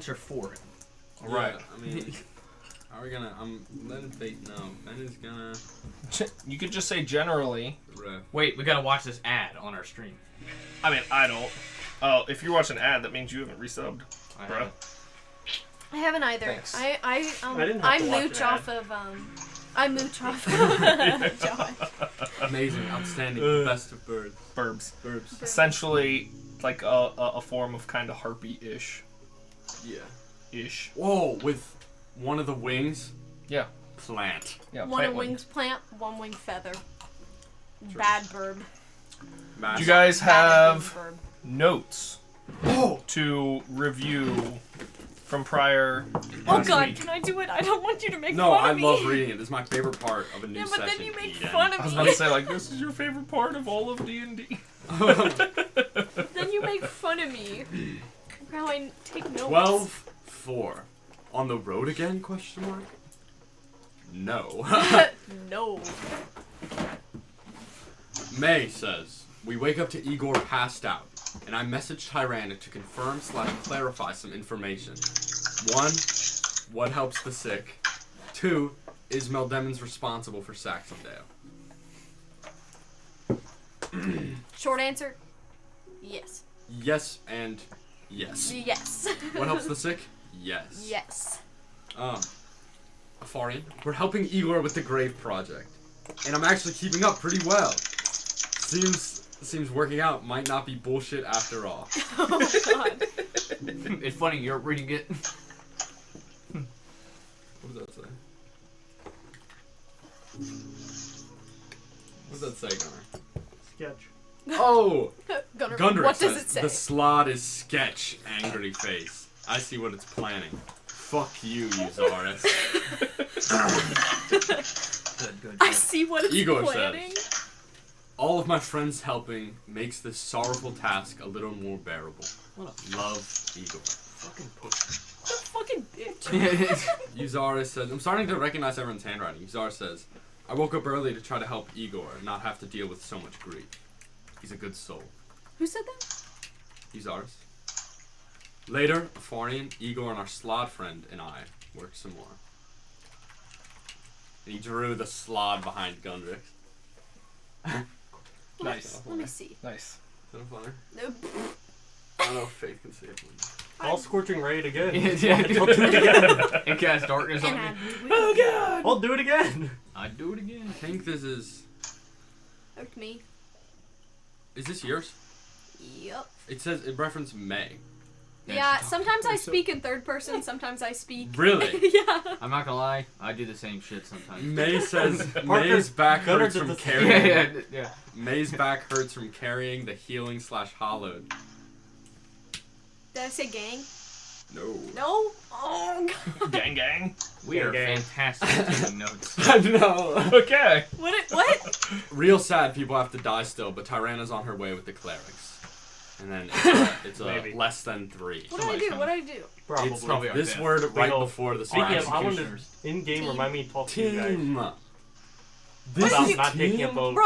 answer for him. All right. Yeah, I mean, are we gonna? I'm letting fate know. Ben is gonna. You could just say generally. Ref. Wait, we gotta watch this ad on our stream. I mean, I don't. Oh, if you're watching an ad, that means you haven't resubbed, bro. I haven't either. Thanks. I didn't have to watch mooch an ad. off of I mooch off of Josh. Amazing, outstanding, the best of birds. Burbs. Burbs. Essentially, like a form of kind of harpy-ish. Yeah. Ish. Whoa, with one of the wings. Yeah. Plant. Yeah. One plant a wing. winged plant, one winged feather. True. Bad burb. Do you guys have Bad notes to review from prior Oh last god, week? can I do it? I don't want you to make No, fun I of me. love reading it. This is my favorite part of a new Yeah, session. but then you make Eden. fun of I was me. about to say, like, this is your favorite part of all of D&D. Then you make fun of me. How I take notes. 12-4. On the road again? Question mark. No. No. May says, we wake up to Igor passed out, and I message Tyrannus to confirm / clarify some information. 1, what helps the sick? 2, is Meldemon's responsible for Saxondale? Short answer, yes. Yes and yes. Yes. What helps the sick? Yes. Yes. Afarian, we're helping Igor with the Grave Project, and I'm actually keeping up pretty well. Seems working out. Might not be bullshit after all. Oh god. It's funny, you're reading it. What does that say? What does that say, Gunnar? Sketch. Oh! Gunnar, Gundrick what says, does it say? the slot is sketch, angry face. I see what it's planning. Fuck you, Uzaris. Good. I see what it's Igor planning. says, all of my friends helping makes this sorrowful task a little more bearable. Love, Igor. Fucking push. The fucking bitch. Uzaris says, I'm starting to recognize everyone's handwriting. Uzaris says, I woke up early to try to help Igor and not have to deal with so much grief. He's a good soul. Who said that? Uzaris. Later, Afarian, Igor, and our slod friend and I worked some more. And he drew the slod behind Gundrick. Nice. Let me see. Nice. Is that funny? Nope. I don't know if Faith can see it. All scorching raid again. Yeah. I'll do it again. And cast darkness on And me. I God! I'll do it again. I'd do it again. I think this is... Hooked me. Is this yours? Yep. It says, it referenced May. Yeah, sometimes I speak in third person, sometimes I speak... Really? Yeah. I'm not gonna lie, I do the same shit sometimes. May says, Parker- May's back Gunnar hurts did from the same. carrying... Yeah. May's back hurts from carrying the healing / hollowed. Did I say gang? No. No? Oh, God. Gang, gang. We are Okay. fantastic at taking notes. No. Okay. What? Real sad people have to die still, but Tyranna's on her way with the clerics. And then it's Maybe. less than 3. What did I do? What did I do? Probably. It's probably our this death. word right Legal. before the Speaking slide. of, I wanted executioners. in game Team. remind me to talk to you guys Team. What about is it? not taking a boat. Bro,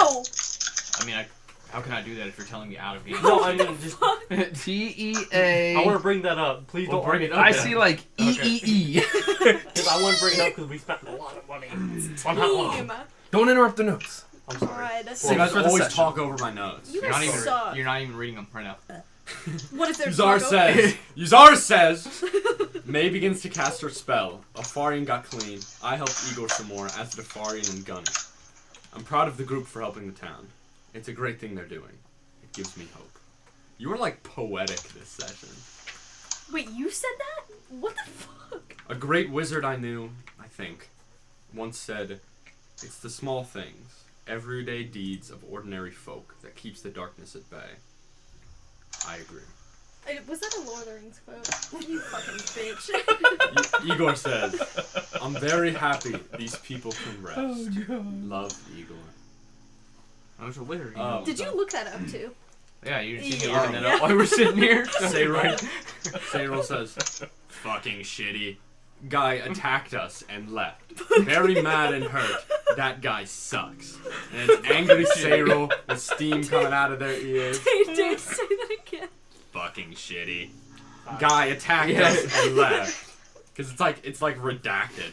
I mean, how can I do that if you're telling me out of game? No, I mean just. T-E-A. I want to bring that up. Please Well, don't bring it up. I then. see, like, E-E-E. Because I want to bring it up because we spent a lot of money on that long. team. Don't interrupt the notes. I'm sorry. God. You Save it guys for the always session. talk over my notes. You You're not guys even. suck. You're not even reading them right now. What if there's Uzar says, Uzar says, May begins to cast her spell. Afarian got clean. I helped Igor some more, as did Afarian and Gunnar. I'm proud of the group for helping the town. It's a great thing they're doing. It gives me hope. You were like poetic this session. Wait, you said that? What the fuck? A great wizard I knew, I think, once said, it's the small things, everyday deeds of ordinary folk that keeps the darkness at bay. I agree. Was that a Lord of the Rings quote? You fucking bitch. Igor says, I'm very happy these people can rest. Love, Igor. I was a wizard. Oh. Did you look that up too? Yeah, you didn't see me Yeah. looking that up while we were sitting here. Sayrol says, fucking shitty. Guy attacked us and left. Very mad and hurt. That guy sucks. And it's angry Sayrol with steam coming out of their ears. Did say that again? Fucking shitty. guy attacked Yeah. us and left. Because it's like redacted.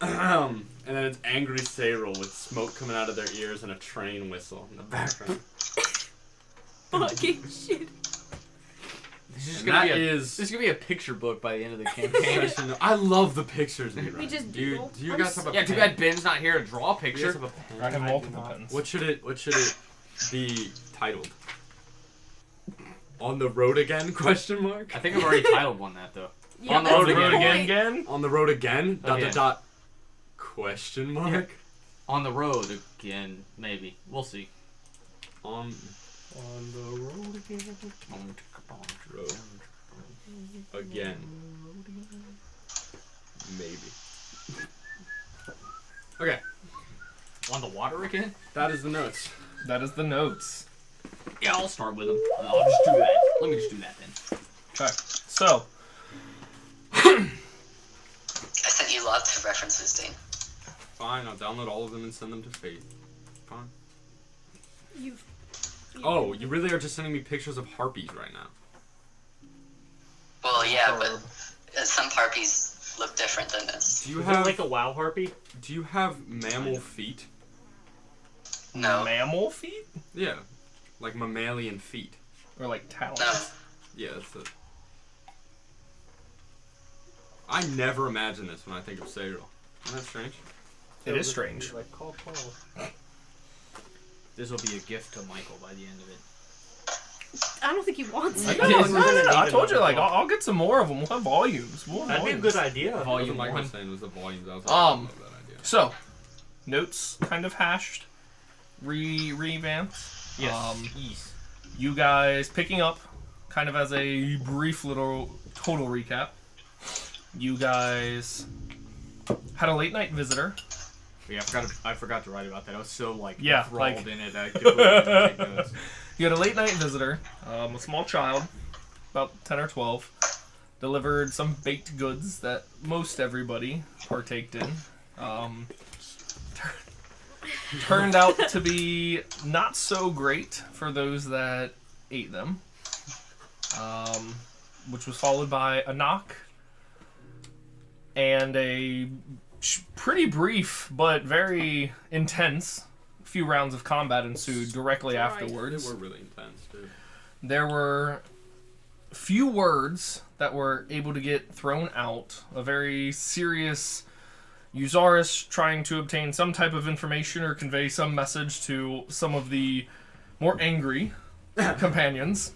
And then it's angry Cyril with smoke coming out of their ears and a train whistle in the background. Fucking shit. This is And gonna that be is- this is gonna be a picture book by the end of the campaign. I love the pictures we We write. just do you doodled. do you I'm guys have a Yeah, too pen? bad Ben's not here to draw a Do you picture. guys have a pen? I have multiple pens. What should it be titled? On the road again? Question mark. I think I've already titled one that though. Yeah, On the that's road the again. point. again? On the road again? Dot Okay. dot dot. Question mark. On the road again, maybe. We'll see. On On the road again. road again. Maybe. Okay, On the water again? that is the notes. That is the notes. Yeah, I'll start with them. I'll just do that. Let me just do that then. Okay. So, I sent you lots of references, Dane. Fine, I'll download all of them and send them to Fate. Fine. You've. Oh, you really are just sending me pictures of harpies right now. Well, yeah, but some harpies look different than this. Do you Is that have like a WoW harpy? Do you have mammal feet? No. mammal feet? Yeah, like mammalian feet. Or like talons? No. Yeah, that's it. I never imagine this when I think of Cyril. Isn't that strange? It is strange. Like, call Paul. This will be a gift to Michael by the end of it. I don't think he wants I it. know, Yeah, no, we're no, gonna no, I need told you, another like, book. I'll get some more of them. We'll have volumes. We'll have That'd be a volumes. good idea. Volume Mike one. was saying was the volumes. I was Um, I love that idea. So, notes kind of hashed, revamped. Yes. Yes. You guys picking up, kind of as a brief little total recap. You guys had a late night visitor. Yeah, I forgot to write about that. I was so like Yeah, enthralled like- in it. I completely didn't take notes. You had a late night visitor, a small child, about 10 or 12, delivered some baked goods that most everybody partaked in. Turned out to be not so great for those that ate them, which was followed by a knock and a pretty brief but very intense few rounds of combat ensued directly Right. afterwards. They were really intense too. There were few words that were able to get thrown out. A very serious Eusaris trying to obtain some type of information or convey some message to some of the more angry companions.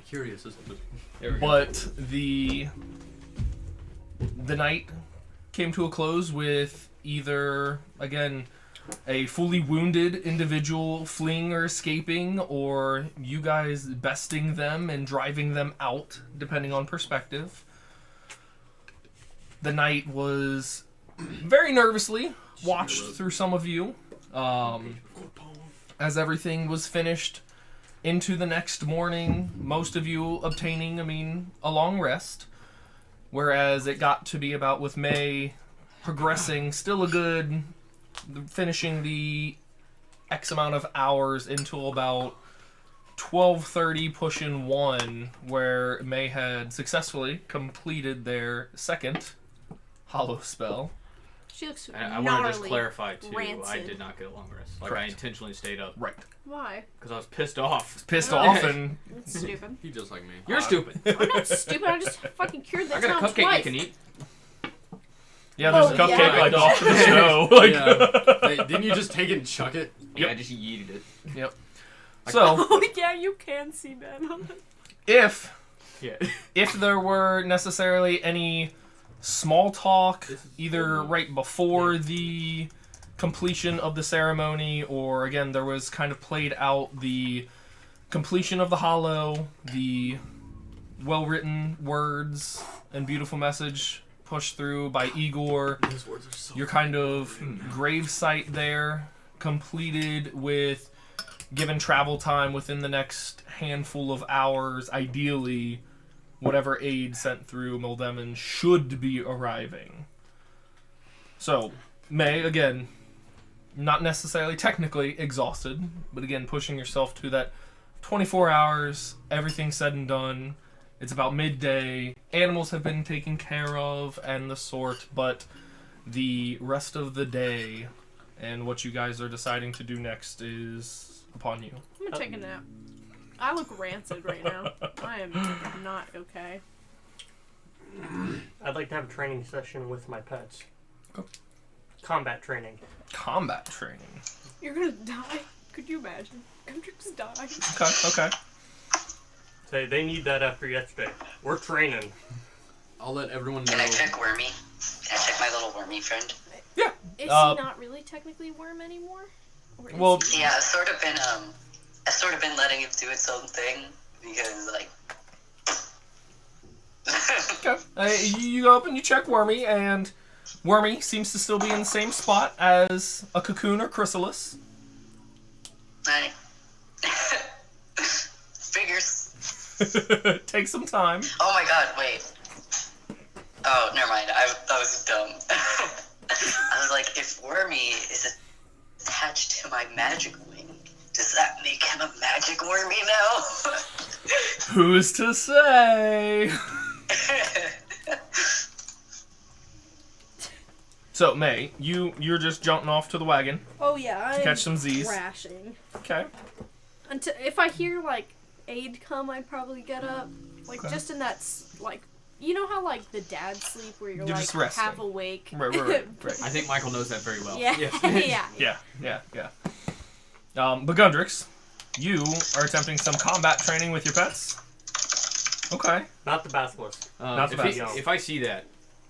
Curious, isn't it? There we go. But the night came to a close with either, again, a fully wounded individual fleeing or escaping, or you guys besting them and driving them out, depending on perspective. The night was very nervously watched through some of you, as everything was finished into the next morning, most of you obtaining, a long rest, whereas it got to be about with May progressing still a good, finishing the X amount of hours until about 12:30, pushing 1, where May had successfully completed their second hollow spell. She looks I want to just gnarly. clarify too. I rancid. did not get a long rest. Like Correct. I intentionally stayed up Right. Why? because I was pissed off. Pissed Oh. off and That's stupid. He just like me. You're stupid. I'm not stupid. I just fucking cured I that got a town cupcake twice. you can eat. yeah, there's Oh, a cupcake yeah. like off in the snow. Like, Yeah. Hey, didn't you just take it and chuck it? Yeah, I just yeeted it. Yep. So Oh yeah, you can see that. if Yeah. if there were necessarily any small talk, This is either cool. right before the completion of the ceremony, or again, there was kind of played out the completion of the hollow, the well-written words and beautiful message pushed through by Igor. These words are so. Your kind of grave site there completed with given travel time within the next handful of hours, ideally whatever aid sent through Mildeman should be arriving. So, May, again, not necessarily technically exhausted, but again, pushing yourself to that 24 hours, everything said and done, It's about midday. Animals have been taken care of and the sort, but the rest of the day and what you guys are deciding to do next is upon you. I'm gonna take a nap. I look rancid right now. I am not okay. I'd like to have a training session with my pets. Okay. Combat training. Combat training. You're gonna die. Could you imagine? Gundrix die. Okay. Say, they need that after yesterday. We're training. I'll let everyone know. Can I check Wormy? Can I check my little Wormy friend? Yeah. Is he not really technically worm anymore? Or is Well, he? Yeah, I've sort of been letting it do its own thing because like. okay. You go up and you check Wormy, and Wormy seems to still be in the same spot as a cocoon or chrysalis. Right. Figures. Take some time. Oh my god, wait. Oh, never mind. That was dumb. I was like, if Wormy is attached to my magic wing, does that make him a magic Wormy now? Who's to say? So, May, you're just jumping off to the wagon. Oh yeah, I'm Catch some Z's. crashing. Okay. Until if I hear like aid come, I'd probably get up. Like Okay. just in that like you know how like the dad sleep where you're You're like just resting. half awake. Right. I think Michael knows that very well. Yeah. Yeah. But Gundrix, you are attempting some combat training with your pets. Okay. Not the basilisk. Not the best. If I see that,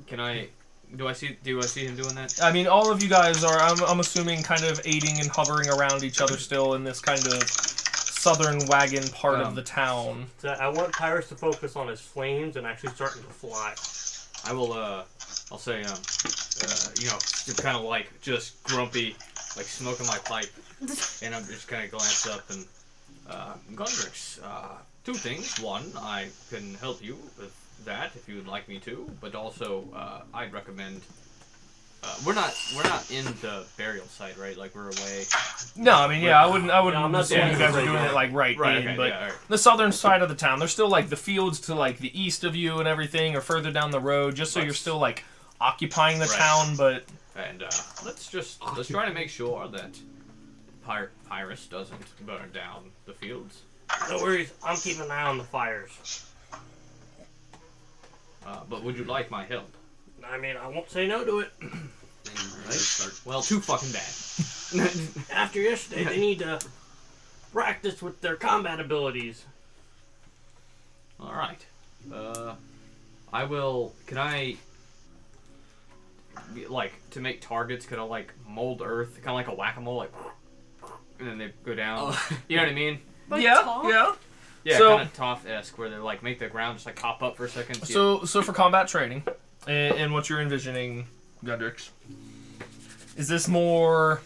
can I? Do I see him doing that? I mean, all of you guys are, I'm assuming, kind of aiding and hovering around each other still in this kind of southern wagon part of the town. So I want Pyrus to focus on his flames and actually starting to fly. I will. I'll say, kind of like just grumpy, like smoking my pipe, and I'm just kind of glance up and, Gundrix, two things. One, I can help you with that if you would like me to, but also I'd recommend. We're not in the burial site, right? Like we're away. No, I mean, yeah, I wouldn't I'm not assume you guys are saying doing it like right in, okay, but yeah, all right. the southern side of the town, there's still like the fields to like the east of you and everything, or further down the road, just so Right. you're still like occupying the Right. town, but And let's try to make sure that Pyrus doesn't burn down the fields. No worries, I'm keeping an eye on the fires. But would you like my help? I mean, I won't say no to it. Well, too fucking bad. After yesterday, they need to practice with their combat abilities. All right. I will. Can I? Like to make targets? Could I like mold earth, kind of like a whack-a-mole, like, and then they go down. You know what I mean? Like yeah, top? yeah. Yeah, So- kind of Toph-esque, where they like make the ground just like pop up for a second. So for combat training, and what you're envisioning, Gundrix, is this more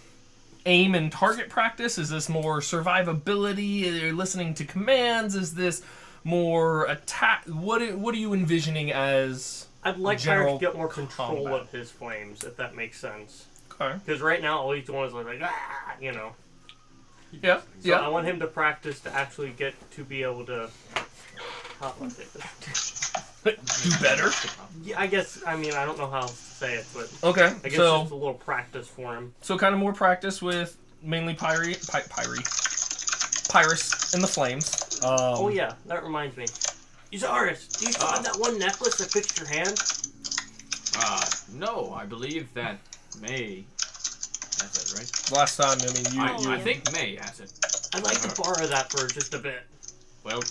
aim and target practice? Is this more survivability? Are you listening to commands? Is this more attack? What are you envisioning as? I'd like General Pyrus to get more control combat. of his flames, if that makes sense. Okay. Because right now, all he's doing is like, ah, you know. Yeah. So I want him to practice to actually get to be able to. How do I say this? Do better. Yeah, I guess. I mean, I don't know how to say it, but Okay. I guess So just a little practice for him. so kind of more practice with mainly Pyrus and the flames. Oh yeah, that reminds me. Uzaris, do you still have that one necklace that fixed your hand? No, I believe that May has it, right? Last time, I mean, you I think May has it. I'd like to borrow that for just a bit. Well,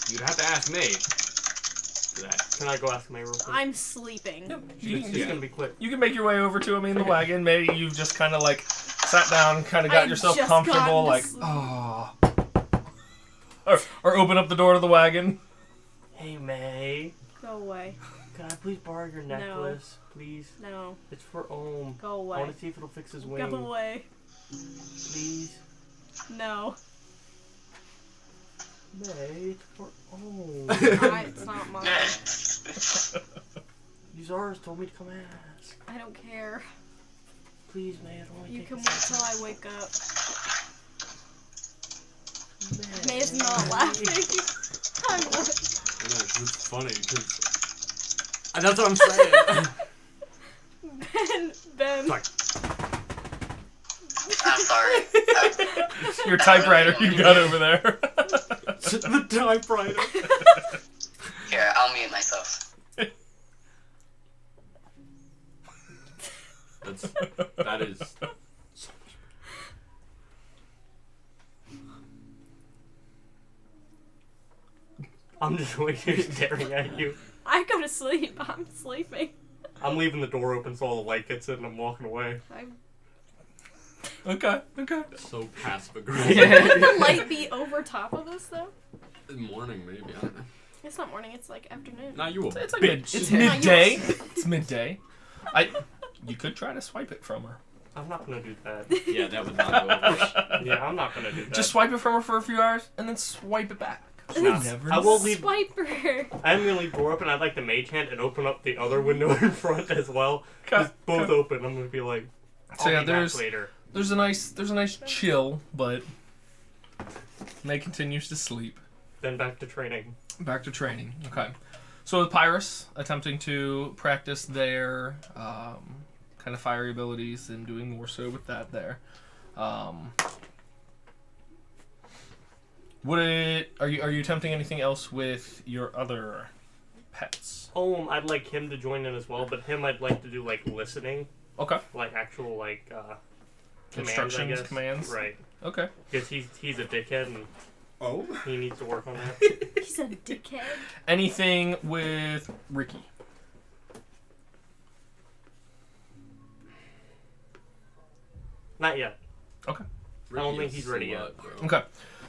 you'd have to ask May for that. Can I go ask May real quick? I'm sleeping. you, It's gonna be quick. you can make your way over to him in the wagon. Maybe you've just kind of like sat down, kind of got I've yourself just comfortable, gotten to like sleep. oh, or open up the door to the wagon. Hey May, Go away. can I please borrow your necklace, please? No. It's for Ohm. Go I away. want to see if it'll fix his wing. Go away. Please. No. May, it's for Ohm. It's not mine. Uzaris told me to come ask. I don't care. Please, May, it only You take can a wait second. till I wake up. May. May's not laughing. I'm laughing. I know, it's funny because that's what I'm saying. Ben. Like, I'm sorry. Your typewriter you got over there. the typewriter. Here, I'll mute myself. That is so much. I'm just waiting here staring at you. I go to sleep. I'm sleeping. I'm leaving the door open so all the light gets in and I'm walking away. Okay. So passive Would aggressive. the light be over top of us though? Morning, maybe. I don't know. It's not morning. It's like afternoon. Not you a It's like bitch. it's Yeah. midday. It's midday. You could try to swipe it from her. I'm not gonna do that. Yeah, that would not go over. Yeah, I'm not gonna do that. Just swipe it from her for a few hours and then swipe it back. No. Never I will leave. Swiper. I'm gonna leave door open. I'd like to mage hand and open up the other window in front as well. Just both open. I'm gonna be like, I'll So yeah, be back there's later. a nice chill, but May continues to sleep. Then back to training. Back to training. Okay. So with Pyrus attempting to practice their kind of fiery abilities and doing more so with that there. Are you attempting anything else with your other pets? I'd like him to join in as well, but him I'd like to do like listening, Okay. like actual like commands, Instructions, I guess. commands? Right. Okay. Because he's a dickhead and Oh. he needs to work on that. He's a dickhead. Anything with Ricky? Not yet. Okay. I don't think he's ready yet. Okay.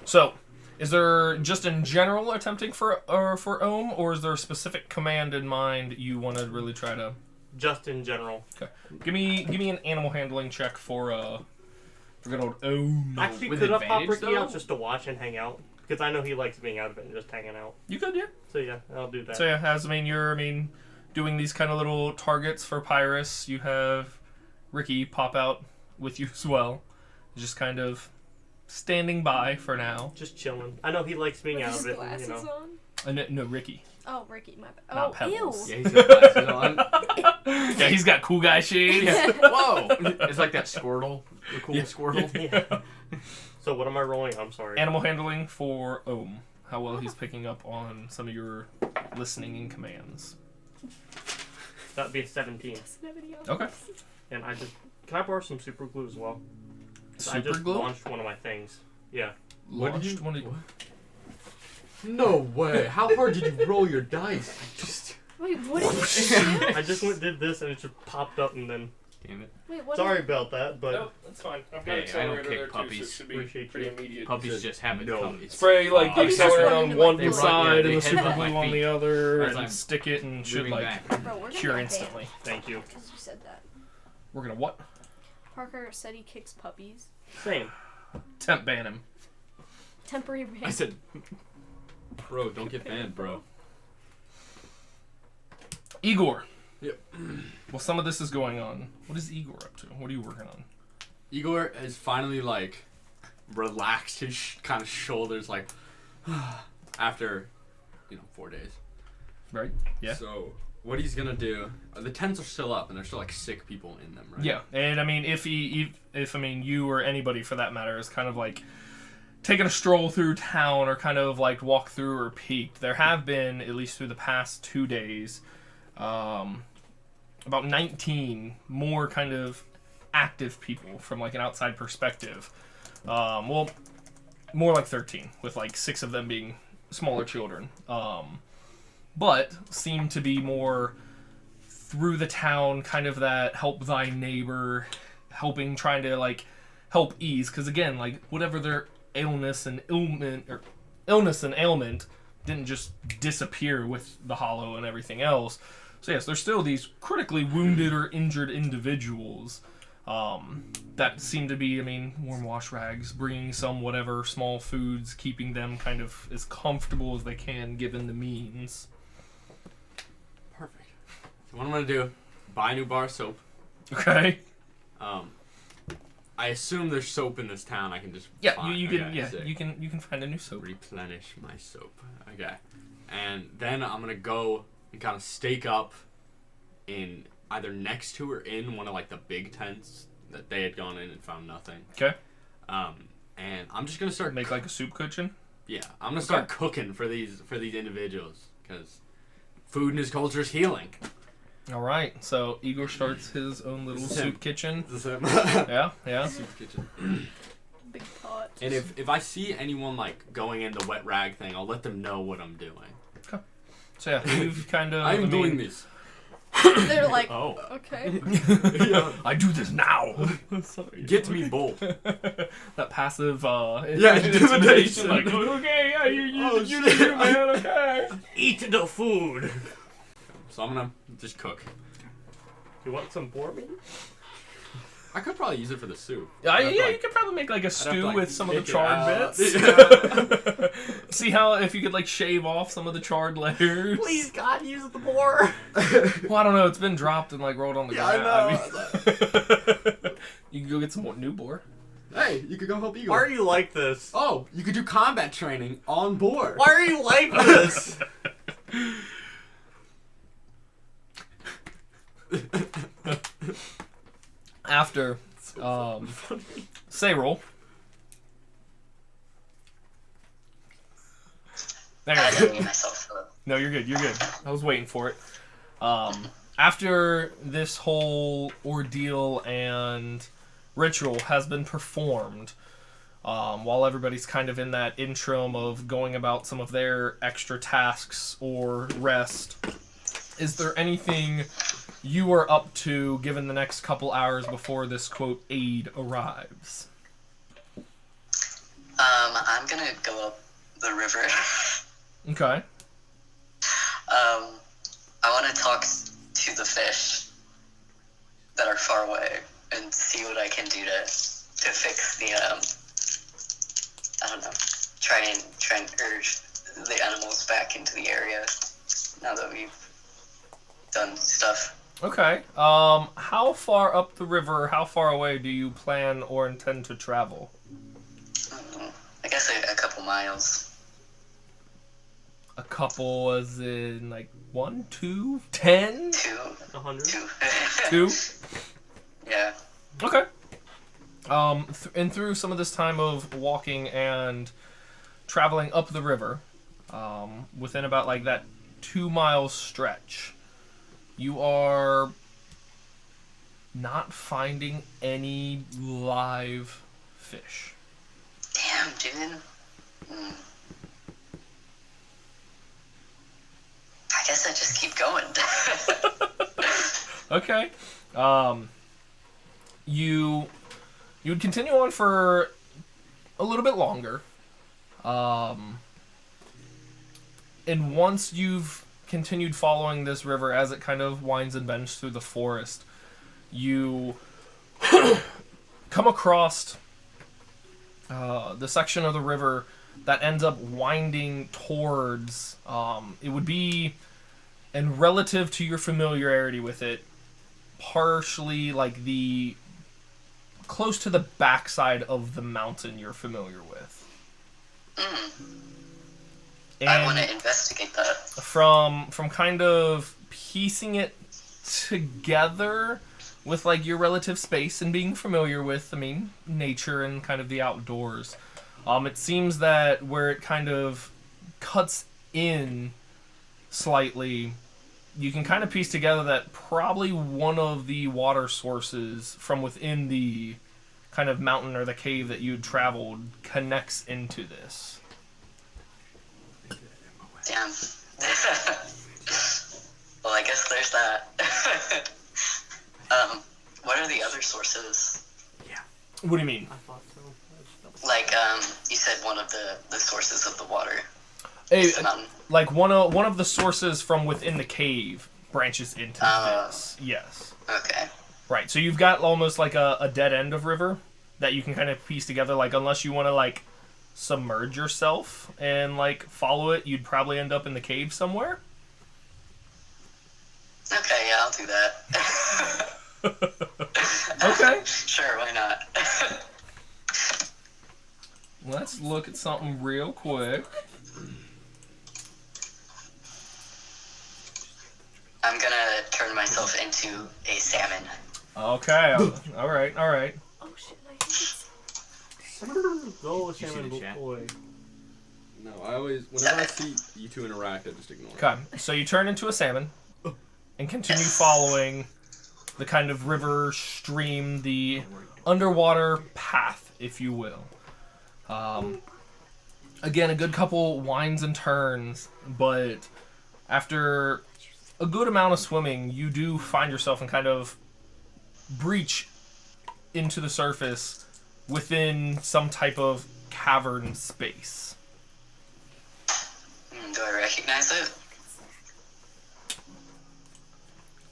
So, is there just in general attempting for Ohm, or is there a specific command in mind you want to really try to? Just in general. Okay. Give me an animal handling check for good old Ohm. Actually, with could I pop advantage, Ricky out though? just to watch and hang out? Because I know he likes being out of it and just hanging out. You could, yeah. So yeah, I'll do that. So yeah, as you're doing these kind of little targets for Pyrus. You have Ricky pop out with you as well, just kind of standing by for now. Just chilling. I know he likes being With out his of it. glasses You know. on. No, Ricky. Oh, Ricky, my bad. Not Oh, Pebbles. Yeah, he's got glasses on. Yeah, he's got cool guy shades. Yeah. Whoa! It's like that Squirtle, the cool Squirtle. Yeah. So what am I rolling? I'm sorry. Animal handling for Ohm. How well he's picking up on some of your listening and commands. That'd be a 17. Okay. And can I borrow some super glue as well? I Super just glue? launched one of my things. Yeah. What did you? Launched one of- What? No way! How hard did you roll your dice? Wait, what did you do? I just did this and it just popped up and then. Damn it. Wait, what? Sorry about that, but Nope, that's fine. I've got Hey, I don't accelerator kick there too, puppies. so it should be Appreciate pretty you. immediate. Puppies just haven't No. come. Spray like the Oh, accelerator okay. on one They run- side yeah, and they the super headbutt my glue on feet the other, as and I'm stick it and should moving like back. Bro, we're gonna cure ban instantly. thank you. because you said that. We're gonna what? Parker said he kicks puppies. Same. Temp ban him. Temporary ban. I said, bro, don't get banned, bro. Igor. Yep. Well, some of this is going on. What is Igor up to? What are you working on? Igor has finally relaxed his kind of shoulders after 4 days. Right? Yeah. So what he's gonna do? The tents are still up and there's still sick people in them, right? Yeah, and if you or anybody for that matter is kind of taking a stroll through town or kind of walk through or peeked, there have been, at least through the past 2 days, about 19 more kind of active people from an outside perspective. Well, more like 13, with 6 of them being smaller children. But seem to be more through the town, kind of that help thy neighbor, trying to help ease, because again, whatever their illness and ailment didn't just disappear with the hollow and everything else. So yes, there's still these critically wounded or injured individuals that seem to be, warm wash rags, bringing some whatever small foods, keeping them kind of as comfortable as they can given the means. Perfect. So what I'm gonna do? Buy a new bar of soap. Okay. I assume there's soap in this town. I can just Yeah, find. you can Okay, sick. you can find a new soap. Replenish my soap. Okay. And then I'm gonna go and kind of stake up in either next to or in one of like the big tents that they had gone in and found nothing. Okay. And I'm just gonna start Make like a soup kitchen. Yeah, I'm gonna start cooking for these individuals because food in his culture is healing. All right. So Igor starts his own little soup kitchen. Yeah. Yeah. Soup kitchen. Big pot. And if I see anyone like going in the wet rag thing, I'll let them know what I'm doing. So yeah, you've kind of. I'm doing this. They're like, Oh. okay. Yeah. I do this now. Get me both. That passive. Intimidation. Like, okay, yeah, you shit. do, man. Okay. Eat the food. So I'm gonna just cook. You want some boar meat? I could probably use it for the soup. Yeah, I'd have to, you could probably make like a stew like, with some of the pick it charred out. bits. See how if you could like shave off some of the charred layers. Please, God, use the boar. Well, I don't know. It's been dropped and like rolled on the Yeah, I ground. know. You can go get some more new boar. Hey, you could go help Igor. Why are you like this? Oh, you could do combat training on board. Why are you like this? After, say roll. There I you didn't go. mean myself. No, you're good. You're good. I was waiting for it. After this whole ordeal and ritual has been performed, while everybody's kind of in that interim of going about some of their extra tasks or rest, is there anything you are up to given the next couple hours before this, quote, aid arrives? I'm gonna go up the river. Okay. I want to talk to the fish that are far away and see what I can do to fix the I don't know, try and urge the animals back into the area now that we've done stuff. Okay. How far up the river, how far away do you plan or intend to travel? I guess a couple miles. A couple as in like 1, 2, 10? 2. 100. 2. 2? Yeah. Okay. And through some of this time of walking and traveling up the river, within about like that 2-mile stretch, you are not finding any live fish. Damn, dude. I guess I just keep going. Okay. You would continue on for a little bit longer. And once you've continued following this river as it kind of winds and bends through the forest, you come across the section of the river that ends up winding towards, it would be, and relative to your familiarity with it, partially like the close to the backside of the mountain you're familiar with. And I want to investigate that. from kind of piecing it together with like your relative space and being familiar with, I mean, nature and kind of the outdoors, it seems that where it kind of cuts in slightly, you can kind of piece together that probably one of the water sources from within the kind of mountain or the cave that you'd traveled connects into this. Damn. Well, I guess there's that. What are the other sources? What do you mean? I thought so. Like, you said one of the sources of the water. Hey, is the mountain. like one of the sources from within the cave branches into this. Yes. Okay. Right. So you've got almost like a dead end of river that you can kind of piece together. Like unless you want to like submerge yourself and like follow it, you'd probably end up in the cave somewhere. Okay, yeah, I'll do that. Okay. Sure, why not? Let's look at something real quick. I'm gonna turn myself into a salmon. Okay. All right. Oh shit, I hate it. Go, Did you see salmon the chat? boy. No, whenever I see you two interact, I just ignore it. Okay. So you turn into a salmon and continue following the kind of river stream, the underwater path, if you will. Again, a good couple winds and turns, but after a good amount of swimming, you do find yourself in kind of breach into the surface within some type of cavern space. Do I recognize it?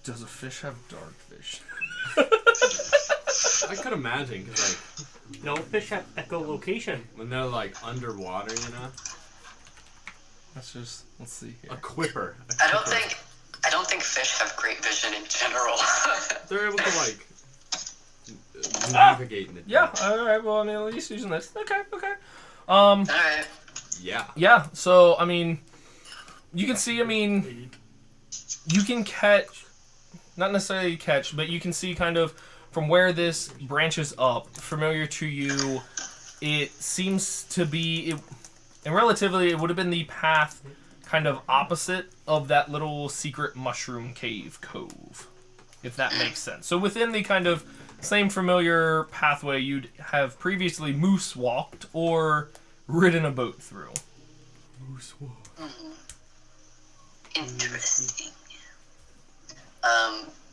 Does a fish have dark vision? I could imagine, because, No fish have echolocation. when they're, underwater, Let's see here. A quipper. I don't think fish have great vision in general. They're able to, navigate in it. Yeah, alright, well, I mean, at least using this. Okay. Alright. Yeah. Yeah, so, I mean, you can see, you can catch, not necessarily catch, but you can see kind of from where this branches up, familiar to you, it seems to be, and relatively, it would have been the path kind of opposite of that little secret mushroom cave cove, if that makes sense. So within the kind of same familiar pathway you'd have previously moose walked or ridden a boat through. Moose walk. Interesting.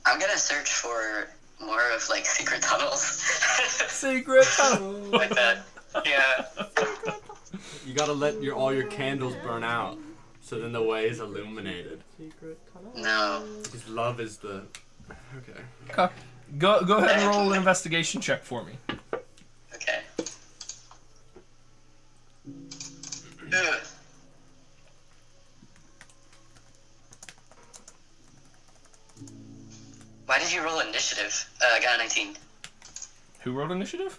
I'm gonna search for more of secret tunnels. Secret tunnel. Like that. Yeah. You gotta let all your candles burn out, so then the way is illuminated. Secret tunnel. No. Because love is the... Okay. Okay. Go ahead and roll an investigation check for me. Okay. Ugh. Why did you roll initiative? I got a 19. Who wrote initiative?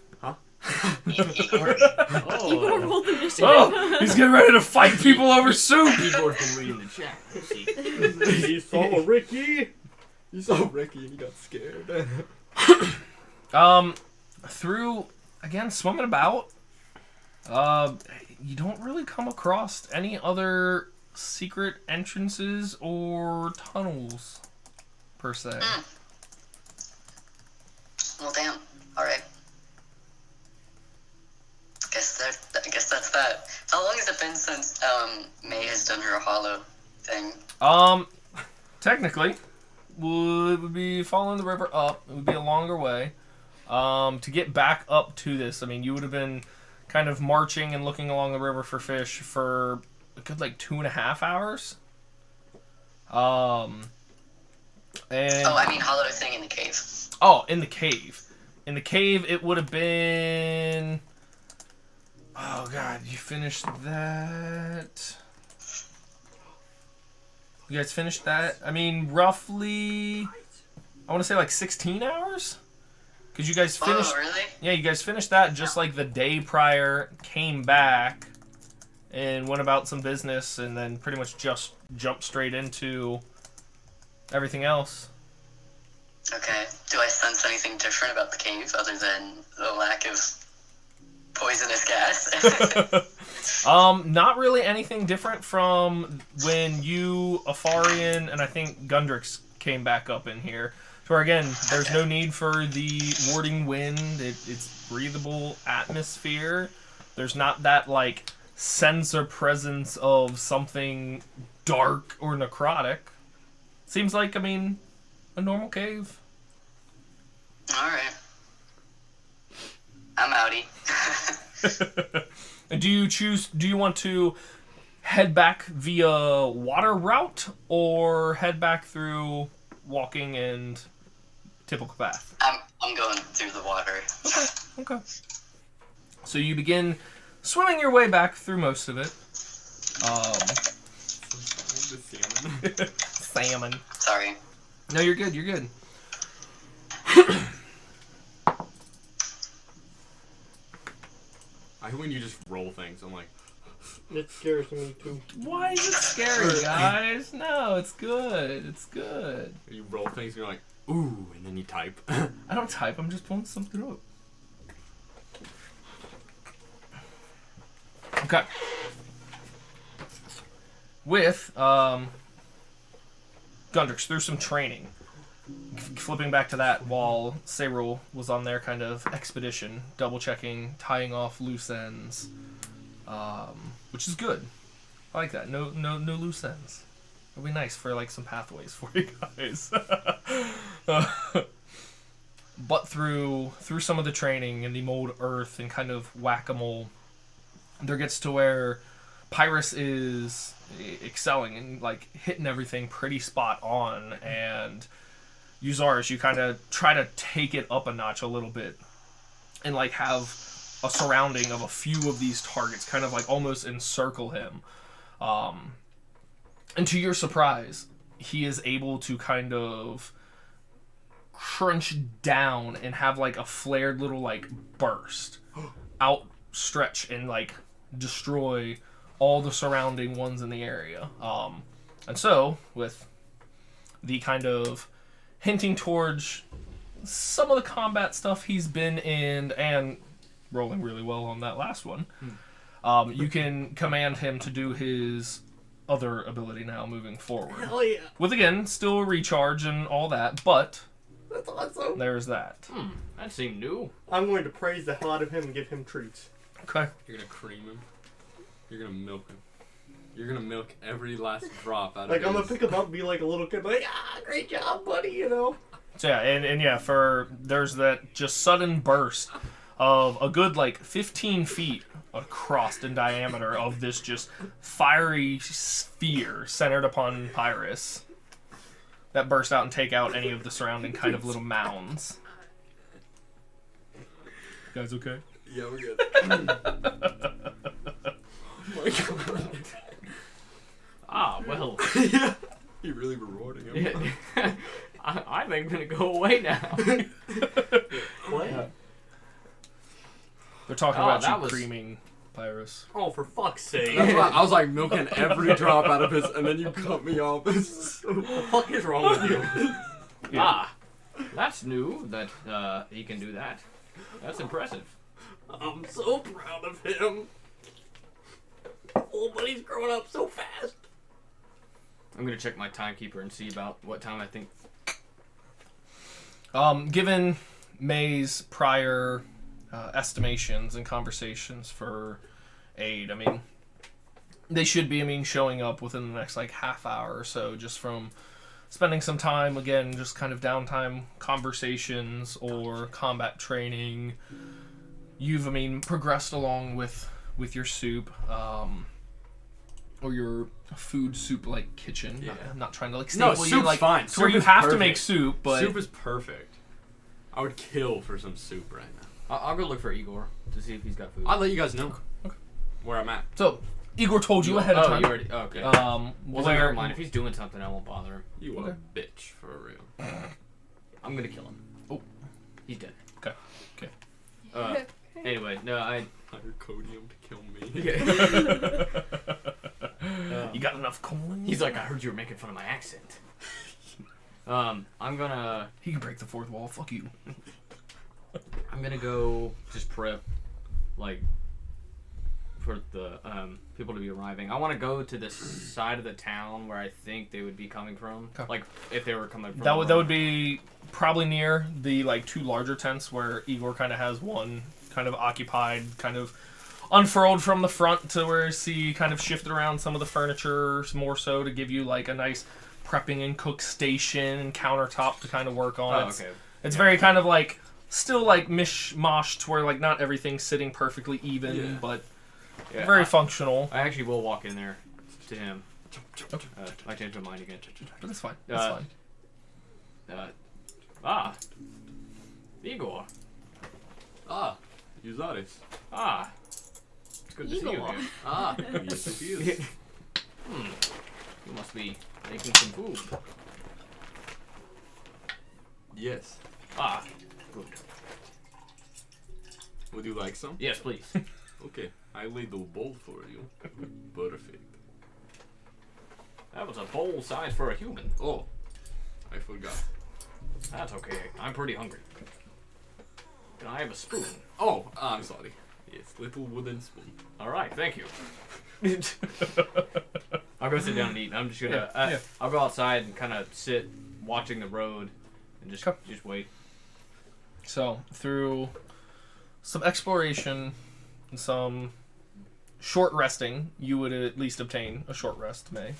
Igor. Igor rolled initiative. Oh, he's getting ready to fight people over soup. Igor's been reading the chat. See? You saw Ricky. You saw Ricky and he got scared. Through, again, swimming about, you don't really come across any other secret entrances or tunnels, per se. Well, damn. Alright. Guess that's that. How long has it been since May has done her hollow thing? Technically, it would be following the river up. It would be a longer way. To get back up to this, you would have been kind of marching and looking along the river for fish for a good 2.5 hours. And hollow thing in the cave. oh, in the cave. In the cave, it would have been. Oh God, you finished that. You guys finished that? Roughly. I want to say 16 hours. Because you guys finished. Oh, really? Yeah, you guys finished that just the day prior, came back, and went about some business, and then pretty much just jumped straight into everything else. Okay. Do I sense anything different about the cave other than the lack of poisonous gas? Not really anything different from when you, Afarian, and I think Gundrix came back up in here. Where again, there's no need for the warding wind. It's breathable atmosphere. There's not that sense or presence of something dark or necrotic. Seems like a normal cave. Alright. I'm outie. Do you want to head back via water route or head back through walking and typical path? I'm going through the water. Okay. So you begin swimming your way back through most of it. Salmon. Sorry. No, you're good. You're good. I hate when you just roll things. I'm like, It scares me too. Why is it scary, guys? No, it's good. It's good. You roll things and you're like, ooh, and then you type. I don't type. I'm just pulling something up. Okay. With Gundrix, through some training, flipping back to that while Sayril was on their kind of expedition, double checking, tying off loose ends, which is good. I like that. No loose ends. It'll be nice for like some pathways for you guys. But through some of the training and the mold earth and kind of whack-a-mole, there gets to where Pyrus is excelling and like hitting everything pretty spot on, and Uzaris, you kind of try to take it up a notch a little bit and like have a surrounding of a few of these targets kind of like almost encircle him. And to your surprise, he is able to kind of crunch down and have like a flared little like burst outstretch and like destroy all the surrounding ones in the area. And so with the kind of hinting towards some of the combat stuff he's been in and rolling really well on that last one, you can command him to do his other ability now moving forward. Hell yeah. With, again, still recharge and all that, but That's awesome. there's that. That seemed new. I'm going to praise the hell out of him and give him treats. Okay. You're gonna cream him. You're gonna milk him. You're gonna milk every last drop out of Like, I'm gonna his- pick him up and be like a little kid, like, great job, buddy, you know? So yeah, and yeah, there's that just sudden burst of a good like 15 feet across in diameter of this just fiery sphere centered upon Pyrus that burst out and take out any of the surrounding kind of little mounds. You guys okay? Yeah, we're good. Oh my god. Ah, well. Yeah. You really rewarding him. I think I'm gonna go away now. What? They're talking Oh, about that you was- creaming Pyrus. Oh, for fuck's sake. That's why I was like milking every drop out of his, and then you cut me off. What the fuck is wrong with you? Yeah. Ah, that's new that he can do that. That's impressive. I'm so proud of him. Oh, buddy's growing up so fast. I'm gonna check my timekeeper and see about what time I think. Given May's prior estimations and conversations for aid, I mean, they should be, showing up within the next, like, half hour or so, just from spending some time, again, just kind of downtime conversations or combat training. You've, progressed along with your soup, or your food soup-like kitchen. Yeah. Not trying to, like, No, staple you, soup's like, fine. to where Soup you is have to perfect. make soup, but... Soup is perfect. I would kill for some soup right now. I'll go look for Igor to see if he's got food. I'll let you guys know Okay. where I'm at. So, Igor told you ahead of time. You already. Oh, okay. Well, Well, never mind. If he's doing something, I won't bother him. You are Okay. a bitch for real. I'm gonna kill him. Oh. He's dead. Okay. Okay. Anyway, no, I. Hire Codium to kill me. You got enough coin? He's like, I heard you were making fun of my accent. I'm gonna He can break the fourth wall. Fuck you. go just prep, like, for the people to be arriving. I want to go to the side of the town where I think they would be coming from. Okay. Like, if they were coming from. That would be probably near the like two larger tents where Igor kind of has one kind of occupied, kind of unfurled from the front to where you see kind of shifted around some of the furniture more so to give you like a nice prepping and cook station and countertop to kind of work on. Oh, It's, okay. it's very kind of like still like mishmashed to where like not everything's sitting perfectly even, Yeah. but Yeah, very functional. I actually will walk in there to him. Okay. I changed my mind again. But it's fine. It's fine. Igor. Ah, Uzaris. It's good to see you Igor. again. Ah, yes it is. You must be making some food. Yes. Good. Would you like some? Yes, please. Okay, I laid the bowl for you. Perfect. That was a bowl size for a human. Oh, I forgot. That's okay. I'm pretty hungry. Can I have a spoon? Oh, I'm sorry. Yes, little wooden spoon. All right, thank you. I'll go sit down and eat. I'm just gonna. Yeah. I'll go outside and kind of sit, watching the road, and just wait. So, through some exploration and some short resting, you would at least obtain a short rest, May.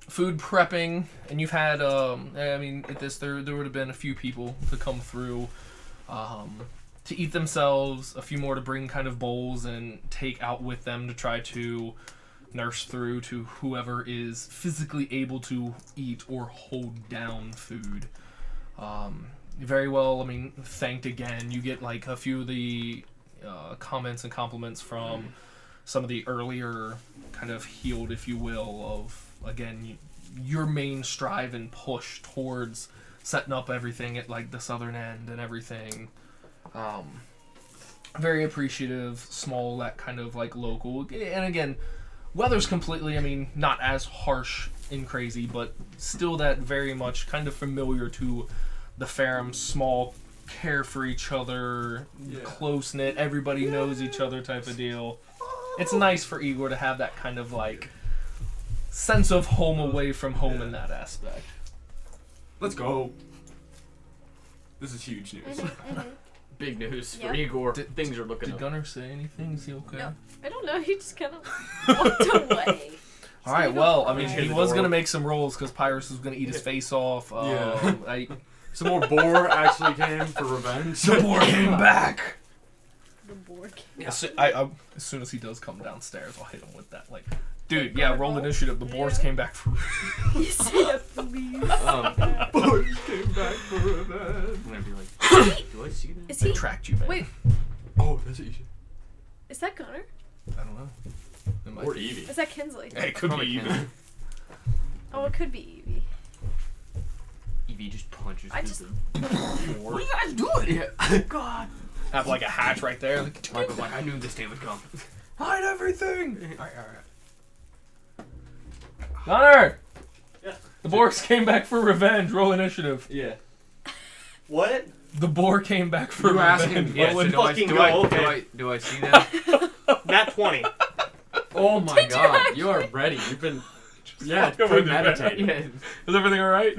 Food prepping, and you've had, I mean, at this, there would have been a few people to come through to eat themselves, a few more to bring kind of bowls and take out with them to try to nurse through to whoever is physically able to eat or hold down food. Very well, I mean, thanked again. You get like a few of the comments and compliments from some of the earlier kind of healed, if you will, of, again, your main strive and push towards setting up everything at like the southern end and everything. Very appreciative, small, that kind of like local. And again, weather's completely, I mean, not as harsh and crazy, but still that very much kind of familiar to the Ferrum, small, care for each other, close-knit, everybody knows each other type of deal. It's nice for Igor to have that kind of like sense of home away from home in that aspect. Let's go. This is huge news. Big news for Yep. Igor. Things are looking Did up. Gunnar say anything? Is he okay? No. I don't know. He just kind of walked away. All right. Well, I mean, Hit he the was door. gonna make some rolls because Pyrus was gonna eat his face off. Yeah. Some more boar actually came for revenge. The boar came back. The board. As soon as he does come downstairs, I'll hit him with that. Like, dude, yeah, roll initiative. The boars came back for. You say that, please. Boars came back for revenge. I'm gonna be like, do I see that? Is They he? tracked you, man. Wait, Oh, that's easy. is that Gunnar? I don't know. It might Or be. Evie. Is that Kinsley? Hey, it could be Probably even. Ken. Oh, it could be Evie. Evie just punches I through just- the door. What are you guys doing? Yeah. God. Have like a hatch right there. Like, Michael's like, I knew this day would come. hide everything. All right. Gunnar. Yeah. The boars came back for revenge. Roll initiative. Yeah. What? The boar came back for You were asking revenge. me. Yeah, so Roll in- do I, fucking do, go, I, okay. do I see that? Nat 20. Oh my god, you are ready. You've been. Yeah, walk over there, premeditated. Yeah. Is everything all right?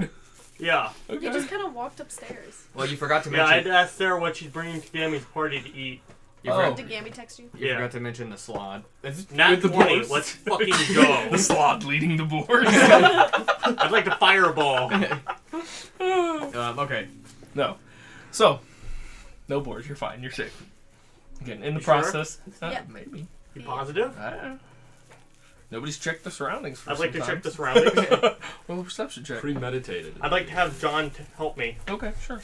Yeah. Okay. You just kind of walked upstairs. Well, you forgot to Yeah, I'd mention. asked Sarah what she's bringing to Gammy's party to eat. You, Oh. forgot, Did Gammy text you? you Yeah. forgot to mention the slot. Nat With the 20. boars. Let's fucking go. The slot leading the boars. I'd like to fireball. Okay. No. So, no boars. You're fine. You're safe. Again, in the You sure? process. Yeah. Maybe. You positive? Nobody's checked the surroundings for I'd like to some check time. the surroundings. Roll a perception check. Premeditated. I'd like to have John help me. Okay, sure.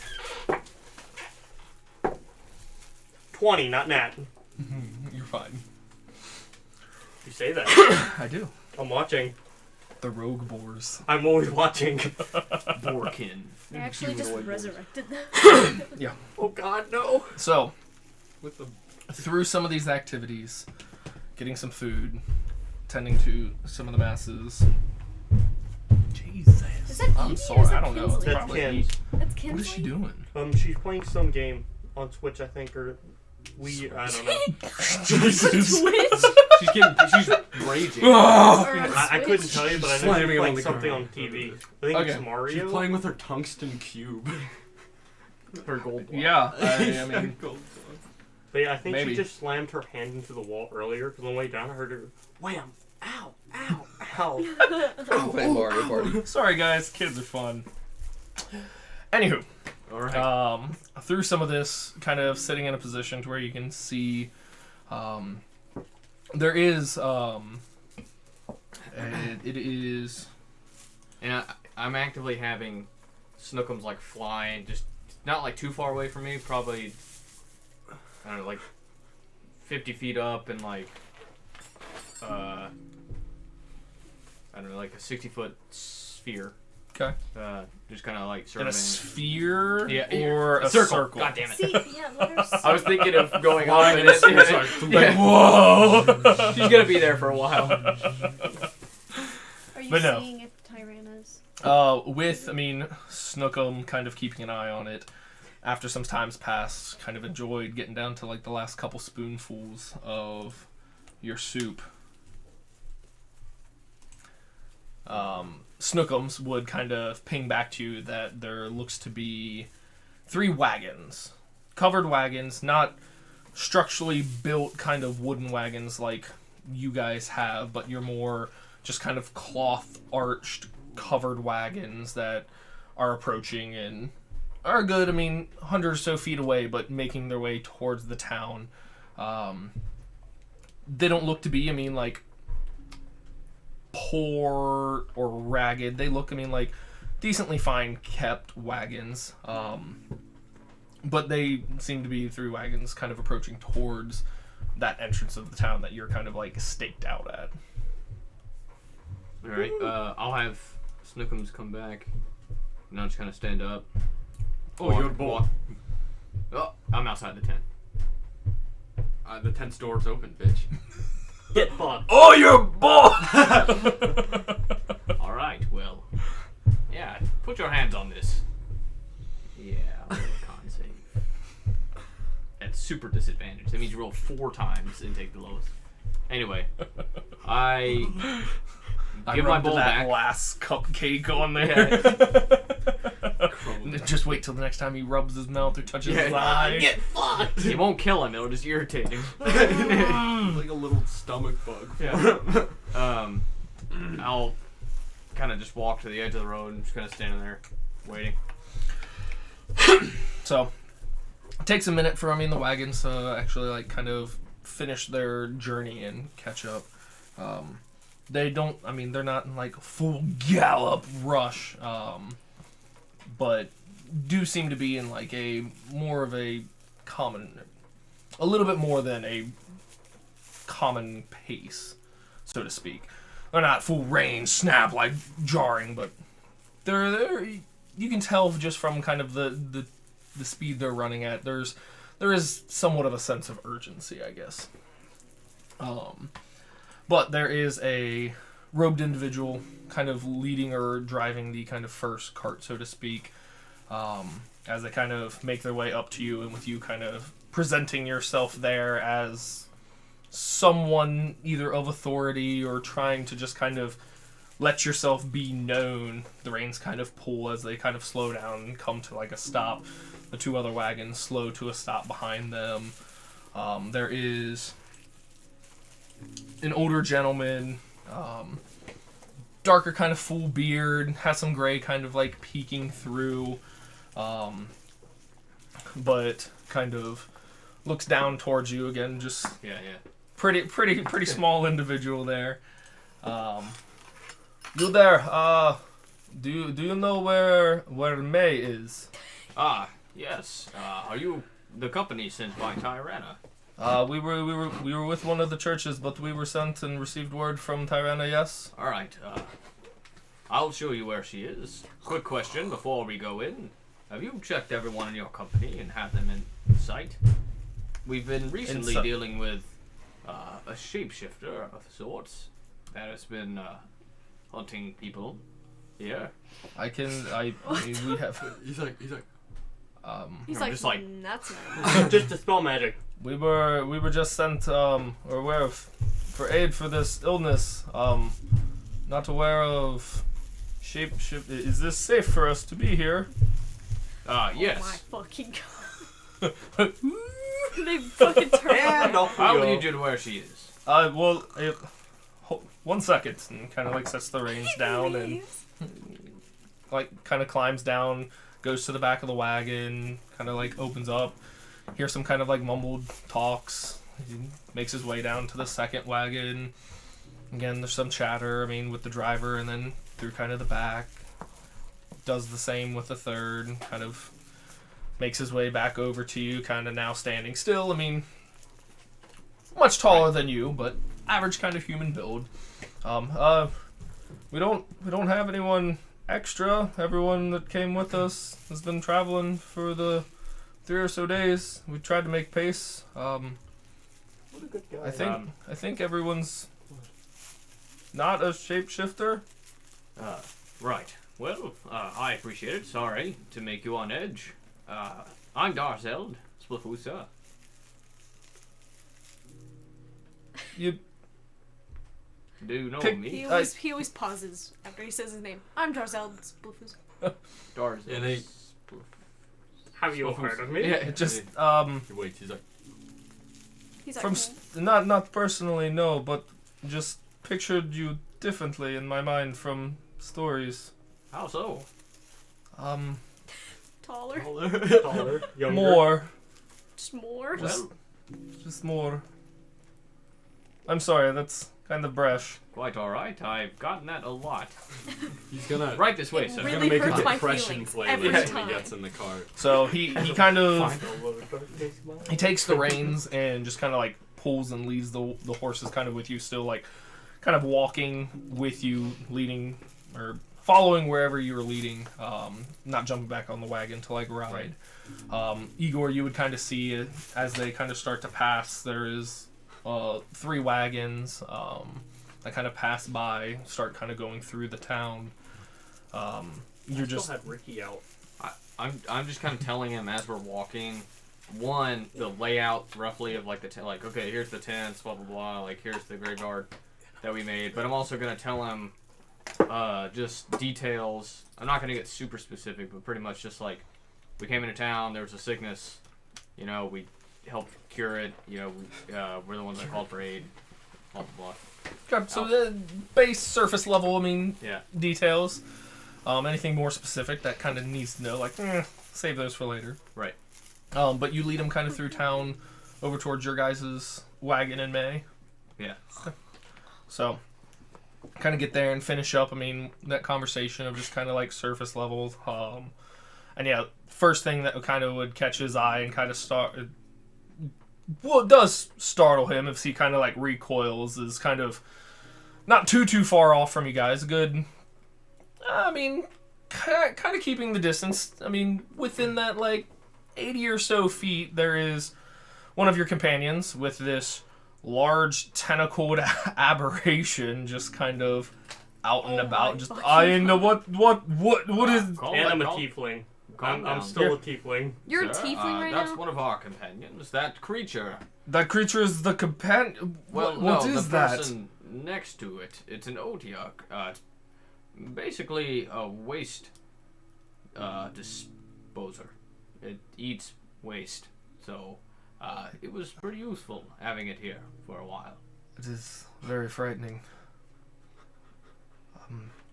20, not Nat. You're fine. You say that. I do. I'm watching. The rogue boars. I'm always watching. Borkin. I actually just Humanoid boars. resurrected them. Oh god, no. So, With the. through some of these activities, getting some food, tending to some of the masses. Jesus. Is that I'm Evie or sorry. is that I don't know. It's Kinsley? That's probably Ken. Evie. That's Kinsley. What is she doing? She's playing some game on Switch, I think, or I don't know. Jesus. Twitch? She's raging. Or on I couldn't Switch? tell you, but I know Slamming she's on playing the something ground. on TV. I think Okay. it's Mario. She's playing with her tungsten cube. Her gold block. Yeah, I mean, But yeah, I think Maybe. she just slammed her hand into the wall earlier, because on the way down I heard her wham, ow, ow, ow. Play Mario Party. sorry guys, kids are fun. Anywho, Alright. through some of this, kind of sitting in a position to where you can see, there is, and it is, And I'm actively having Snookums like flying, just not like too far away from me, probably, I don't know, like 50 feet up and like, I don't know, like a 60-foot sphere. Okay. Just kind of like In surveying. a sphere Yeah, or a circle? God damn it. See, yeah, letters. I was thinking of going Line on in and a circle. Like, whoa! she's gonna be there for a while. Are you But no. seeing if Tyranna's... With, I mean, Snookum kind of keeping an eye on it. After some time's passed, kind of enjoyed getting down to like the last couple spoonfuls of your soup. Snookums would kind of ping back to you that there looks to be 3 wagons. Covered wagons, not structurally built kind of wooden wagons like you guys have, but you're more just kind of cloth arched covered wagons that are approaching and are good, I mean, 100 or so feet away, but making their way towards the town. They don't look to be, I mean, like, poor or ragged. They look, I mean, like, decently fine kept wagons. But they seem to be 3 wagons kind of approaching towards that entrance of the town that you're kind of, like, staked out at. Alright, I'll have Snookums come back. And I'll just kind of stand up. Oh, you're bored. Oh, I'm outside the tent. The tent's door's open, bitch. Get fucked. Oh, you're bored! Alright, well. Yeah, put your hands on this. Yeah, roll a con save. At super disadvantage. That means you roll 4 times and take the lowest. Anyway, I give my rubbed bowl that back. last cupcake on there. Just wait till the next time he rubs his mouth or touches his eye. Get fucked. It won't kill him, it'll just irritate him. Like a little stomach bug. Yeah. I'll kind of just walk to the edge of the road and just kind of standing there waiting. So, it takes a minute for, I mean, the wagons to actually, like, kind of finish their journey and catch up. They don't, I mean, they're not in, like, full gallop rush, but do seem to be in, like, a more of a common, a little bit more than a common pace, so to speak. They're not full range, snap, like, jarring, but they're you can tell just from kind of the speed they're running at, there is somewhat of a sense of urgency, I guess. But there is a robed individual kind of leading or driving the kind of first cart, so to speak, as they kind of make their way up to you, and with you kind of presenting yourself there as someone either of authority or trying to just kind of let yourself be known. The reins kind of pull as they kind of slow down and come to like a stop. The 2 other wagons slow to a stop behind them. There is an older gentleman, darker kind of full beard, has some gray kind of like peeking through, but kind of looks down towards you again, just Yeah. pretty small individual there. You there, do you know where May is? Ah, yes. Are you the company sent by Tyranna? We were with one of the churches, but we were sent and received word from Tyranna, yes? Alright, I'll show you where she is. Quick question before we go in. Have you checked everyone in your company and had them in sight? We've been recently dealing with a shapeshifter of sorts that has been hunting people here. We have, He's like, He's I'm like, just like- that's not... Just to spell magic. we were just sent, or aware of, for aid for this illness, not aware of shapeshift. Is this safe for us to be here? Oh my Yes. fucking god. They fucking turn And off we I will go. need you to where she is. Well, 1 second, and kind of like sets the reins down and leaves. like kind of climbs down, goes to the back of the wagon, kind of like opens up, hears some kind of like mumbled talks, he makes his way down to the second wagon. Again, there's some chatter, I mean, with the driver, and then through kind of the back, does the same with the third, kind of makes his way back over to you, kind of now standing still. I mean, much taller than you, but average kind of human build. We don't have anyone extra. Everyone that came with us has been traveling for the 3 or so days. We tried to make pace. What a good guy. I think everyone's not a shapeshifter. Right. Well, I appreciate it. Sorry to make you on edge. I'm Darzeld, Splifusa. You Do know Pick- me? He always pauses after he says his name. I'm Darzel Spliffus. Darzeld. Yeah, they- Have you heard of me? Yeah, it just He waits. He's like, He's like, from not personally no, but just pictured you differently in my mind from stories. How so? taller, Taller, younger. More, just more. Well, just more. I'm sorry, that's kind of brash. quite alright. I've gotten that a lot. he's gonna Right this way, It sir. really gonna make hurts a my depression feelings every playlist when time. he gets in the car. So he kind of Find a low darkness smile. he takes the reins and just kind of like pulls and leads the horses kind of with you, still like kind of walking with you, leading or following wherever you're leading, not jumping back on the wagon to like ride. Igor, you would kind of see it as they kind of start to pass. There is 3 wagons that kind of pass by, start kind of going through the town. You're Still just had Ricky out. I'm just kind of telling him as we're walking, one, the layout roughly of like the like, okay, here's the tents, blah blah blah, like here's the graveyard that we made. But I'm also gonna tell him just details. I'm not gonna get super specific, but pretty much just like we came into town, there was a sickness, you know, we helped cure it, you know, we're the ones that called for aid, blah blah blah. okay, so the base surface level, I mean, Yeah. details. Anything more specific that kind of needs to know, like, save those for later. Right. But you lead them kind of through town over towards your guys' wagon in May. Yeah. So, kind of get there and finish up, I mean, that conversation of just kind of like surface level. And yeah, first thing that kind of would catch his eye and kind of start. Well, it does startle him if he kind of like recoils, is kind of not too far off from you guys. A good, I mean, kind of keeping the distance. I mean, within that like 80 or so feet, there is one of your companions with this large tentacled aberration just kind of out and Oh about, my just fucking eyeing the what is. And I'm a tiefling. I'm still a tiefling. You're a tiefling right that's now. one of our companions. That creature. That creature is the companion. Well, what no, is the that? person next to it. It's an Otiak. It's basically a waste disposer. It eats waste. So it was pretty useful having it here for a while. It is very frightening.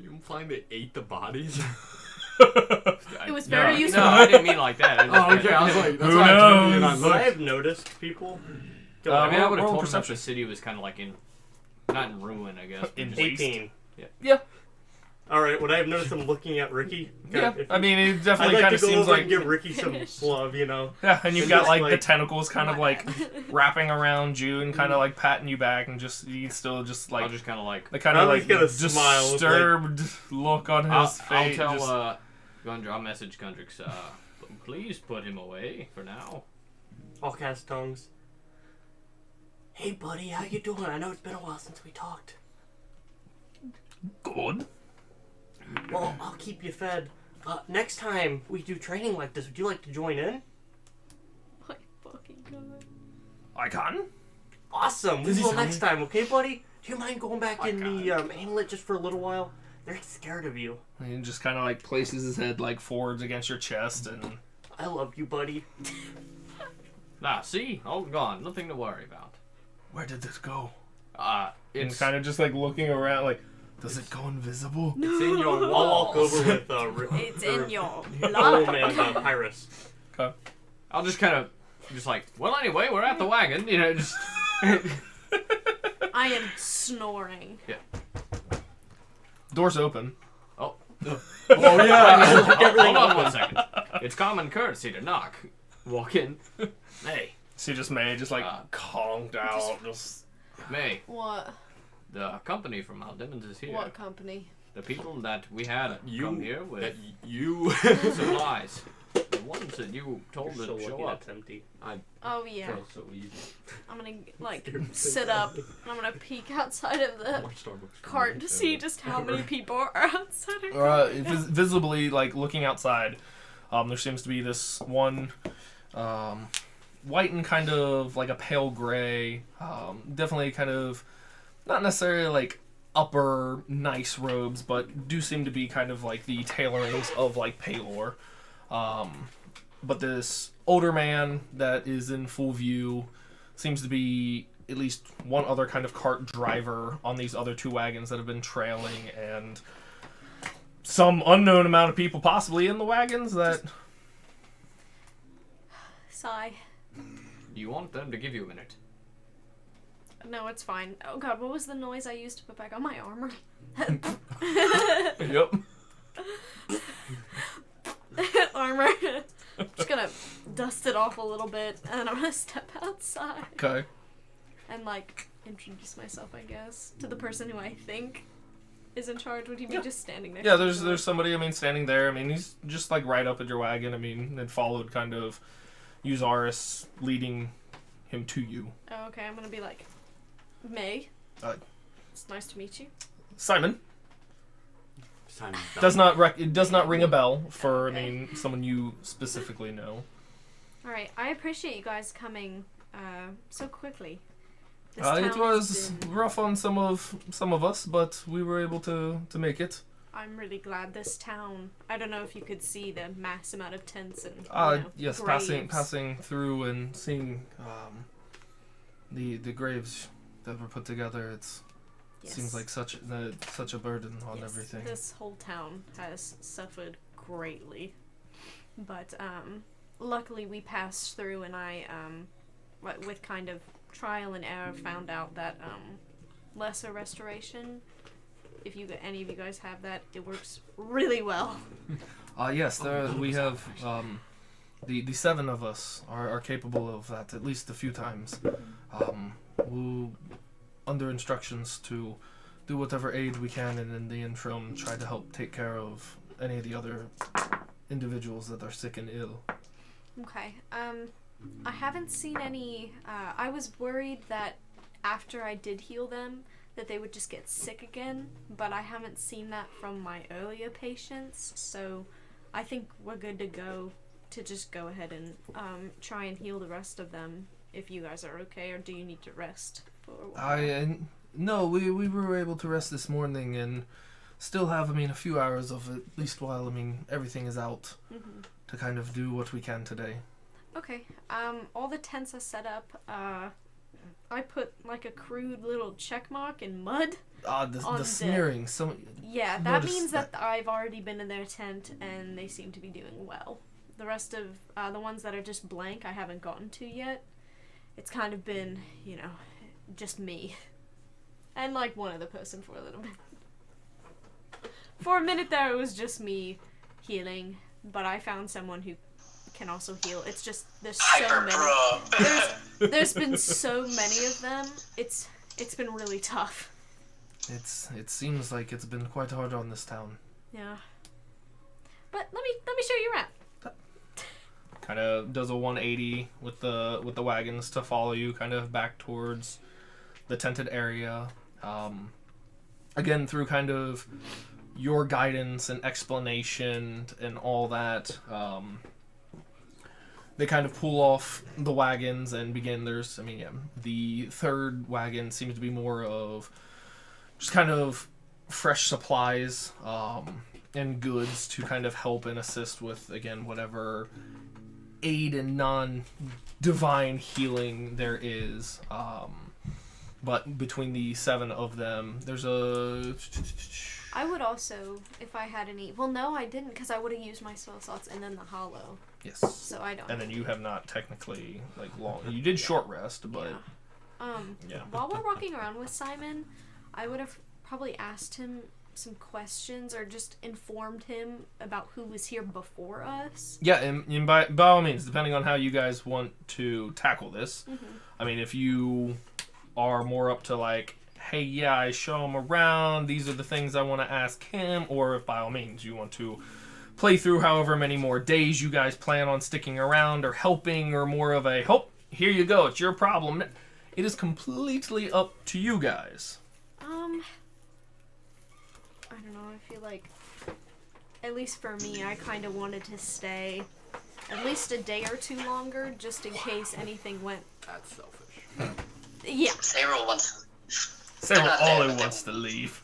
You implying they ate the bodies? It was very no, useful. No, I didn't mean like that. I just Oh, meant- okay. I was like, that's Who why I jumped in knows? on What I looks. have noticed, people. I mean, I would have roll told him that perception. the city was kind of like in, not in ruin, I guess. but In just- 18. Yeah, Alright, what I have noticed, I'm looking at Ricky. yeah. If I mean, it I'd definitely like kind to of go seems over like and give Ricky some Finish. love, you know. yeah. And you've and got just, like the like- tentacles kind of like wrapping around you and kind of like patting you back, and just you still just I'll like just kind of like. the kind of I'm like just gonna smile with, like- disturbed look on his I'll face. tell just- Gundr, I'll message Gundrix. Please put him away for now. I'll cast tongues. Hey, buddy, how you doing? I know it's been a while since we talked. good. Well, I'll keep you fed. Next time we do training like this, would you like to join in? My fucking god. I can. Awesome. We Does he will sound next time, okay, buddy? Do you mind going back in the amulet just for a little while? They're scared of you. And he just kind of like places his head like forwards against your chest, and I love you, buddy. See? All gone. Nothing to worry about. where did this go? Uh, And it's kind of just like looking around, like, does it go invisible? It's in your walls. I'll walk over with It's in your Oh blood. man, Pyrus. I'll just kind of, just like, well, anyway, we're at the wagon, you know, just. I am snoring. Doors open. Oh. Oh yeah. Hold on 1 second. It's common courtesy to knock. Walk in. Hey, She just May just like conked out. Just May. What? The company from Aldemons is here. What company? The people that we had come here That with you. supplies. The ones that you told You're to so show lucky up. that's empty. Oh yeah. Felt so easy. I'm gonna sit up and I'm gonna peek outside of the More Starbucks. cart to see just how many people are outside. Visibly, like looking outside, there seems to be this one white and kind of like a pale gray, definitely kind of not necessarily like upper nice robes, but do seem to be kind of like the tailorings of like Paylor. But this older man that is in full view seems to be at least one other kind of cart driver on these other two wagons that have been trailing, and some unknown amount of people possibly in the wagons that... Sigh. You want them to give you a minute. No, it's fine. Oh god, what was the noise I used to put back on my armor? Yep. Armor. Just gonna dust it off a little bit, and then I'm gonna step outside Okay. and like introduce myself, I guess, to the person who I think is in charge. Would he be just standing there? Yeah, there's somebody, I mean, standing there. I mean, he's just like right up at your wagon. I mean, and followed kind of Uzaris leading him to you. Oh, okay. I'm gonna be like, May. It's nice to meet you. Simon. Simon It does not ring a bell for, Okay. I mean, someone you specifically know. All right. I appreciate you guys coming so quickly. This It town has was been- rough on some of us, but we were able to make it. I'm really glad this town. I don't know if you could see the mass amount of tents and Yes, graves. passing through and seeing the graves that were put together. It seems like such a burden on Yes, everything. This whole town has suffered greatly, but luckily we passed through, and I with kind of trial and error found out that lesser restoration. If any of you guys have that, it works really well. Yes, we have the seven of us are capable of that at least a few times. We'll, under instructions to do whatever aid we can, and in the interim try to help take care of any of the other individuals that are sick and ill. Okay. I haven't seen any. I was worried that after I did heal them, that they would just get sick again, but I haven't seen that from my earlier patients, so I think we're good to go to just go ahead and try and heal the rest of them if you guys are okay, or do you need to rest for a while? No, we were able to rest this morning and still have, I mean, a few hours of at least while, I mean, everything is out to kind of do what we can today. Okay. All the tents are set up. I put like a crude little check mark in mud. The smearing. Yeah, that means that I've already been in their tent and they seem to be doing well. The rest of the ones that are just blank I haven't gotten to yet. It's kind of been, just me. And like one other person for a little bit. For a minute there it was just me healing, but I found someone who can also heal. It's just there's so many. There's been so many of them. It's been really tough. It seems like it's been quite hard on this town. Yeah. But let me show you around. Kind of does a 180 with the wagons to follow you kind of back towards the tented area. Again, through kind of your guidance and explanation and all that, they kind of pull off the wagons and begin. The third wagon seems to be more of just kind of fresh supplies and goods to kind of help and assist with, again, whatever aid and non-divine healing there is. But between the seven of them, there's a... I would also, if I had any... Well, no, I didn't, because I would have used my spell slots and then the hollow. Yes. So I don't. And then you have not technically, long... You did short rest, but... Yeah. While we're walking around with Simon, I would have probably asked him some questions or just informed him about who was here before us. Yeah, and by all means, depending on how you guys want to tackle this. I mean, if you are more up to hey, yeah, I show him around, these are the things I want to ask him, or if by all means you want to play through however many more days you guys plan on sticking around or helping, or more of a, oh, here you go, it's your problem. It is completely up to you guys. I don't know, I feel like, at least for me, I kind of wanted to stay at least a day or two longer, just in case anything went... That's selfish. Yeah. Sarah wants... Sarah always wants to leave.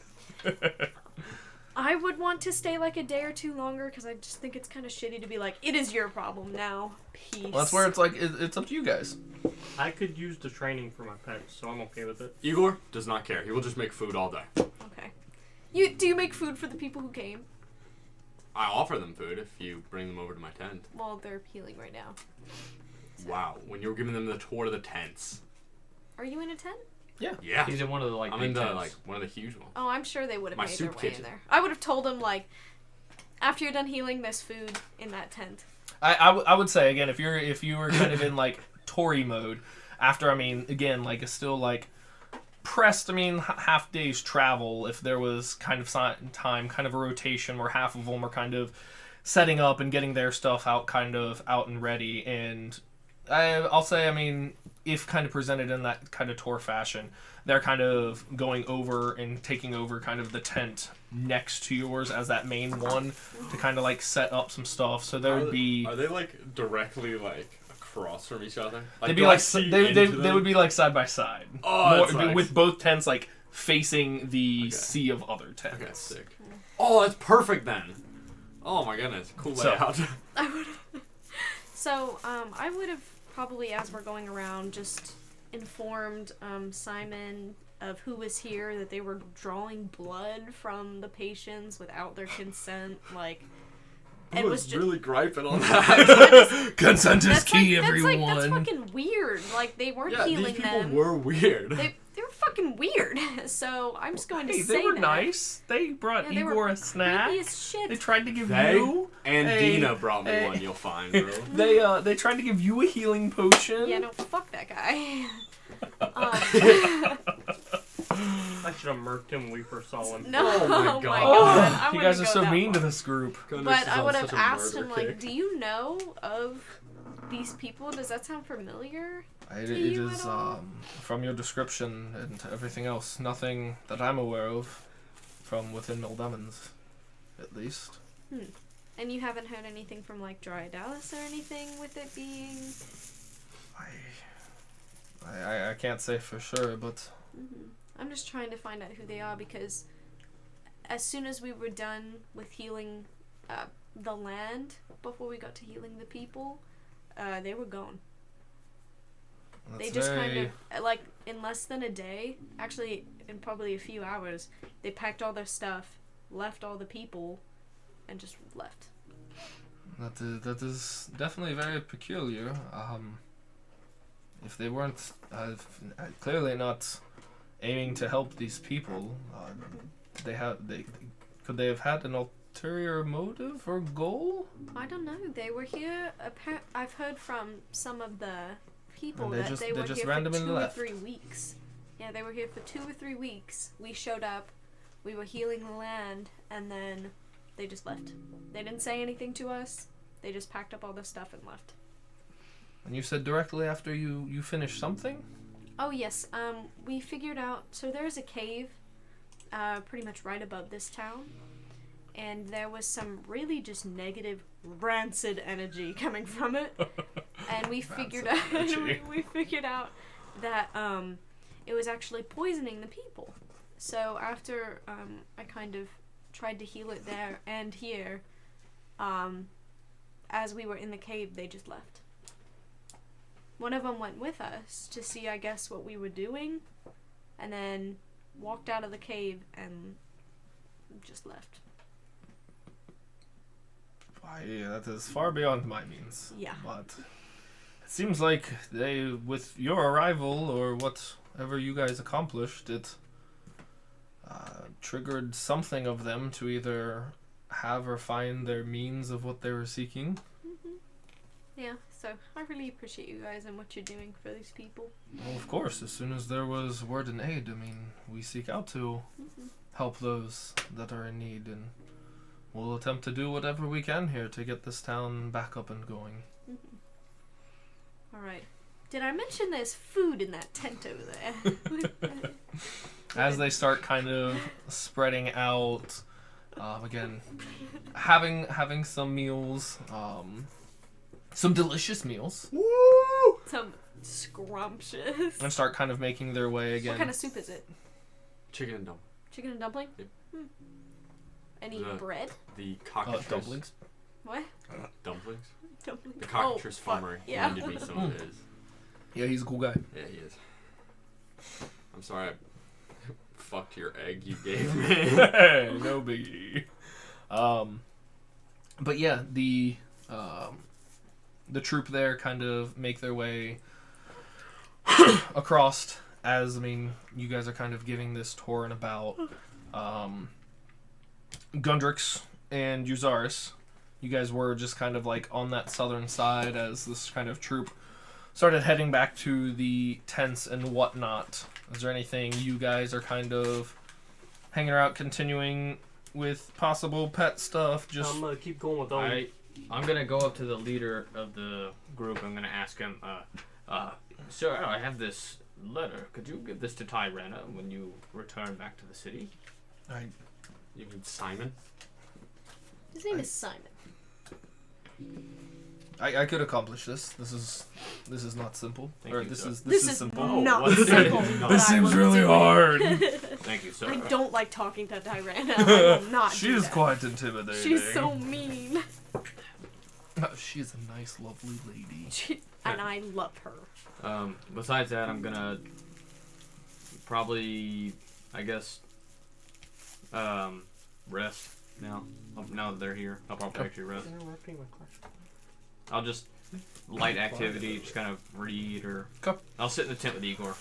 I would want to stay like a day or two longer, because I just think it's kind of shitty to be like, it is your problem now. Peace. Well, that's where it's like, it's up to you guys. I could use the training for my pets, so I'm okay with it. Igor does not care. He will just make food all day. Okay. Do you make food for the people who came? I offer them food if you bring them over to my tent. Well, they're healing right now. So. Wow, when you were giving them the tour of the tents. Are you in a tent? Yeah. He's in one of the I'm big in the tents. one of the huge ones. Oh, I'm sure they would have My made their soup way kitchen. in there. I would have told them, like, after you're done healing, there's food in that tent. I would say, again, if you were kind of in like Tory mode, after, I mean, again, like, it's still like pressed, I mean, half day's travel, if there was kind of time, kind of a rotation where half of them are kind of setting up and getting their stuff out and ready. And I'll say, I mean, if kind of presented in that kind of tour fashion, they're kind of going over and taking over kind of the tent next to yours as that main one to kind of like set up some stuff. So there would be... Are they like directly like across from each other? They'd be like they would be like side by side. Oh, that's nice. With both tents like facing the sea of other tents. Okay, sick. Oh, that's perfect then. Oh my goodness, cool layout. I would have probably, as we're going around, just informed Simon of who was here, that they were drawing blood from the patients without their consent, like... I was just really griping on that. Consent is key, everyone. That's fucking weird. Like, they weren't healing these them. people were weird. They were fucking weird. So I'm just going to say they were that. nice. They brought Igor a snack. Creepy as shit. They tried to give Dina brought me one. You'll find, bro. They tried to give you a healing potion. Yeah, no, fuck that guy. I should have murked him when we first saw him. No, Oh my God. I You guys are wouldn't so go that mean to far. this group. But I would have asked him, like, do you know of these people? Does that sound familiar? It is, from your description and everything else, nothing that I'm aware of from within Mildemons, at least. And you haven't heard anything from, like, Dallas or anything with it being... I can't say for sure, but... I'm just trying to find out who they are, because as soon as we were done with healing the land, before we got to healing the people, they were gone. They just kind of, like, in less than a day, actually in probably a few hours, they packed all their stuff, left all the people, and just left. That is definitely very peculiar. If they weren't clearly not aiming to help these people, could they have had an ulterior motive or goal? I don't know. They were here. I've heard from some of the people And that they were just here for randomly 2 or left. 3 weeks. Yeah, they were here for 2 or 3 weeks. We showed up. We were healing the land, and then they just left. They didn't say anything to us. They just packed up all their stuff and left. And you said directly after you finished something? Oh yes, we figured out, so there's a cave pretty much right above this town, and there was some really just negative, rancid energy coming from it, and we figured out that it was actually poisoning the people. So after I kind of tried to heal it there and here, as we were in the cave, they just left. One of them went with us to see, I guess, what we were doing, and then walked out of the cave and just left. Why, that is far beyond my means. Yeah. But it seems like they, with your arrival or whatever you guys accomplished, it triggered something of them to either have or find their means of what they were seeking. Yeah, so I really appreciate you guys and what you're doing for these people. Well, of course, as soon as there was word and aid, I mean, we seek out to help those that are in need, and we'll attempt to do whatever we can here to get this town back up and going. Alright. Did I mention there's food in that tent over there? As they start kind of spreading out, again, having some meals, some delicious meals, Woo! Some scrumptious. and start kind of making their way again. What kind of soup is it? Chicken and dumpling. Chicken and dumpling? Yep. Any bread? The cockatrice. Dumplings. What? Dumplings? Dumplings. The cockatrice fuck, farmer yeah. handed me some of his. Yeah, he's a cool guy. Yeah, he is. I'm sorry I fucked your egg you gave me. No biggie. But yeah, the troop there kind of make their way across as, I mean, you guys are kind of giving this tour and about Gundrix and Uzaris. You guys were just kind of like on that southern side as this kind of troop started heading back to the tents and whatnot. Is there anything you guys are kind of hanging around, continuing with possible pet stuff? Just I'm gonna keep going with those. I'm gonna go up to the leader of the group. I'm gonna ask him, sir, I have this letter. Could you give this to Tyrana when you return back to the city? You mean Simon? His name is Simon. I could accomplish this. This is not simple. Thank Or you, this sir. is This is simple. not what's simple. that? but This I seems will really do it. hard. Thank you, sir. I don't like talking to Tyrana. I will not She do is that. quite intimidating. She's so mean. She is a nice, lovely lady. And I love her. Besides that, I'm gonna probably, I guess, rest now. Now that they're here, I'll probably actually rest. Interrupting my question. I'll just light activity, just kind of read, or Okay. I'll sit in the tent with Igor.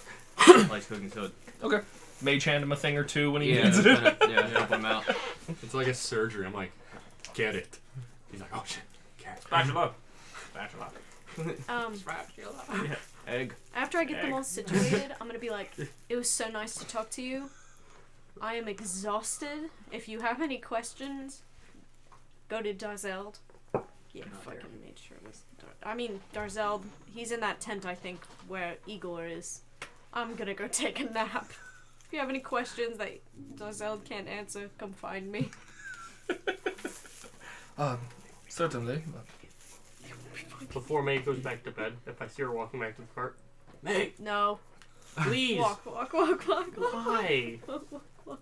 Likes cooking, so Okay. Mage hand him a thing or two when he yeah, needs just it. kinda, help him out. It's like a surgery. I'm like, get it. He's like, oh shit, get it. Spatula. Um, Egg. after I get them all situated, I'm gonna be like, it was so nice to talk to you. I am exhausted. If you have any questions, go to Darzeld. Yeah, fucking made sure it was. Darzeld. He's in that tent, I think, where Igor is. I'm gonna go take a nap. If you have any questions that Darzeld can't answer, come find me. Certainly. Before May goes back to bed, if I see her walking back to the cart, May, No. please. Walk. Why?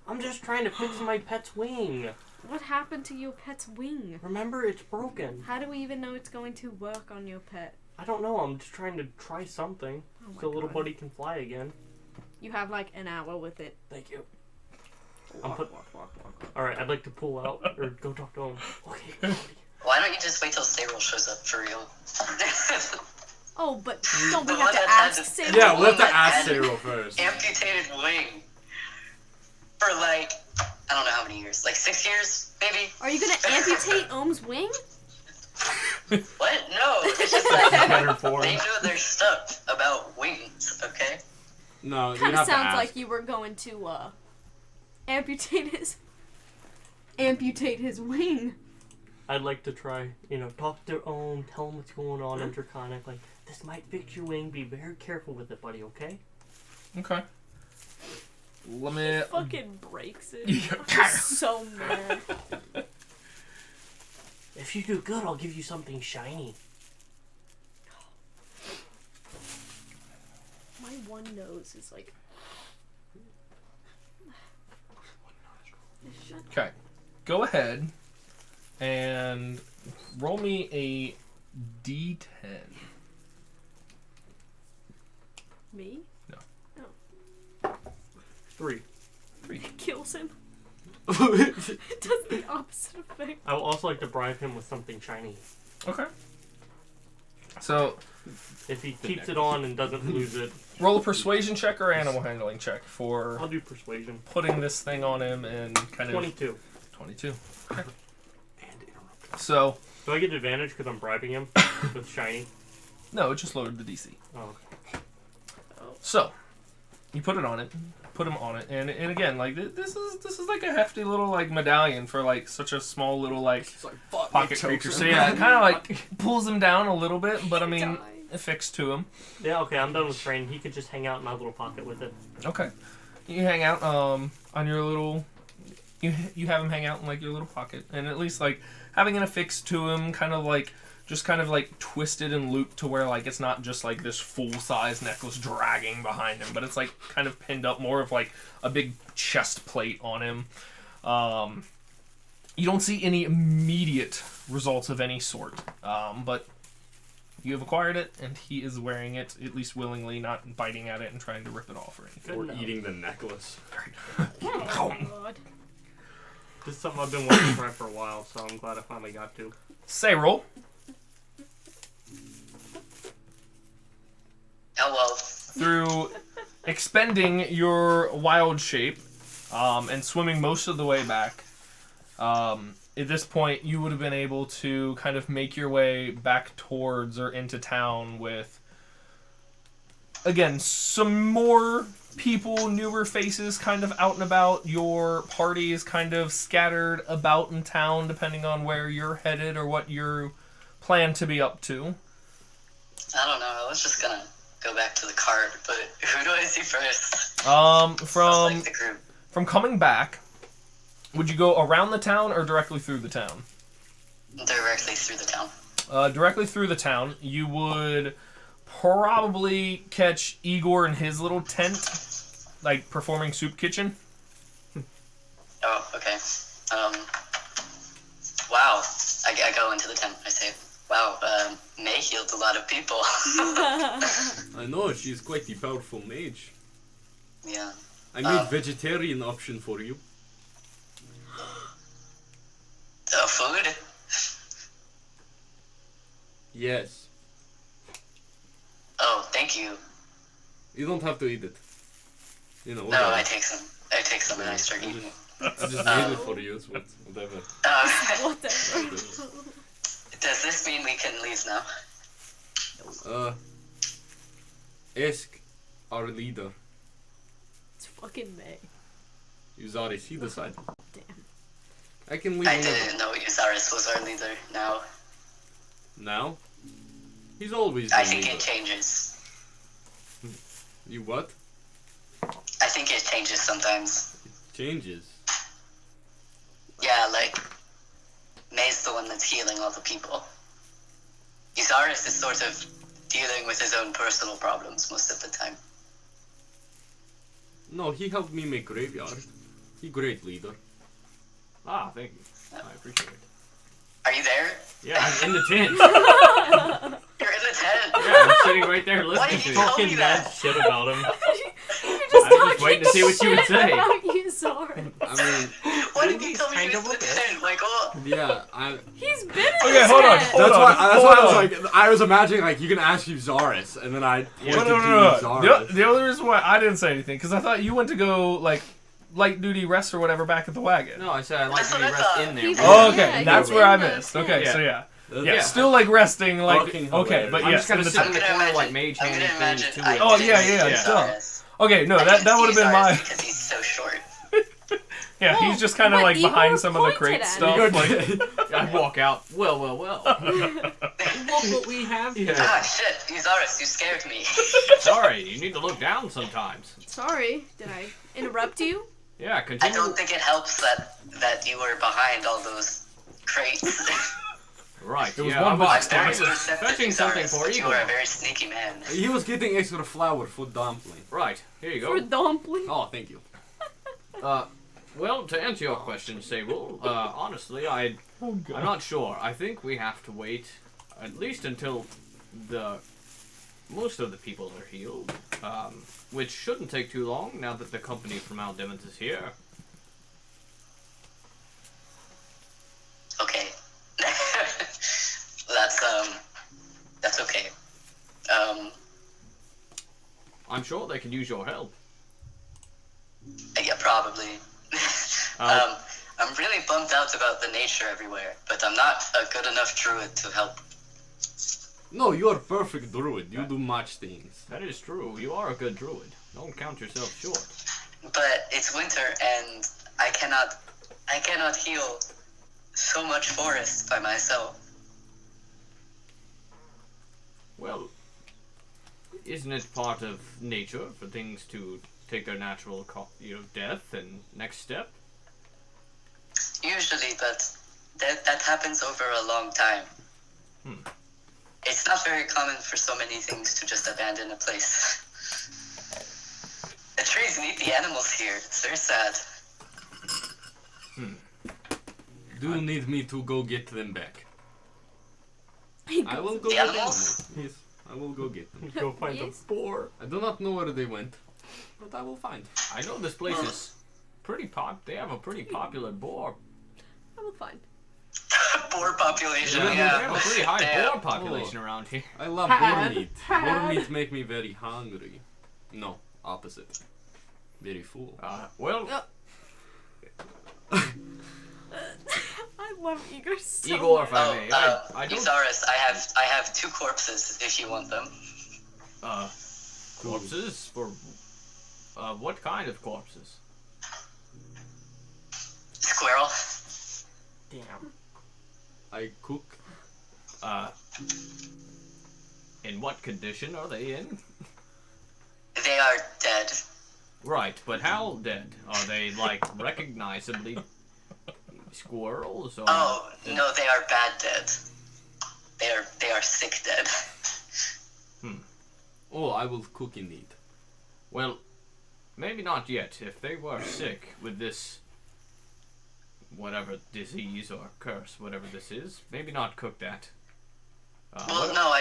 I'm just trying to fix my pet's wing. What happened to your pet's wing? Remember, it's broken. How do we even know it's going to work on your pet? I don't know. I'm just trying to try something Oh my so little God. buddy can fly again. You have like an hour with it. Thank you. All right, I'd like to pull out or go talk to him. Okay. Why don't you just wait till Cyril shows up for real? Oh, but don't we The have one to that had ask the- Sam? Yeah, we'll have to That ask had Cyril first. Amputated wing. For like, I don't know how many years. Like 6 years, maybe? Are you gonna amputate Ohm's wing? What? No, it's just like, Better for they him. know their stuff about wings, okay? No, you Kind of have to sounds ask. like you were going to amputate his wing. I'd like to try, talk to Ohm, tell him what's going on, interconic. Like, this might fix your wing. Be very careful with it, buddy. Okay? Okay. Let me. Fucking breaks it. Yeah. I'm so mad. If you do good, I'll give you something shiny. My one nose is like. Shut Okay. Go ahead and roll me a D10. me. 3. It kills him. It does the opposite effect. I would also like to bribe him with something shiny. Okay. So If he keeps it on and doesn't lose it, roll a persuasion check or animal handling check for I'll do persuasion. putting this thing on him and kind of 22. 22. Okay. And interrupt. So Do I get advantage because I'm bribing him with shiny? No, it just lowered the DC. Oh, okay. So, you put it on it, put him on it, and again, like this is like a hefty little like medallion for like such a small little like It's like, fuck, pocket creature. So yeah, it kind of like pulls him down a little bit, but I mean, it fixed to him. Yeah, okay, I'm done with training. He could just hang out in my little pocket with it. Okay, you hang out on your little. You have him hang out in like your little pocket, and at least like having it affixed to him, kind of like twisted and looped to where like it's not just like this full size necklace dragging behind him, but it's like kind of pinned up more of like a big chest plate on him. You don't see any immediate results of any sort, but you have acquired it, and he is wearing it at least willingly, not biting at it and trying to rip it off or anything. Or eating the necklace. Oh, God. This is something I've been wanting to try for a while, so I'm glad I finally got to. Say roll. Oh well. Through expending your wild shape and swimming most of the way back, at this point you would have been able to kind of make your way back towards or into town with, again, some more people, newer faces kind of out and about. Your party is kind of scattered about in town depending on where you're headed or what you plan to be up to. I don't know. I was just gonna go back to the cart, but who do I see first? From The group. from coming back, would you go around the town or directly through the town? Directly through the town. Directly through the town, you would probably catch Igor in his little tent, like performing soup kitchen. Oh, okay. Wow. I go into the tent. I say, wow, May healed a lot of people. I know, she's quite the powerful mage. Yeah. I made vegetarian option for you. Food? Yes. Oh, thank you. You don't have to eat it. You know, No, whatever. I take some. I take some and I start eating it. I just made it for you, it's whatever. Whatever. Does this mean we can leave now? Ask our leader. It's fucking May. Uzaris, he decide. Damn. I can leave I whenever. didn't know Uzaris was our leader. Now, Now? He's always I the think leader. it changes. You what? I think it changes sometimes. Changes. Yeah, like, May's the one that's healing all the people. Uzaris is sort of dealing with his own personal problems most of the time. No, he helped me make graveyard. He great leader. Ah, thank you. I appreciate it. Are you there? Yeah, I'm in the tent. You're in the tent. Yeah, I'm sitting right there Why listening did to you you. tell me Talking that? mad shit about him. You're just I was just talking waiting to see what you would shit say. about Uzaris. I mean, Why did you He's tell me he kind was of in the a tent? Like, oh. yeah, I... He's been in Okay, this hold on, tent. hold That's on, why I hold was on. like, I was imagining, like, you can ask Uzaris, and then I pointed No. to Uzaris. The only reason why I didn't say anything, because I thought you went to go, like, light duty rest or whatever back at the wagon. No, I said I'd like That's to be what I rest thought. in there. He's- bro. Oh, okay. Yeah, That's he's where I in the missed. Okay, tent. so yeah. That's- Yeah, Yeah. still, like, resting, like, Fucking okay, but hilarious. I'm yes. just kind in of the sitting in the tent. corner, like mage I'm handing gonna things imagine. to it. Oh, yeah, Uzaris. duh. Okay, no, that would have been my... Because he's so short. Yeah, Well, he's just kind of, what like, behind Igor some of the pointed crate at stuff. him. Like, I'd walk out. Well. Look what we have here. Ah, shit. Uzaris, you scared me. Sorry, you need to look down sometimes. Sorry, did I interrupt you? Yeah, I continue. don't think it helps that you were behind all those crates. Right, It was yeah, one I'm box, I'm very damn it. receptive, Fetching something Uzaris, for but you Igor. are a very sneaky man. He was getting extra flour for dumpling. Right, here you For go. dumpling? Oh, thank you. Well, to answer your question, Sable, honestly, I'm not sure. I think we have to wait at least until most of the people are healed, which shouldn't take too long now that the company from Aldemont is here. Okay. That's okay. I'm sure they could use your help. Yeah, probably. Uh, I'm really bummed out about the nature everywhere, but I'm not a good enough druid to help. No, you are a perfect druid. You do much things. That is true. You are a good druid. Don't count yourself short. But it's winter, and I cannot heal so much forest by myself. Well, isn't it part of nature for things to take their natural, death and next step? Usually, but that happens over a long time. It's not very common for so many things to just abandon a place. The trees need the animals here. It's very sad. Do you need me to go get them back? I will go The get animals? them. Yes, I will go get them. Go find Yes. a boar. I do not know where they went, but I will find. I know this place is pretty They have a pretty popular boar. I will find. Boar population, They yeah. have a pretty high Damn. boar population around here. I love boar meat. Boar meat make me very hungry. No, opposite. Very full. Well, I love Igor so Igor, much. if I may. I don't. Isaurus, I have 2 corpses if you want them. Corpses for. What kind of corpses? Squirrel. Damn. I cook. In what condition are they in? They are dead. Right, but how dead? Are they like recognizably squirrels? Or Oh, no, they are bad dead. They are sick dead. Oh, I will cook indeed. Well, maybe not yet. If they were sick with this, whatever disease or curse, whatever this is, maybe not cook that. Well, no,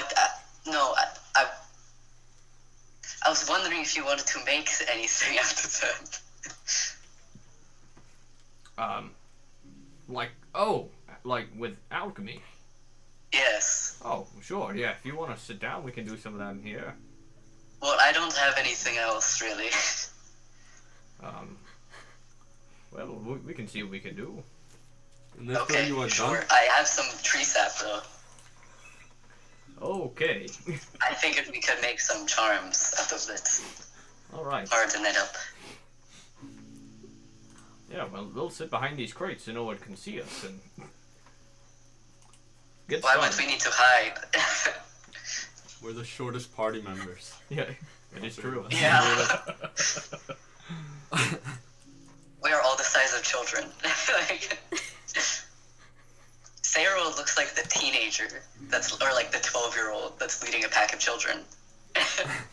I was wondering if you wanted to make anything after that. Like with alchemy. Yes. Oh, sure, yeah. If you want to sit down, we can do some of that in here. Well, I don't have anything else, really. Well, we can see what we can do. And that's Okay, when you are sure. done. I have some tree sap, though. Okay. I figured we could make some charms out of it. All right. Harden it up. Yeah, well, we'll sit behind these crates so no one can see us and get Why started. would we need to hide? We're the shortest party members. Yeah, it is true. Yeah. We are all the size of children. Like, Cyril looks like the teenager or like the 12-year-old that's leading a pack of children.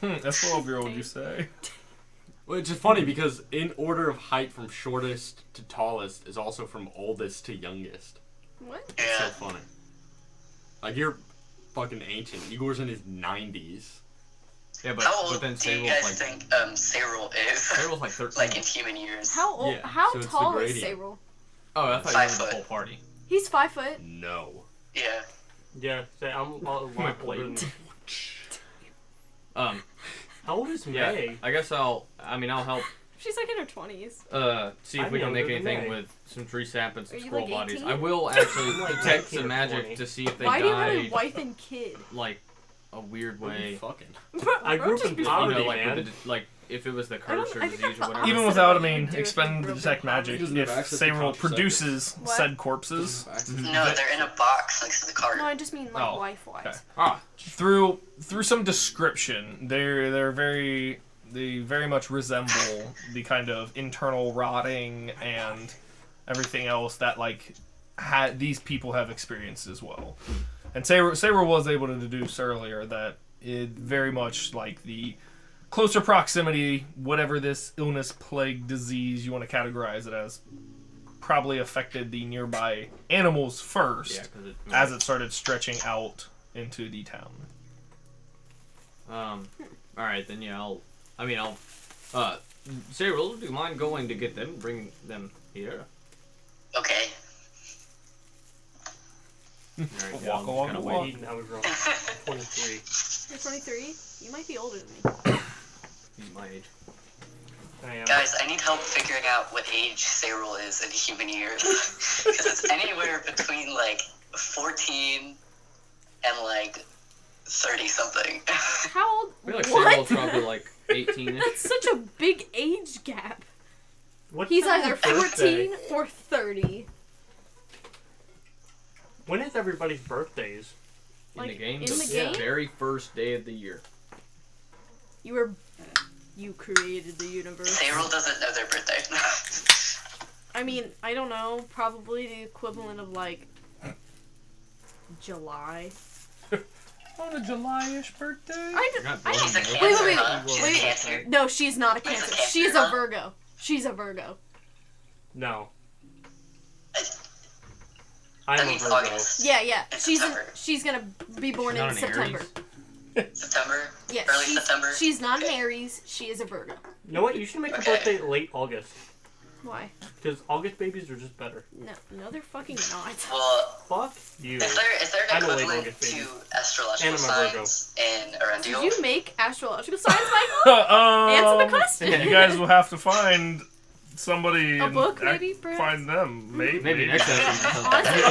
That's 12-year-old, you say? Which is funny because in order of height from shortest to tallest is also from oldest to youngest. What? It's Yeah. so funny. Like, you're fucking ancient. Igor's in his 90s. Yeah, but How old then do you Cyril's guys like think Cyril is? Cyril's like 13. Like in human years? How old? Yeah, How so it's the tall is gradient. Cyril? Oh, I thought 5 you were the foot. whole party. He's 5 foot. No. Yeah. Yeah, say I'm a lot My older than. plate. How old is Yeah. May? I guess I'll help. She's like in her 20s. See if I'm we can make younger than anything May. with some tree sap and some Are you, scroll like, bodies. 18? I will actually I'm, like, detect 19 some or magic 20. to see if they Why do you have a died wife and kid? like a weird way. Fucking. I grew up in You poverty, know, like man. with the, like if it was the I curse don't- or I think disease or that's whatever. Even Opposite without, I of what you mean, would do if expend you grew up detect in magic. He doesn't have If access to Sayril contraceptive. produces What? said corpses No, they're in a box next to the cart. No, I just mean like Oh, wife-wise. okay. Ah, through some description, they very much resemble the kind of internal rotting and everything else that like these people have experienced as well. And Sayril was able to deduce earlier that it very much like the closer proximity, whatever this illness, plague, disease you want to categorize it as, probably affected the nearby animals first, yeah, because as it started stretching out into the town. All right, then yeah, I'll. Cyril, do you mind going to get them, bring them here? Okay. All right, yeah, Walk I'll along kinda the wait. wall. Eden, I was wrong. 23. You're 23? You might be older than me. He's my age. I am. Guys, I need help figuring out what age Cyril is in human years. Because it's anywhere between, like, 14 and, like, 30-something. How old? I feel like What? Cyril's probably like 18-ish. That's such a big age gap. What's He's Cyril's either birthday? 14 or 30. When is everybody's birthdays? In Like, the game? in the Yeah. game? Very first day of the year. You created the universe. Cyril doesn't know their birthday. I mean, I don't know. Probably the equivalent of, like, July. On a July-ish birthday? You're not I She's a born in Cancer, wait, huh? wait. She's Wait. a Cancer. No, she's not a Wait, Cancer. it's a Cancer, She's a huh? Virgo. She's a Virgo. No. That I'm a means Virgo. August. Yeah. In She's September. gonna be born She's not in an September. Aries? September? Yeah, Early September? she's not an Okay. Aries. She is a Virgo. You know what? You should make your Okay. birthday late August. Why? Because August babies are just better. No, they're fucking not. Well, Fuck you. is there I'm an a late equivalent August to baby. astrological And I'm a Virgo. signs in Did Erendriel? you make astrological signs, Michael? Answer the question. You guys will have to find somebody A and book, maybe, perhaps? find them. Maybe. Maybe next session. Honestly,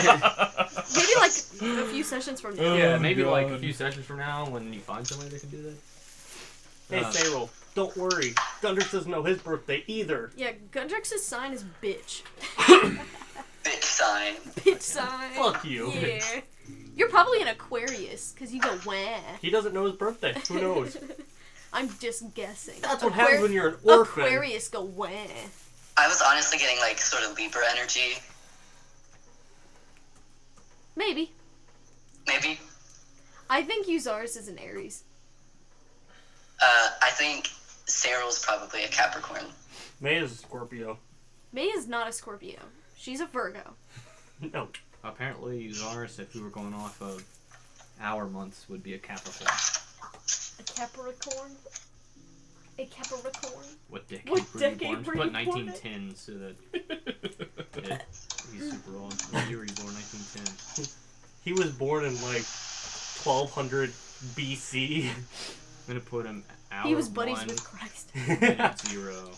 maybe like a few sessions from now. Yeah, Oh, maybe like a God. few sessions from now when you find somebody that can do that. Hey, Cyril, don't worry. Gundrix doesn't know his birthday either. Yeah, Gundrix's sign is bitch. Bitch sign. Bitch sign. Fuck you. Yeah. You're probably an Aquarius, because you go wah. He doesn't know his birthday. Who knows? I'm just guessing. That's what happens when you're an orphan. Aquarius go wah. I was honestly getting, like, sort of Libra energy. Maybe. Maybe. I think Uzaris is an Aries. I think Cyril's probably a Capricorn. May is a Scorpio. May is not a Scorpio. She's a Virgo. No. Apparently, Zaris, if we were going off of our months, would be a Capricorn. A Capricorn? A Capricorn? What decade What were you decade born? were Put you born 1910 so that he's super old. What year were you born? 1910. He was born in like 1200 BC. I'm gonna put him hour He was buddies 1, with Christ. minute 0.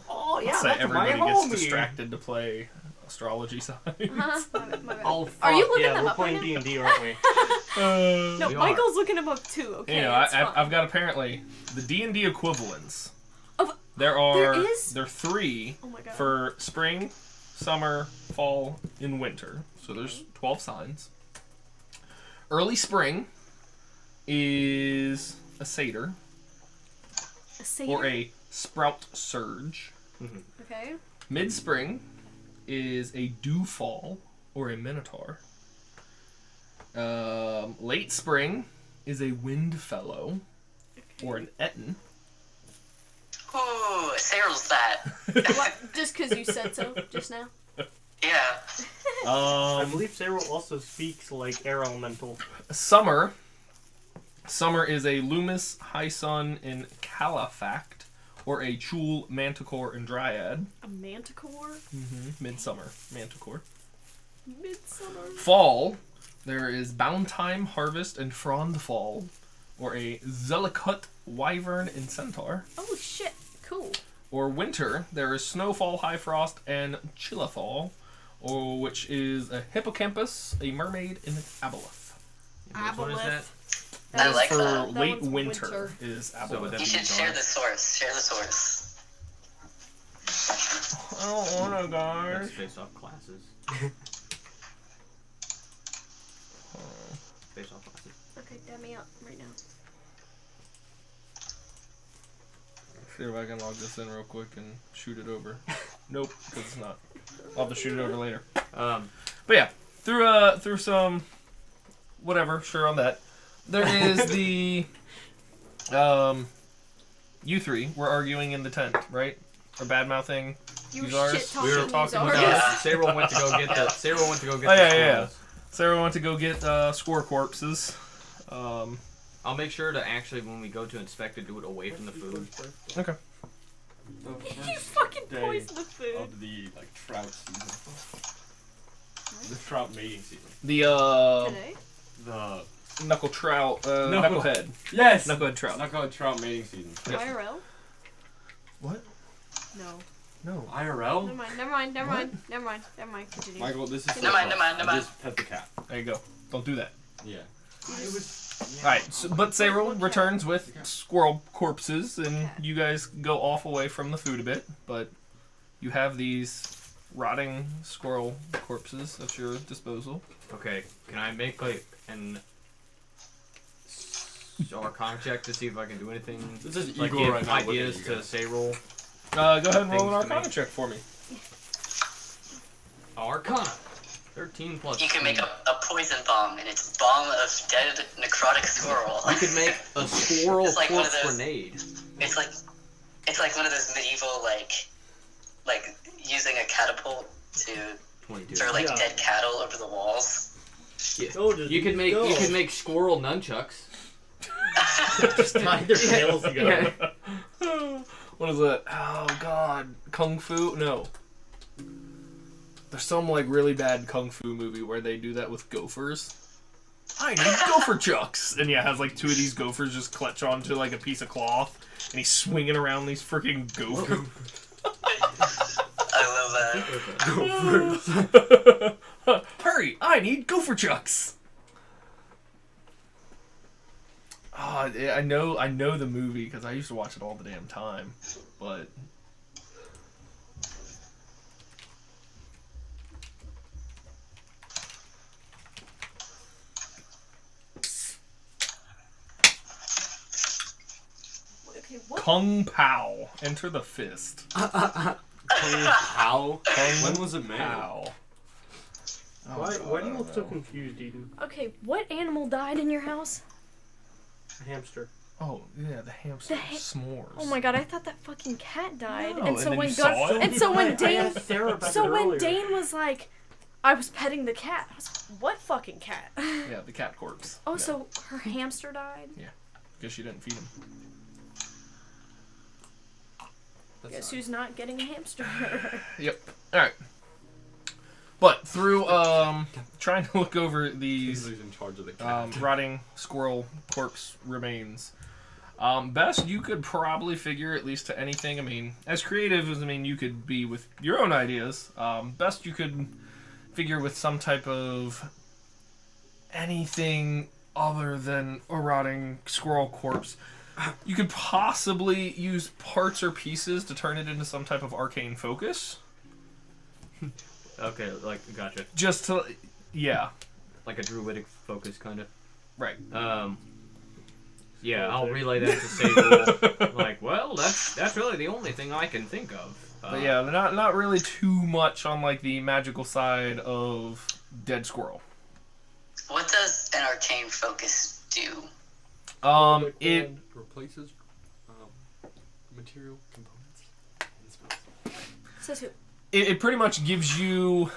Oh yeah, So that's everybody my gets homie. distracted to play astrology signs. Huh? My bad. Oh fuck, Are you looking yeah, them we're up playing right now? D&D, aren't we? No, We are. Michael's looking them up too, okay? You know, it's fine. I've got apparently the D&D equivalents. Of- There are is? there are 3 Oh my god. for spring, summer, fall, and winter. So there's 12 signs. Early spring is a satyr A satyr? or a sprout surge. Okay. Mid spring is a dewfall or a minotaur. Late spring is a windfellow or an etin. Ooh, Cyril's that. What? Just because you said so just now? Yeah. I believe Cyril also speaks like air elemental. Summer is a Loomis, High Sun, and Califact, or a Chul, Manticore, and Dryad. A manticore? Midsummer, Manticore. Midsummer. Fall, there is Bountime, Harvest, and Frondfall, or a Zelikut, Wyvern, and Centaur. Oh shit. Cool. Or winter, there is Snowfall, High Frost, and Chillafall, or which is a Hippocampus, a Mermaid, and an Aboleth. Which one is that? I like For that. late one's winter is So would Aboleth. that You be should share dark? the source. Share the source. I don't wanna, Let's guys. face off classes. Face off classes. Okay, dab me up right now. See if I can log this in real quick and shoot it over. Nope, because it's not. I'll have to shoot it over later. But yeah, through some whatever, sure on that. There is the you three were arguing in the tent, right? Or bad mouthing. You were Uzars? shit talking We were talking Uzars. about- Yeah. Cyril went to go get the. Cyril went to go get Oh, the yeah, yeah. squirrels. Sarah went to go get score corpses. I'll make sure to actually, when we go to inspect it, do it away from the food. Okay. You fucking poisoned the food. Of the like trout season. The trout mating season. The Today? The knuckle trout, knucklehead, yes. knucklehead trout. Knucklehead trout mating season. Yeah. IRL? What? No. No. IRL? Never mind. Continue. Michael, this is Never mind. Just pet the cat. There you go. Don't do that. Yeah. Alright, so, but Sayril returns with squirrel corpses, and you guys go off away from the food a bit, but you have these rotting squirrel corpses at your disposal. Okay, can I make like an Arcana check to see if I can do anything? This is Like Igor give right now. ideas to Sayril. Go ahead and roll an Things to Arcana make. check for me. Arcana. 13 plus. You can make a poison bomb, and it's bomb of dead necrotic squirrel. You could make a squirrel It's like one of corpse those- grenade. It's like one of those medieval like using a catapult to 22. throw like Yeah. dead cattle over the walls. Yeah. Oh, just You could make squirrel nunchucks. Just tie their tails together. Yeah. What is it? Oh god, Kung Fu? No. There's some like really bad Kung Fu movie where they do that with gophers. I need gopher chucks, and yeah, it has like two of these gophers just clutch onto like a piece of cloth, and he's swinging around these freaking gophers. I love that. Hurry! I need gopher chucks. Oh, I know the movie because I used to watch it all the damn time, but. Okay, what? Kung Pao. Enter the fist. How? When was it made? Pao. Oh, Why God, do I you look don't so know. confused, Eden? Okay, what animal died in your house? A hamster. Oh, yeah, the hamster The s'mores. Oh my god, I thought that fucking cat died. No, and and so then when you saw it? and so when I Dane asked Sarah about so it when earlier. Dane was like, I was petting the cat. I was like, what fucking cat? Yeah, the cat corpse. Oh, Yeah, so her hamster died? guess you didn't feed him. Guess who's not getting a hamster? Yep. Alright. But through trying to look over these He's in charge of the cat. rotting squirrel corpse remains, best you could probably figure, at least to anything, I mean, as creative as you could be with your own ideas, best you could figure with some type of anything other than a rotting squirrel corpse. You could possibly use parts or pieces to turn it into some type of arcane focus. Okay, like gotcha. Just to, yeah, Like a druidic focus, kind of. right. Yeah, I'll relay that to Sable. Like, well, that's really the only thing I can think of. But yeah, not really too much on like the magical side of dead squirrel. What does an arcane focus do? It Replaces material components and spells. Says who? it pretty much gives you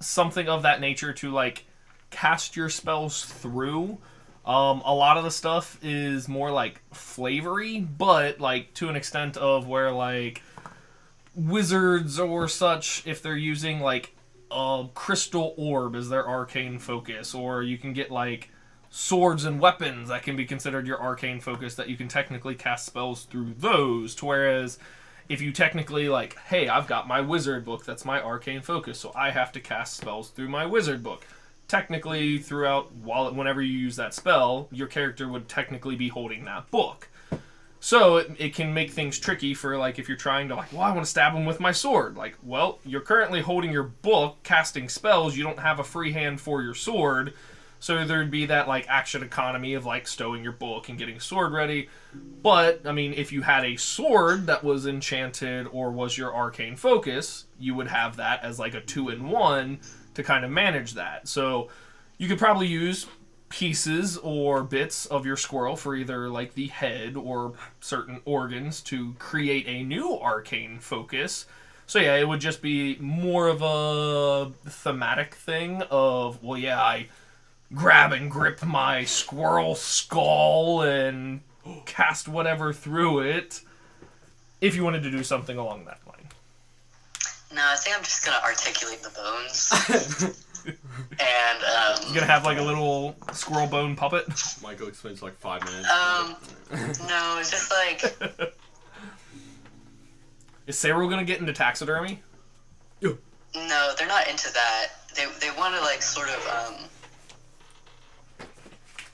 something of that nature to like cast your spells through. A lot of the stuff is more like flavory, but like to an extent of where like wizards or such, if they're using like a crystal orb as their arcane focus, or you can get like swords and weapons that can be considered your arcane focus, that you can technically cast spells through those, to whereas if you technically like, hey, I've got my wizard book, that's my arcane focus, so I have to cast spells through my wizard book. Technically, whenever you use that spell, your character would technically be holding that book. So it can make things tricky for like if you're trying to like, well, I want to stab him with my sword. Like, well, you're currently holding your book, casting spells. You don't have a free hand for your sword, so there'd be that like action economy of like stowing your book and getting a sword ready. But I mean, if you had a sword that was enchanted or was your arcane focus, you would have that as like a 2-in-1 to kind of manage that. So you could probably use pieces or bits of your squirrel for either like the head or certain organs to create a new arcane focus. So yeah, it would just be more of a thematic thing of, well, yeah, I grab and grip my squirrel skull and cast whatever through it, if you wanted to do something along that line. No, I think I'm just gonna articulate the bones. And You're gonna have like a little squirrel bone puppet? Michael explains like 5 minutes. no, it's just like Is Cyril gonna get into taxidermy? No, they're not into that. They want to like sort of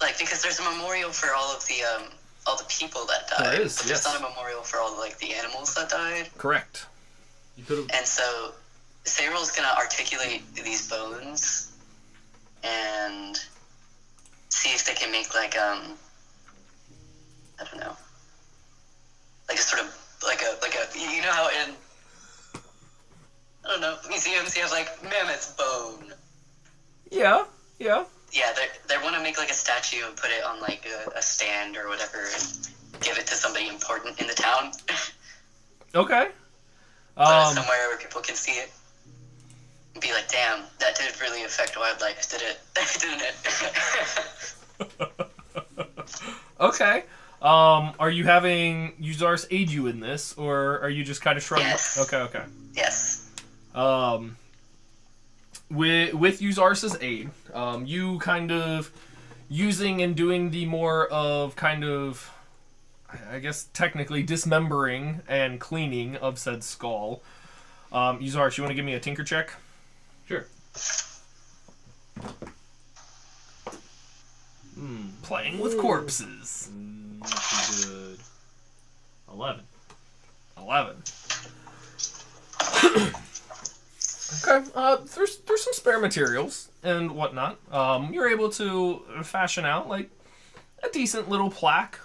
like because there's a memorial for all the people that died. There is, but yes. There's not a memorial for all like the animals that died. Correct. You could have. And so Cyril's gonna articulate these bones and see if they can make like I don't know, like a sort of like a you know how in I don't know museums you have like mammoth bone. Yeah. Yeah, they want to make like a statue and put it on like a stand or whatever and give it to somebody important in the town. Okay. Put it somewhere where people can see it. And be like, damn, that did really affect wildlife, did it? Didn't it? Okay. Are you having Uzars aid you in this, or are you just kind of shrugging? Yes. Okay. Yes. With Uzars's aid, you kind of using and doing the more of kind of, I guess technically dismembering and cleaning of said skull. Uzars, you want to give me a tinker check? Sure. Playing with corpses. Good. 11. 11. Okay, there's some spare materials and whatnot. You're able to fashion out like a decent little plaque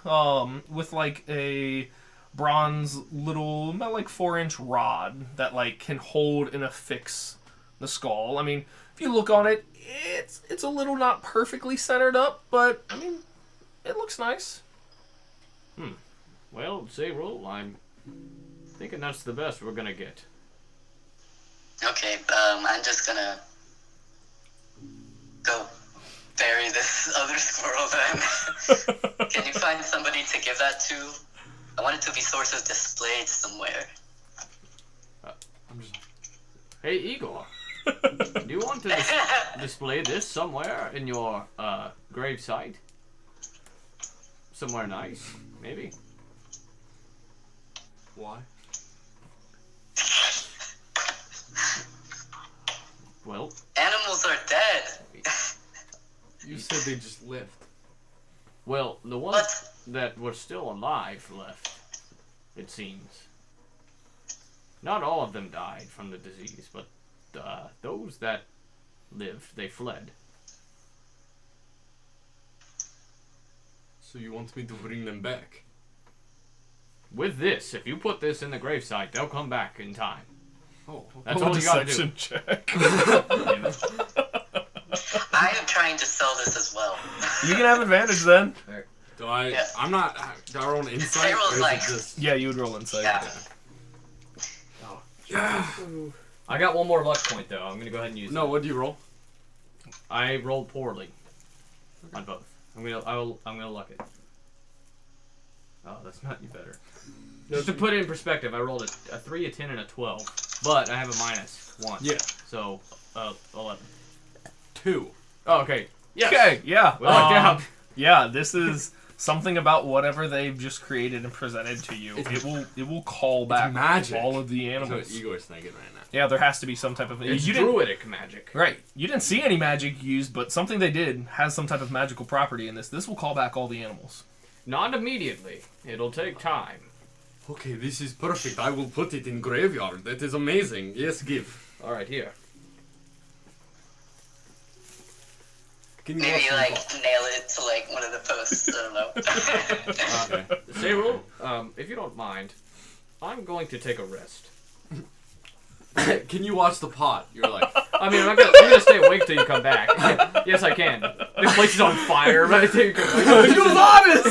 with like a bronze little about like 4-inch rod that like can hold and affix the skull. I mean, if you look on it, it's a little not perfectly centered up, but I mean, it looks nice. Well, Cyril, I'm thinking that's the best we're gonna get. Okay, I'm just gonna go bury this other squirrel then. Can you find somebody to give that to? I want it to be sort of displayed somewhere. I'm just. Hey, Igor. Do you want to display this somewhere in your grave site? Somewhere nice, maybe. Why? Well, Animals are dead. You said they just lived. well, the ones What? that were still alive left, it seems. Not all of them died from the disease, but those that lived, they fled. So you want me to bring them back? With this, if you put this in the gravesite, they'll come back in time. Oh. That's Roll a all you gotta do. deception check. Damn it. I am trying to sell this as well. You can have advantage then. Do I? Yeah. I'm not. Do I roll an insight? Cyril's Or is like- it just? Yeah, you would roll insight. Yeah. Yeah. I got one more luck point though. I'm gonna go ahead and use No. it. What do you roll? I rolled poorly on both. I'm gonna luck it. Oh, that's not any better. Just to put it in perspective, I rolled a 3, a 10, and a 12, but I have a -1. Yeah. So 11. 2. Oh, okay. Yes. Okay, yeah. We lucked out. Yeah, this is something about whatever they've just created and presented to you. It will call back magic. all of the That's what animals. Igor's thinking right now. Yeah, there has to be some type of. It's you didn't, druidic magic. right. You didn't see any magic used, but something they did has some type of magical property in this. This will call back all the animals. Not immediately. It'll take time. Okay, this is perfect. I will put it in graveyard. That is amazing. Yes, give. All right, here. Can you Maybe watch like the nail it to like one of the posts. I don't know. Okay. Cyril, if you don't mind, I'm going to take a rest. Can you watch the pot? You're like, I mean, I'm gonna stay awake till you come back. Yes, I can. This place is on fire. But I think You was honest.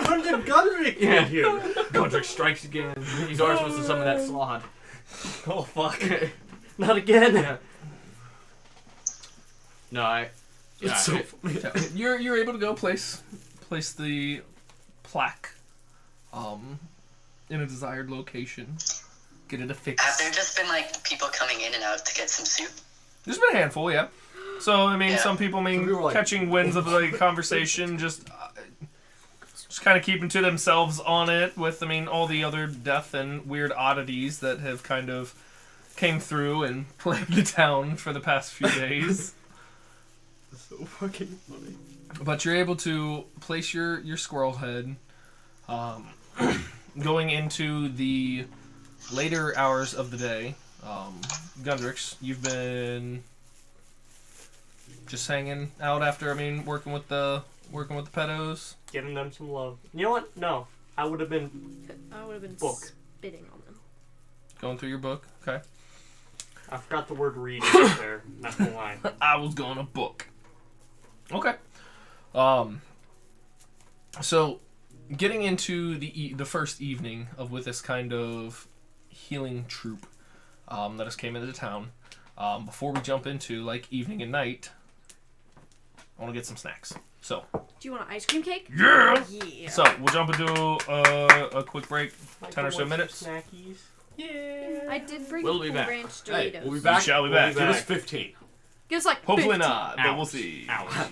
When did Gundrick Yeah. get here? Godric strikes again. He's already supposed to summon that slot. Oh fuck! Not again. Yeah. No, I. Yeah, it's so it- funny. You're able to go place the plaque, in a desired location. Get it Have affixed. there just been like people coming in and out to get some soup? There's been a handful, yeah. So I mean, Yeah. some people Some people were like- catching winds of the conversation, just just kind of keeping to themselves on it with, I mean, all the other death and weird oddities that have kind of came through and plagued the town for the past few days. So fucking funny. But you're able to place your squirrel head. Going into the later hours of the day, Gundrix, you've been just hanging out after, I mean, working with the pedos. Giving them some love. You know what? No. I would have been book. Spitting on them. Going through your book, okay. I forgot the word read right there. Not gonna lie. I was going to book. Okay. So, getting into the first evening of with this kind of healing troop that has came into town, before we jump into like evening and night, I want to get some snacks. So. Do you want an ice cream cake? Yeah. Yeah. So we'll jump into a quick break, 10 or so minutes. Snackies. Yeah. I did bring We'll be Cool back. Ranch Doritos. Hey, we'll be back. Shall we back? Give us 15. Give us like Hopefully 15. not, but we'll Ouch. see. Ouch.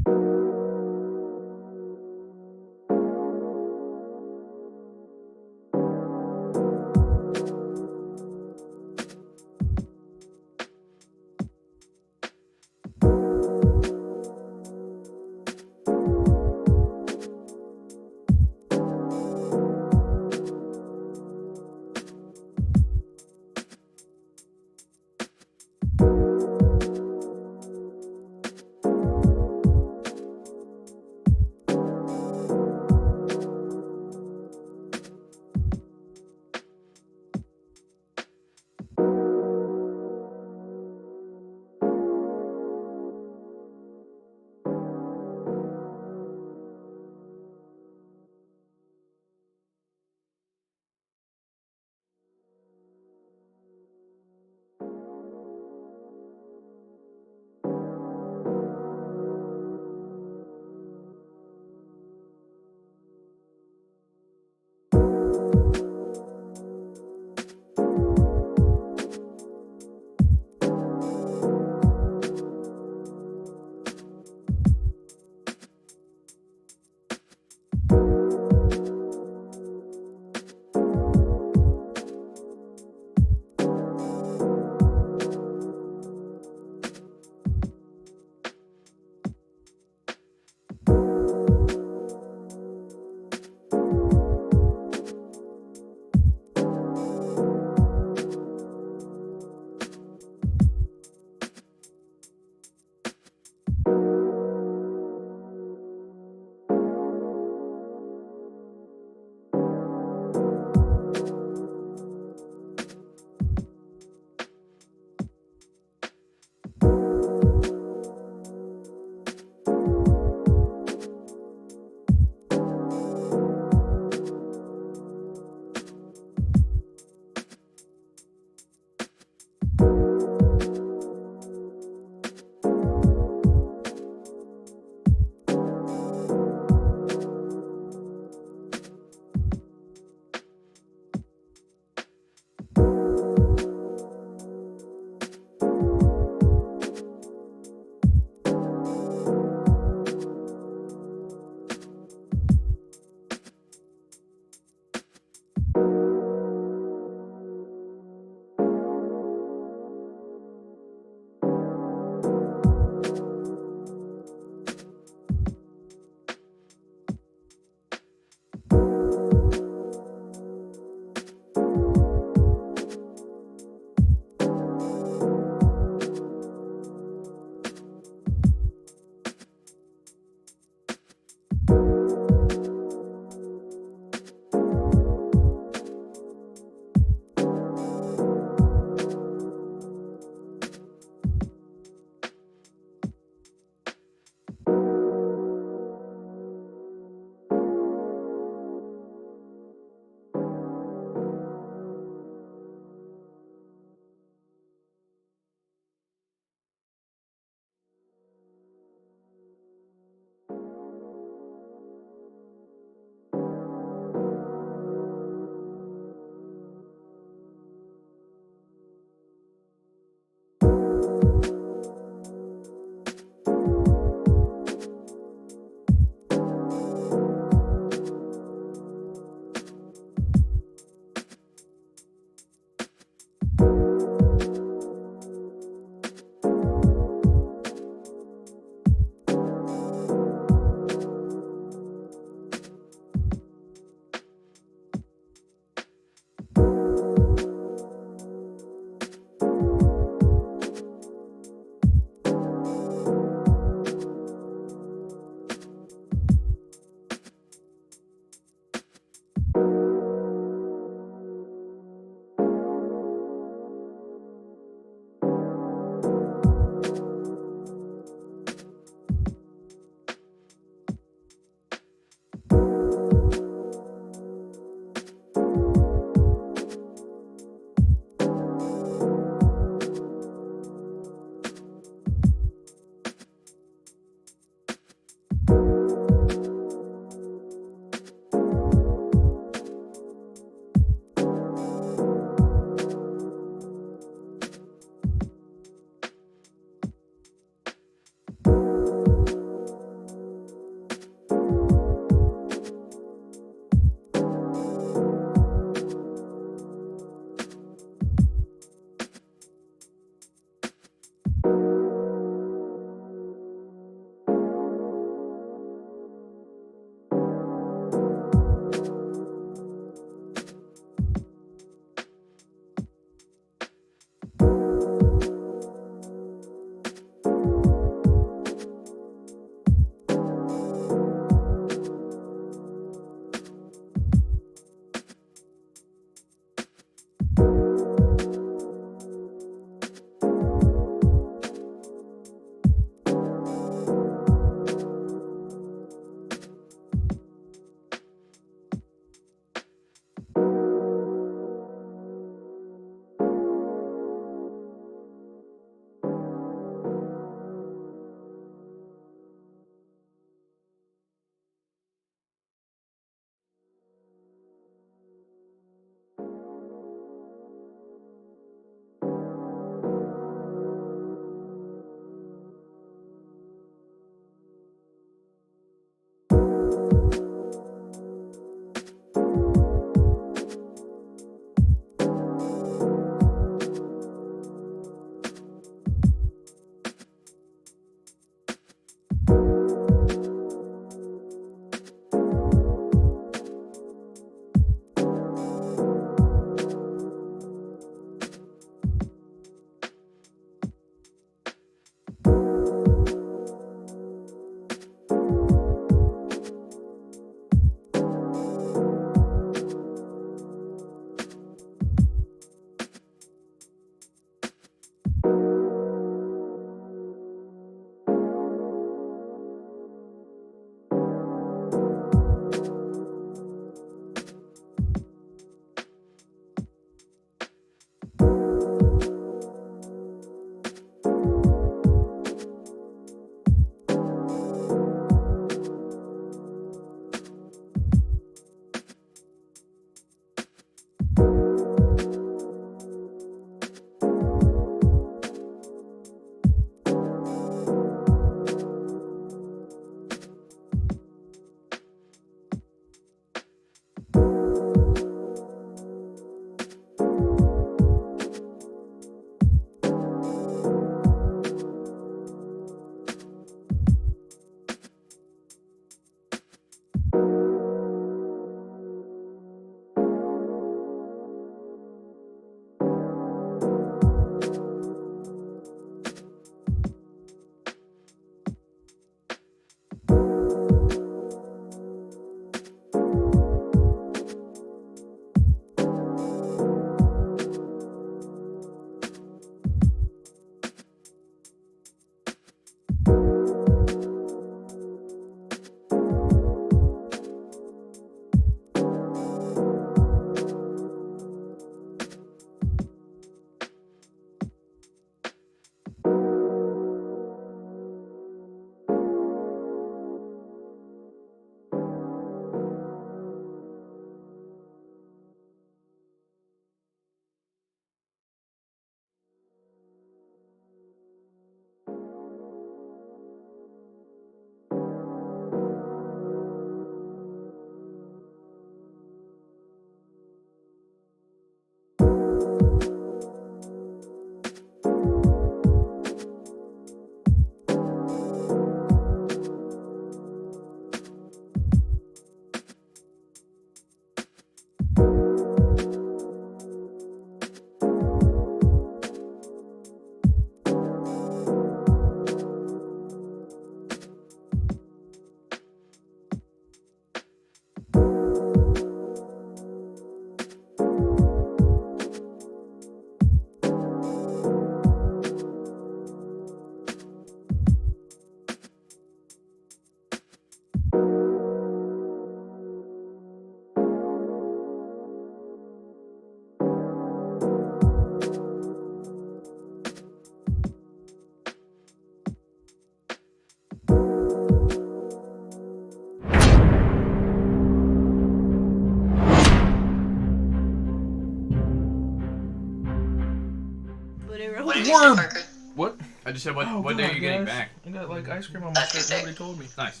What did you say, We're- Parker? What? I just said, what Oh, day are God, you getting guys. back? I got like ice cream on my That's shirt. good day. Nobody told me. Nice.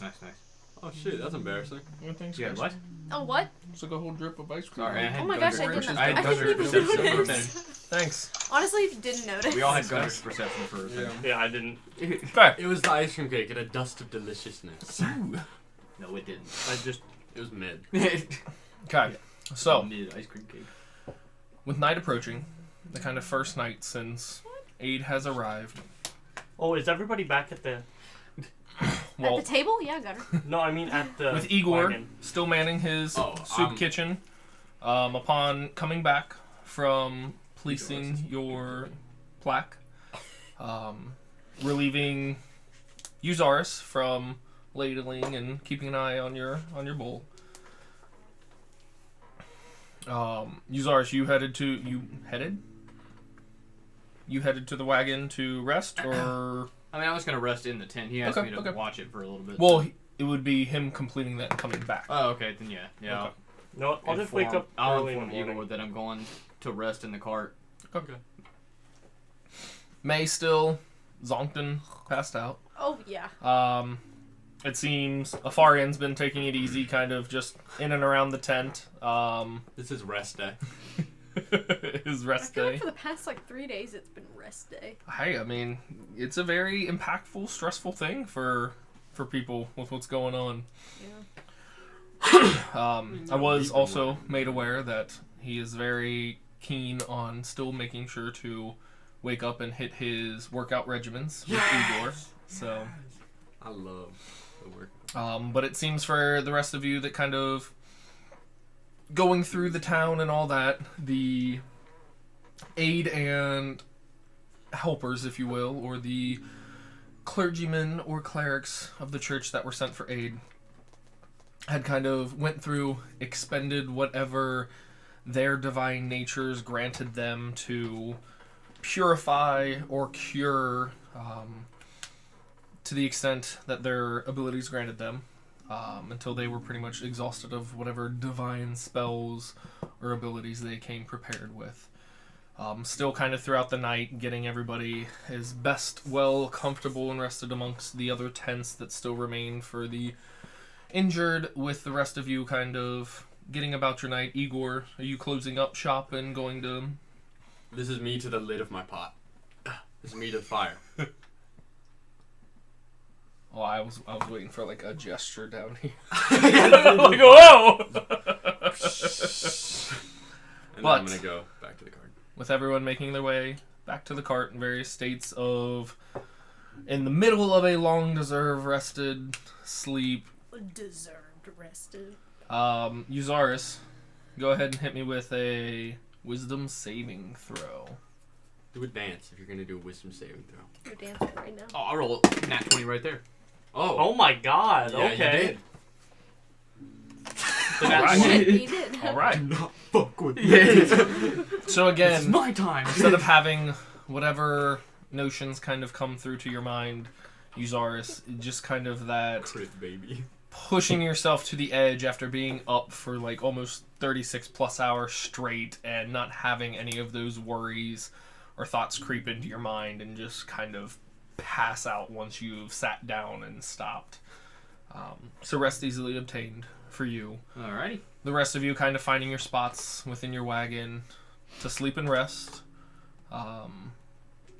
Oh shit, that's embarrassing. Thanks, You got guys. what? Oh, what? It's like a whole drip of ice cream. Sorry, I had Oh my gosh, I Gunner's didn't. I had I Gunner's didn't perception even for a notice. second. Thanks. Honestly, if you didn't notice. We all had Gunner's perception for a second. Yeah, I didn't. Okay. It was the ice cream cake. It had dust of deliciousness. No, it didn't. It was mid. Okay. So, Mid ice cream cake. with night approaching, the kind of first night since aid has arrived. Oh, is everybody back at the? Well, At the table? Yeah, Gunner. No, I mean at the. with Igor wagon. still manning his Oh, soup kitchen, upon coming back from policing your plaque, relieving Uzaris from ladling and keeping an eye on your bowl. Uzaris, you headed to the wagon to rest, or I mean, I was gonna rest in the tent. He asked Okay, me to okay. watch it for a little bit. well, it would be him completing that and coming back. Oh, okay, then yeah. Okay. No, I'll just wake up I'll early in the inform Igor morning. that I'm going to rest in the cart. Okay. May still zonked passed out. Oh, yeah. It seems Afarian's been taking it easy, kind of just in and around the tent. This is rest day. His I rest feel like day. for the past, 3 days, it's been rest day. Hey, I mean, it's a very impactful, stressful thing for people with what's going on. Yeah. I was also made aware that he is very keen on still making sure to wake up and hit his workout regimens with Igor. So, I love the work. but it seems for the rest of you that kind of going through the town and all that, the aid and helpers, if you will, or the clergymen or clerics of the church that were sent for aid, had kind of went through, expended whatever their divine natures granted them to purify or cure, to the extent that their abilities granted them, until they were pretty much exhausted of whatever divine spells or abilities they came prepared with. Still kind of throughout the night, getting everybody as best well comfortable and rested amongst the other tents that still remain for the injured, with the rest of you kind of getting about your night. Igor, are you closing up shop and going to... This is me to the lid of my pot. This is me to the fire. Oh, I was waiting for like a gesture down here. I'm like, whoa! And But- then I'm gonna go back to the card. With everyone making their way back to the cart in various states of... in the middle of a long deserved rested sleep. Deserved rested. Uzaris, go ahead and hit me with a wisdom saving throw. Do a dance if you're gonna do a wisdom saving throw. You're dancing right now. Oh, I'll roll a nat 20 right there. Oh my god, Yeah, you okay. did. So that's Alright. one. He did. Alright. Not fuck with So again, my time. instead of having whatever notions kind of come through to your mind, Uzaris, just kind of that Crit baby. pushing yourself to the edge after being up for like almost 36 plus hours straight and not having any of those worries or thoughts creep into your mind, and just kind of pass out once you've sat down and stopped. So rest easily obtained for you. Alrighty. The rest of you kind of finding your spots within your wagon to sleep and rest.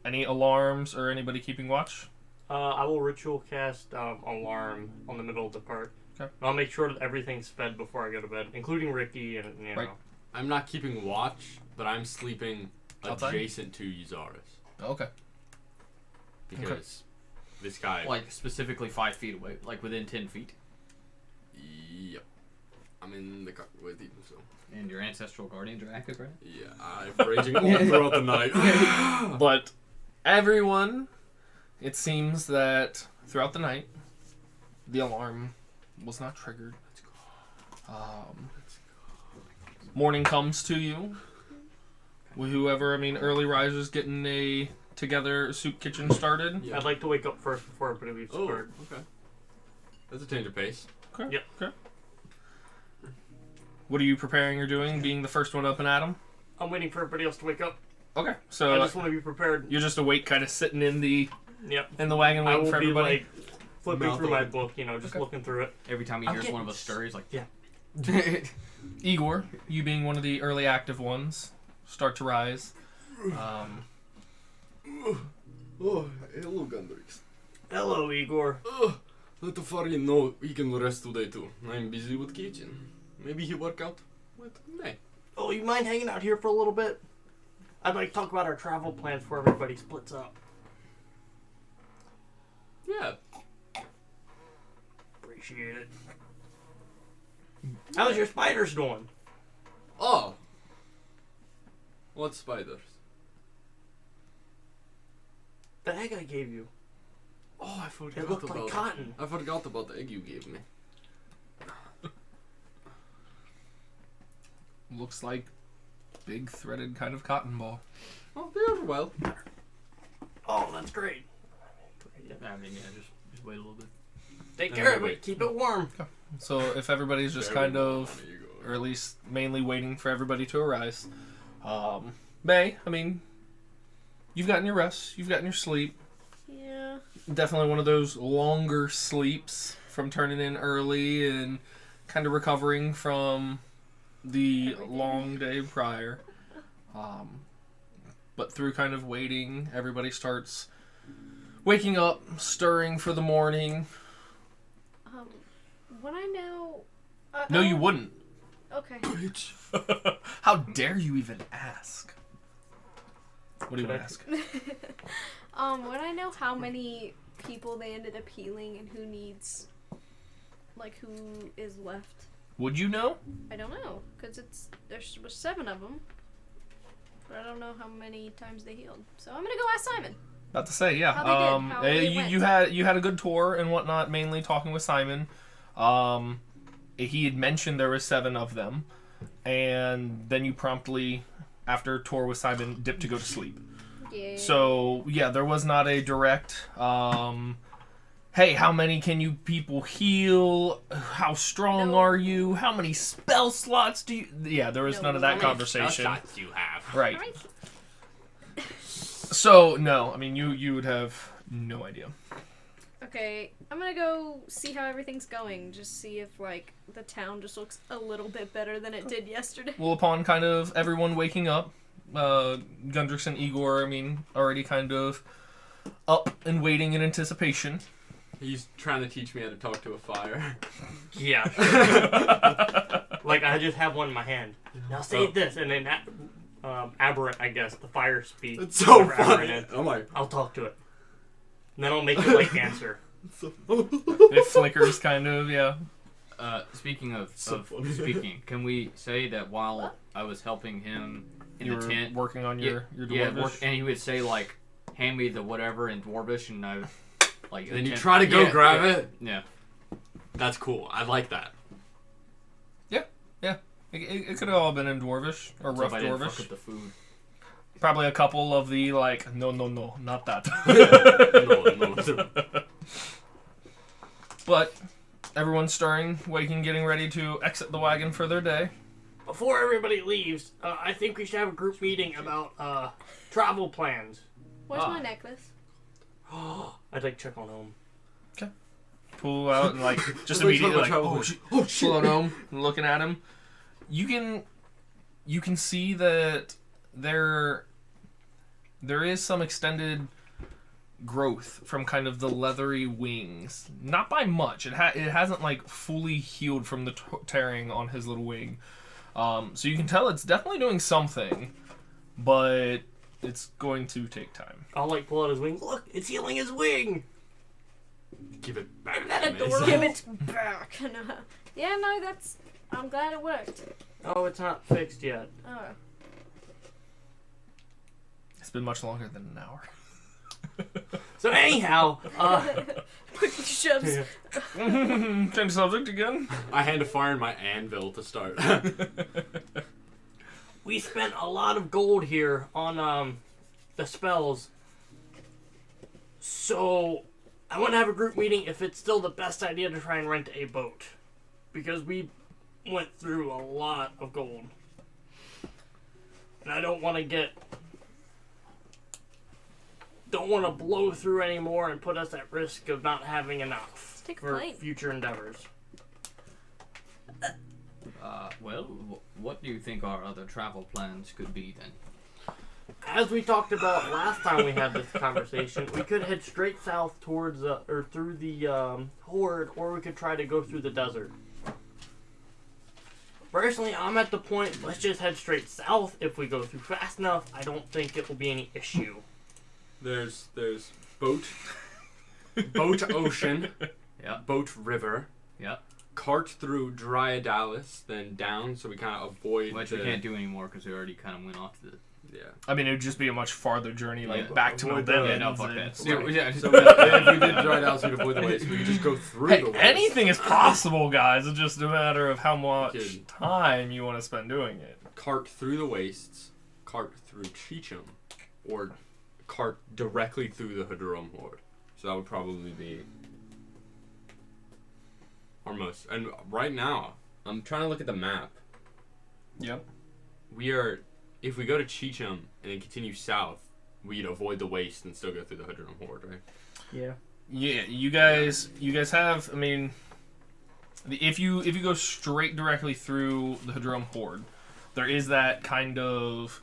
Any alarms or anybody keeping watch? I will ritual cast alarm on the middle of the cart. Okay. I'll make sure that everything's fed before I go to bed, including Ricky and Right. I'm not keeping watch, but I'm sleeping Outside? adjacent to Uzaris. Okay. Because this guy... Like, specifically 5 feet away. Like, within 10 feet. Yep. I'm in the cart with him, so... And your ancestral guardians are active, right? Yeah, I'm raging all throughout the night. But everyone, it seems that throughout the night, the alarm was not triggered. Morning comes to you. With whoever, early risers getting a together soup kitchen started. Yeah. I'd like to wake up first before everybody leaves Oh, work. okay. That's a change of pace. Okay. Yep. Okay. What are you preparing or doing, being the first one up and at 'em? I'm waiting for everybody else to wake up. Okay, I so just want to be prepared. you're just awake, kind of sitting in the Yep. wagon I waiting will for be everybody. like flipping Mouth through my open. book, just Okay. looking through it. Every time he I'm hears getting one of us stir, he's like, Yeah. Igor, you being one of the early active ones, start to rise. Oh, hello, Gundrix. Hello, Igor. Let the Farian know he can rest today too. I'm busy with kitchen. Maybe he work out with me. Oh, you mind hanging out here for a little bit? I'd like to talk about our travel plans before everybody splits up. Yeah. Appreciate it. How's your spiders doing? Oh. What spiders? The egg I gave you. Oh, I forgot It looked about like cotton. I forgot about the egg you gave me. Looks like big threaded kind of cotton ball. Oh, they are well. Oh, that's great. I mean, yeah, just wait a little bit. Take care of it. Keep it warm. So if everybody's just Very kind well. of, There you go. or at least mainly waiting for everybody to arise, May, I mean, you've gotten your rest, you've gotten your sleep. Yeah. Definitely one of those longer sleeps from turning in early and kind of recovering from the Everything. long day prior. But through kind of waiting, everybody starts waking up, stirring for the morning. Would I know? No, you wouldn't. Okay. Bitch. How dare you even ask? What do you Could I- ask? Would I know how many people they ended up healing and who needs, like, who is left? Would you know? I don't know, cause there was 7 of them, but I don't know how many times they healed. So I'm gonna go ask Simon. About to say, yeah. How they did, how they you went. had a good tour and whatnot, mainly talking with Simon. He had mentioned there were 7 of them, and then you promptly, after tour with Simon, dipped to go to sleep. Yeah. So yeah, there was not a direct. Hey, how many can you people heal? How strong No. are you? How many spell slots do you? Yeah, there was No. none of that How many conversation. Shots you have. Right. Alright. So no, I mean you would have no idea. Okay, I'm gonna go see how everything's going. Just see if like the town just looks a little bit better than it did yesterday. Well, upon kind of everyone waking up, Gundrix and Igor, I mean, already kind of up and waiting in anticipation. He's trying to teach me how to talk to a fire. Yeah. Like, I just have one in my hand. Now say this, and then aberrant, I guess, the fire speed. It's so whatever aberrant funny. is, I'm like, I'll talk to it. And then I'll make it, like, answer. so It flickers, kind of, yeah. Speaking of So funny. speaking, can we say that while I was helping him in You the were tent, working on your yeah, dwarvish. and he would say like, "Hand me the whatever in dwarvish," and I like. Then the you tent- try to go yeah, grab yeah, it? Yeah. That's cool. I like that. It could have all been in dwarvish or So rough if I didn't fuck dwarvish. up the food. Probably a couple of the like, no, not that. No. But everyone's stirring, waking, getting ready to exit the wagon for their day. Before everybody leaves, I think we should have a group meeting about travel plans. Where's Ah. my necklace? I'd like to check on home. Pull out and like just Just immediately like, oh, oh shit, pull out home, looking at him. You can see that there is some extended growth from kind of the leathery wings. Not by much. It hasn't like fully healed from the tearing on his little wing. So you can tell it's definitely doing something, but it's going to take time. I'll like pull out his wing. Look, it's healing his wing. Give it back. Isn't that to me. adorable? Give it back. Yeah, no, that's. I'm glad it worked. Oh, it's not fixed yet. Oh. It's been much longer than an hour. So anyhow, Quickly shoves. Change subject again. I hand a fire in my anvil to start. we spent a lot of gold here on the spells. So I want to have a group meeting if it's still the best idea to try and rent a boat. Because we went through a lot of gold. And I don't want to get don't want to blow through anymore and put us at risk of not having enough take a for plane. future endeavors. Well, what do you think our other travel plans could be then? As we talked about last time we had this conversation, we could head straight south towards or through the horde, or we could try to go through the desert. Personally, I'm at the point, let's just head straight south. If we go through fast enough, I don't think it will be any issue. There's boat ocean, Yeah. boat river, Yeah. cart through Dryaдаlis, then down, so we kind of avoid. Which we can't do anymore because we already kind of went off the. Yeah. I mean, it would just be a much farther journey, like Yeah. back to Avoid Melden. Yeah, no, fuck that. Right. Yeah, So if we did Dryadalis, we'd avoid the waste. We could just go through Hey, the waste. anything is possible, guys. It's just a matter of how much Kid. time you want to spend doing it. Cart through the wastes, cart through Cheecham, or cart directly through the Hadron Horde. So that would probably be our most. And right now, I'm trying to look at the map. Yep. We are, if we go to Cheecham and then continue south, we'd avoid the waste and still go through the Hadron Horde, right? Yeah. Yeah, you guys have. I mean, if you go straight directly through the Hadron Horde, there is that kind of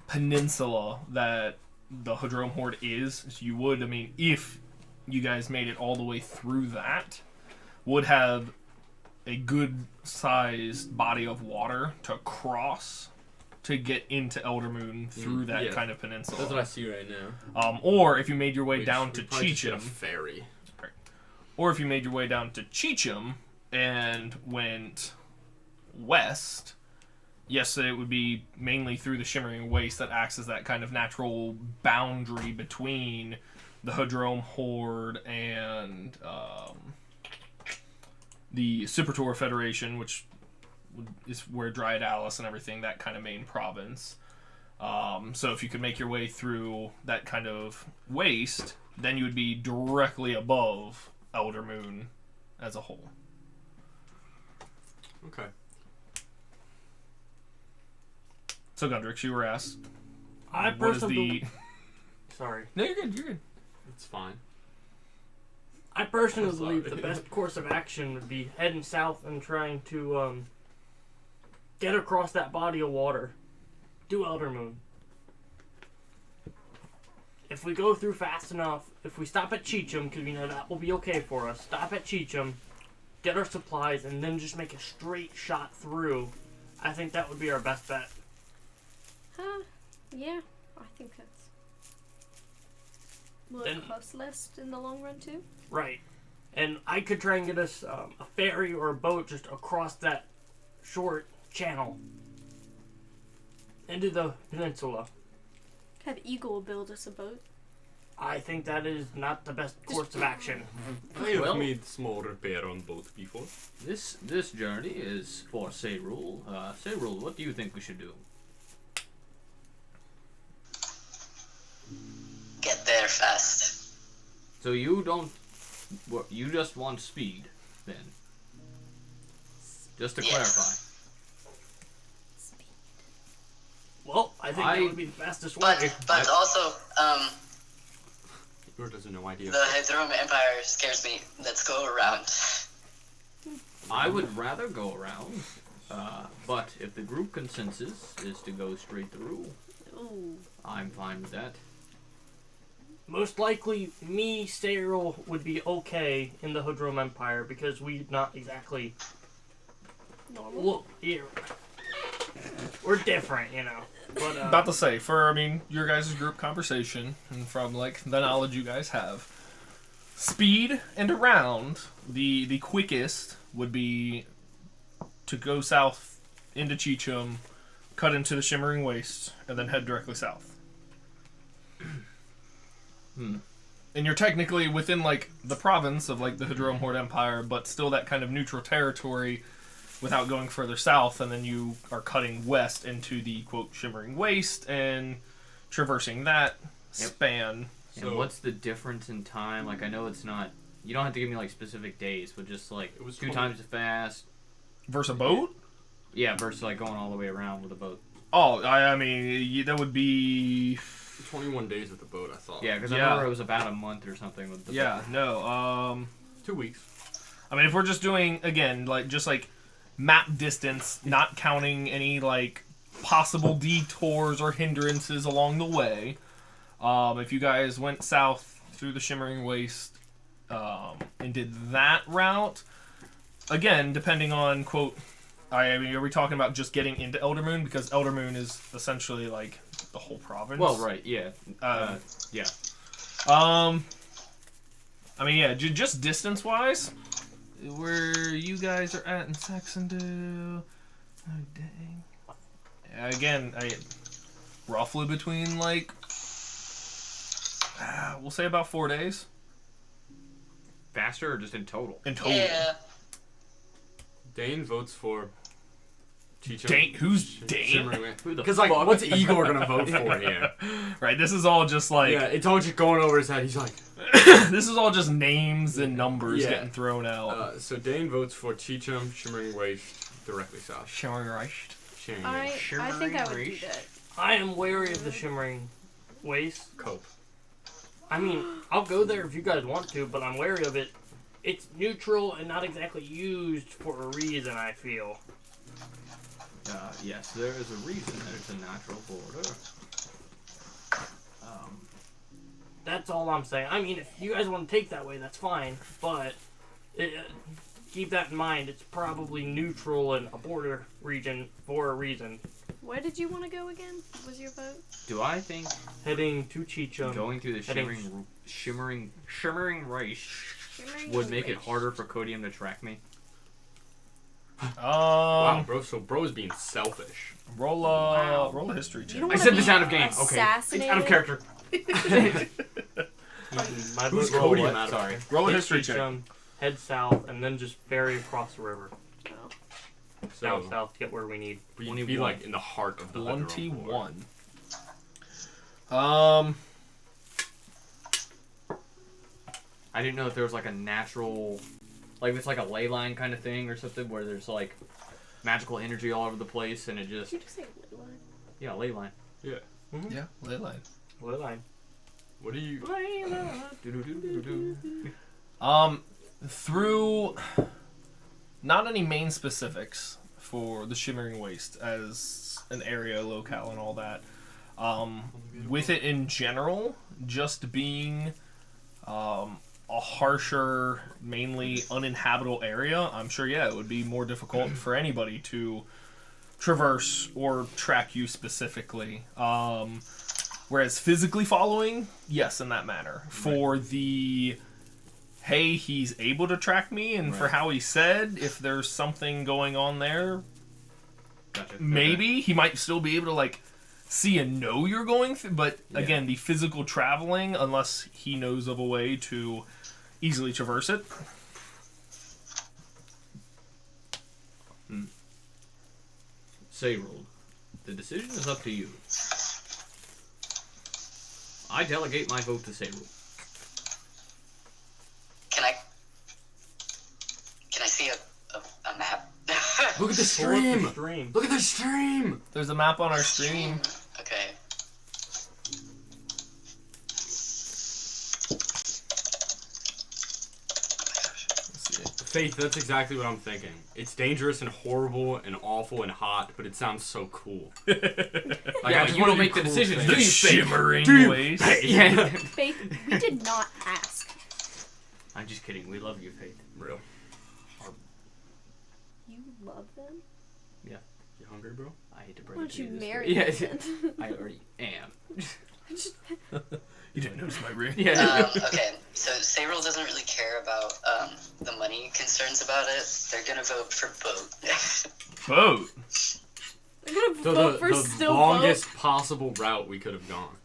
peninsula that the Hadron Horde is. So you would, I mean, if you guys made it all the way through that, would have a good sized body of water to cross to get into Eldermoon through that yeah. kind of peninsula. That's what I see right now. Or if you made your way Which down we to probably just get a Cheecham, ferry. or if you made your way down to Cheecham and went west, yes, it would be mainly through the Shimmering Waste that acts as that kind of natural boundary between the Hadron Horde and the Ciprator Federation, which is where Dryadalis and everything, that kind of main province. So if you could make your way through that kind of waste, then you would be directly above Eldermoon as a whole. Okay. So Gundrix, you were asked, I what is personally the... Sorry. No, you're good, you're good. It's fine. I personally I'm sorry. believe the best course of action would be heading south and trying to get across that body of water. Do Eldermoon. If we go through fast enough, if we stop at Cheecham, because we know that will be okay for us, stop at Cheecham, get our supplies, and then just make a straight shot through, I think that would be our best bet. Yeah, I think that's... Will Then- it cost less in the long run, too? Right. And I could try and get us a ferry or a boat just across that short channel into the peninsula. Have Eagle build us a boat. I think that is not the best course of action. I have Well- made small repair on boat before. This journey is for Sayrul. Sayrul, what do you think we should do? Get there fast. So you don't, you just want speed, then? Just to Yes. clarify. Well, I think that would be the fastest way. But also, Igor doesn't know idea. the Hadron Empire scares me. Let's go around. I would rather go around, but if the group consensus is to go straight through, Ooh. I'm fine with that. Most likely, me, Cyril, would be okay in the Hadron Empire because we're not exactly Normal. look here. We're different, you know. But About to say, for, I mean, your guys' group conversation, and from, like, the knowledge you guys have, speed and around, the quickest would be to go south into Cheecham, cut into the Shimmering Waste, and then head directly south. And you're technically within, like, the province of, like, the Hadron Horde Empire, but still that kind of neutral territory without going further south, and then you are cutting west into the, quote, Shimmering Waste, and traversing that span. And So- what's the difference in time? Like, I know it's not, you don't have to give me, like, specific days, but just, like, It was 2 20 times as fast. Versus a boat? Yeah, versus, like, going all the way around with a boat. Oh, I mean, that would be... 21 days with the boat, I thought. Yeah, because I remember it was about a month or something with the boat. No. 2 weeks. I mean, if we're just doing again, just map distance, not counting any possible detours or hindrances along the way. If you guys went south through the Shimmering Waste and did that route, again, depending on quote. I mean, are we talking about just getting into Eldermoon? Because Eldermoon is essentially the whole province. Well, right, yeah. Yeah. I mean, yeah, just distance-wise, where you guys are at in Saxondale. Oh, dang. Again, roughly between, we'll say about 4 days. Faster or just in total? In total. Yeah. Dane votes for Cheecham. Dane? Who's Dane? Who the Because, fuck? what's Igor gonna vote for here? Right, this is all just Yeah, it's all just going over his head. He's like... this is all just names and numbers Yeah. getting thrown out. So Dane votes for Cheecham, Shimmering Waste, directly south. Shimmering Waste. Shimmering I Waste. think I would do that. I am wary of the Shimmering Waste. Cope. I mean, I'll go there if you guys want to, but I'm wary of it. It's neutral and not exactly used for a reason, I feel. Yes, there is a reason that it's a natural border. That's all I'm saying. I mean, if you guys want to take that way, that's fine, but keep that in mind. It's probably neutral and a border region for a reason. Where did you want to go again? What was your vote? Do I think Heading to Cheecham. going through the heading- shimmering race Shimmering would make it Waste. harder for Codium to track me? Wow, bro. So bro's being selfish. Roll a history You check. don't I wanna said be this out of game. Okay. assassinated? Out of character. My Who's vote Cody? was What? Sorry. Roll a hit history check. Cheecham, head south, and then just ferry across the river. Oh. So South, get where we need. we'd 21. be like in the heart of the Underworld. 21. I didn't know if there was a natural, it's a ley line kind of thing or something where there's magical energy all over the place and it just Did you just say ley line? yeah ley line. Yeah, ley line. What line? What do you? Through not any main specifics for the Shimmering Waste as an area, locale, and all that. With it in general, just being a harsher, mainly uninhabitable area, I'm sure, it would be more difficult for anybody to traverse or track you specifically. Whereas physically following, yes, in that manner. For the, hey, he's able to track me, and for how he said, if there's something going on there, Gotcha. maybe he might still be able to see and know you're going through. But again, the physical traveling, unless he knows of a way to easily traverse it. Sayrold, the decision is up to you. I delegate my vote to Sayrold. Can I see a map? Look at the Pull up stream. the stream. Look at the stream. There's a map on our stream. Okay. Let's see. Faith, that's exactly what I'm thinking. It's dangerous and horrible and awful and hot, but it sounds so cool. I just you wanna don't do make the cool decisions, things. do you, Faith? Shimmering Waste. Yeah. Faith, we did not ask. I'm just kidding. We love you, Faith. Real. You love them? You hungry, bro? I hate to break Why it don't to you this marry way. them then? I already am. You didn't notice my ring. Yeah. Okay, so Sayroll doesn't really care about the money concerns about it. They're gonna vote for boat. Boat. They're gonna So vote for the still longest vote. possible route we could have gone.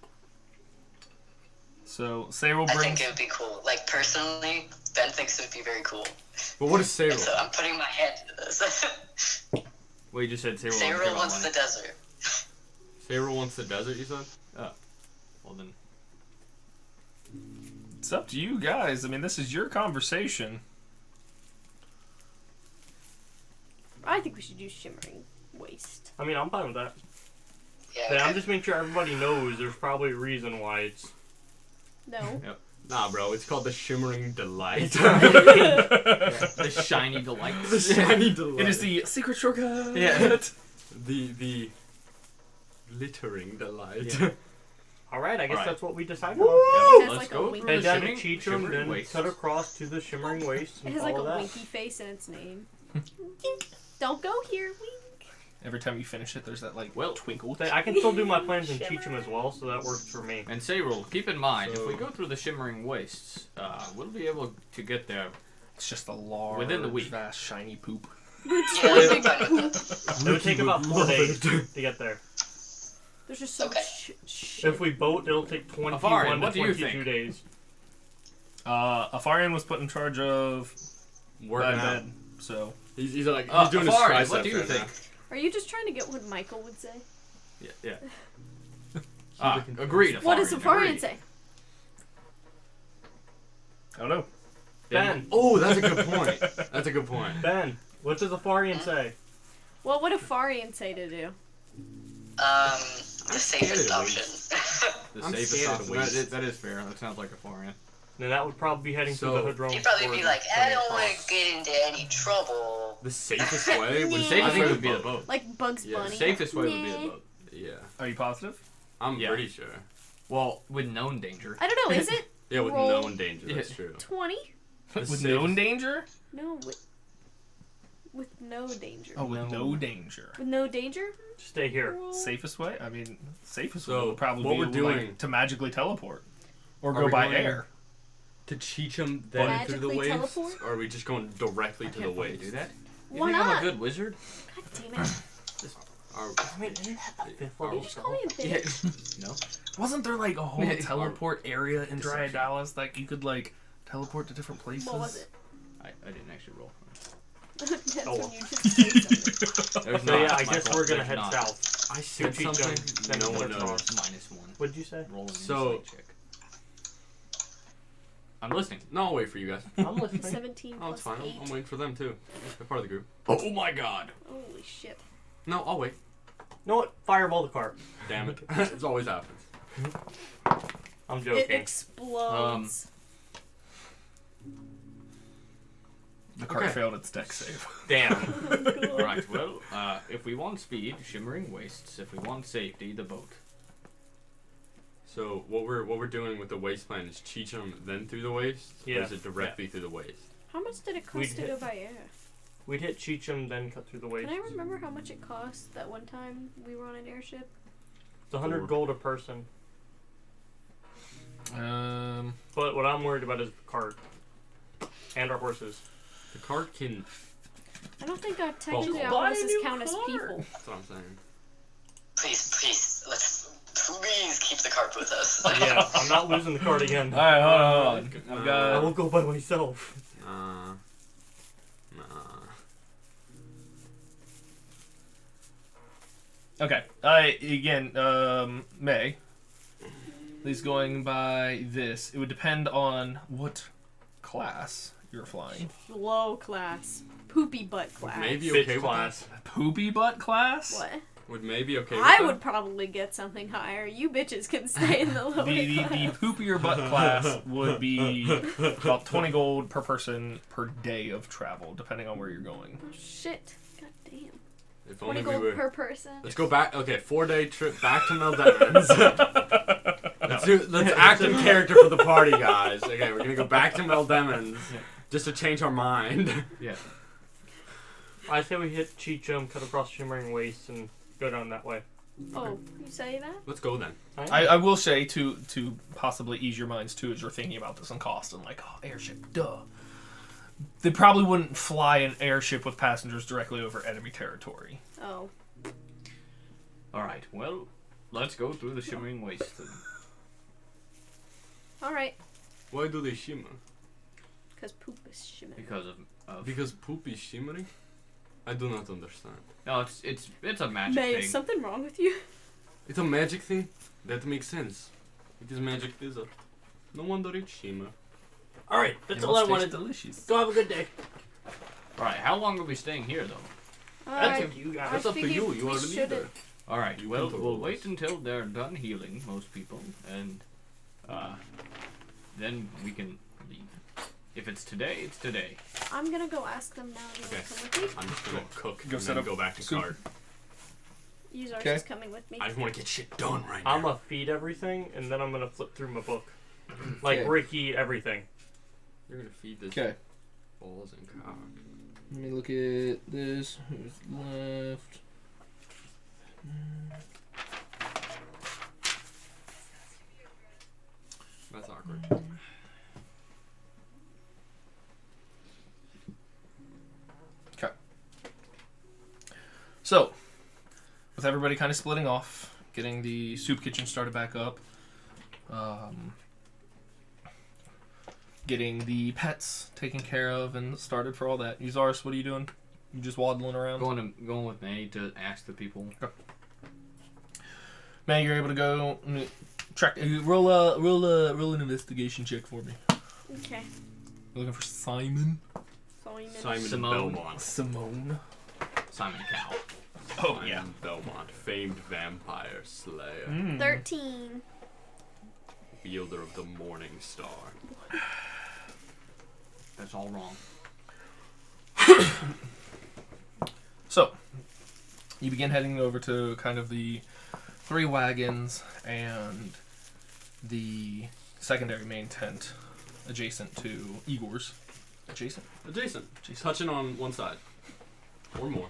So Sayroll I brings. think it would be cool. Like, personally, Ben thinks it would be very cool. But what is And so so I'm putting my hand to this. Well, you just said Sayroll. Sayroll wants the desert. Sayroll wants the desert, you said? Well then. It's up to you guys. I mean, this is your conversation. I think we should do Shimmering Waste. I mean, I'm fine with that. Yeah, But I'm okay. just making sure everybody knows there's probably a reason why it's. No. Nah, bro, it's called the Shimmering Delight. The shiny delights. The shiny delight. It is the secret shortcut. Yeah. The glittering delight. Yeah. Alright, I guess Alright. that's what we decided Yep, on. It has let's like a go wink. through Head the down to shimmering, Cheecham, shimmering then wastes. cut across to the Shimmering Wastes It and has like a follow that. winky face in its name. Don't go here, wink. Every time you finish it, there's that like Well, twinkle. I can still do my plans in Cheecham as well, so that works for me. And Sayrul, keep in mind, if So- we go through the Shimmering Wastes, we'll be able to get there. It's just a large, Within the week. vast, shiny poop. Yeah, I'm fine with that. It would take about 4 days to get there. There's just so Okay. much shit. If we boat, it'll take 21 Afarian, to what do you 22 think? days. Afarian was put in charge of Working out. bed, so He's doing his Afarian, triceps what do you right think? now. Are you just trying to get what Michael would say? Yeah. Agreed. What does Safarian agreed. say? I don't know. Ben, Oh, that's a good point. That's a good point. Ben, what does Afarian say? What would a Farian say to do? The safest scared of option. The I'm safest scared of option. wastes. That is fair. That sounds like a foreign. Then that would probably be heading So- through the Hadron. He'd probably be like, I don't want across. to get into any trouble. The safest way would The Yeah. safest I think way the would be the boat. boat. Like Bugs Yeah, Bunny? The safest way would be Nah. the boat. Yeah, Are you positive? I'm Yeah. pretty sure. Well, with known danger. I don't know, is it? Yeah, with Roll. known danger, that's true. 20? The With safest- known danger? No, with no danger. Oh, with No. no danger. With no danger? Stay here. Roll. Safest way? I mean, safest So, way would probably what be we're doing- like, to magically teleport. Or Are go we by going- air. To Cheecham then through the Magically waves? teleport? Or are we just going directly I to the can't fucking waves? do that. You Why think I'm not? a good wizard? God damn it. Are, I mean, isn't that the fifth are level You just call me a Yeah. bitch. No. Wasn't there like a whole Yeah. teleport area in Deception. Dallas that you could like teleport to different places? What was it? I didn't actually roll. That's Oh. when you just say something. There's So yeah, I Michael, guess we're gonna there's head not. south. I To said Cheecham, something then no head one across. knows. -1. What'd you say? Rolling So- insight check. I'm listening. No, I'll wait for you guys. I'm listening. 17 Oh, it's plus fine. 8. I'm waiting for them too. They're part of the group. Oh my god. Holy shit. No, I'll wait. You know what? Fireball the cart. Damn it. It always happens. I'm It joking. explodes. The cart Okay. failed its deck save. Damn. Alright, well, if we want speed, Shimmering Wastes. If we want safety, the boat. So what we're doing with the waste plan is Cheecham then through the waste? Yeah. Or is it directly through the waste? How much did it We'd cost to hit- go by air? We'd hit Cheecham, then cut through the waste. Can I remember how much it cost that one time we were on an airship? It's 100 gold a person. But what I'm worried about is the cart. And our horses. The cart can. I don't think technically Just our buy a horses new count as car. people. That's what I'm saying. Please, please keep the cart with us. Yeah, I'm not losing the cart again. Alright, hold on. I've I got. will go by myself. Nah. Okay. May. He's going by this. It would depend on what class you're flying. Low class. Poopy butt class. Maybe Bitch okay with class. Poopy butt class? What? that? Would maybe okay with I that? would probably get something higher. You bitches can stay in the lower The class. poopier butt class would be about 20 gold per person per day of travel, depending on where you're going. Oh shit. God damn. If 20 only we gold were. per person. Let's go back. Okay, 4-day trip back to Meldemons. Let's act in character for the party, guys. Okay, we're gonna go back to Meldemons just to change our mind. Yeah. I say we hit Cheecham, cut across Shimmering Wastes, and go down that way. Oh, you say that? Let's go then. I will say, to possibly ease your minds too, as you're thinking about this on cost and like, oh, airship, duh. They probably wouldn't fly an airship with passengers directly over enemy territory. Oh. Alright, well, let's go through the Shimmering Wastes. Alright. Why do they shimmer? Because poop is shimmering. Because of Because poop is shimmering? I do not understand. no, it's a magic May, thing. is something wrong with you? It's a magic thing? That makes sense. It is magic desert. No wonder it's shimmer. Alright, that's It all I must taste wanted. delicious. Go have a good day. Alright, how long are we staying here though? That's Alright. up to you I guys. That's up to figured you. You we are the leader. All right. You Well, can we'll totally wait until they're done healing, most people, and then we can leave. If it's today, it's today. I'm gonna go ask them now. Do you Okay. want to come with me? I'm just gonna cook Go and set then up go back to soup. cart. Yuzar's Okay. is coming with me. I just want to get shit done right now. I'm gonna feed everything, and then I'm gonna flip through my book. Like Okay. Ricky, everything. You're gonna feed this Okay. balls and cock. Let me look at this. Who's left? That's awkward. Okay. So, with everybody kind of splitting off, getting the soup kitchen started back up, getting the pets taken care of and started for all that. Uzaris, what are you doing? You just waddling around? Going with May to ask the people. Man, you're able to go track. Roll an investigation check for me. Okay. You're looking for Simon. Simon Simone. Belmont. Simone. Simon Cowell. Oh Simon Belmont, famed vampire slayer, Mm. 13. wielder of the Morning Star. That's all wrong. So, you begin heading over to kind of the 3 wagons and the secondary main tent adjacent to Igor's. Adjacent? Adjacent. Touching on one side. Or more.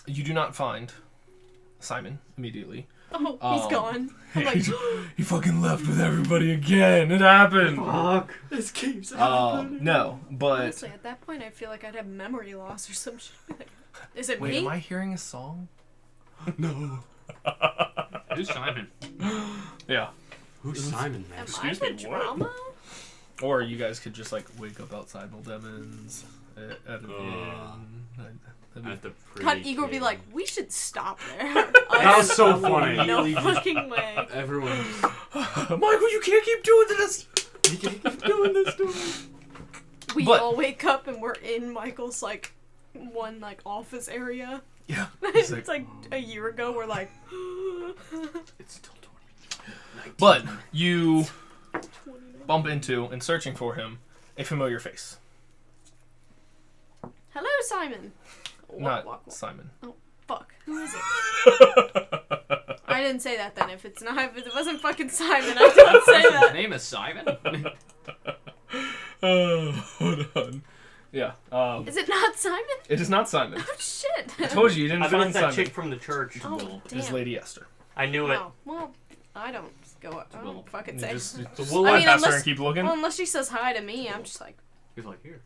You do not find Simon immediately. Oh, he's gone. I'm like, He fucking left with everybody again. It happened. Fuck. This keeps happening. No, but honestly, at that point, I feel like I'd have memory loss or some shit. Like, is it wait, me? am I hearing a song? No. Who's Simon? Yeah. Who's Simon, man? Am Excuse I me, the what? drama? Or you guys could just like wake up outside Moldemons at an inn. At the God, pretty Igor be kid. like, we should stop there. That was so funny. No fucking way. Everyone Michael, you can't keep doing this. you can't keep doing this to me. We But- all wake up and we're in Michael's like one like office area. Yeah. It's like a year ago. We're like, It's still 20. But you bump into and searching for him a familiar face. hello, Simon. Not Walk. Simon. Fuck. Who is it? I didn't say that then. If it wasn't fucking Simon, I didn't say His that. name is Simon? Hold on. Yeah. Is it not Simon? It is not Simon. Oh shit. I told you didn't I thought find it's that Simon. chick from the church. Oh It is damn. Lady Esther. I knew it. Oh, well, I don't go. I Will. don't fucking You say. just We'll I walk mean, past her unless- and keep looking. Well, unless she says hi to me, I'm just like, He's like, here.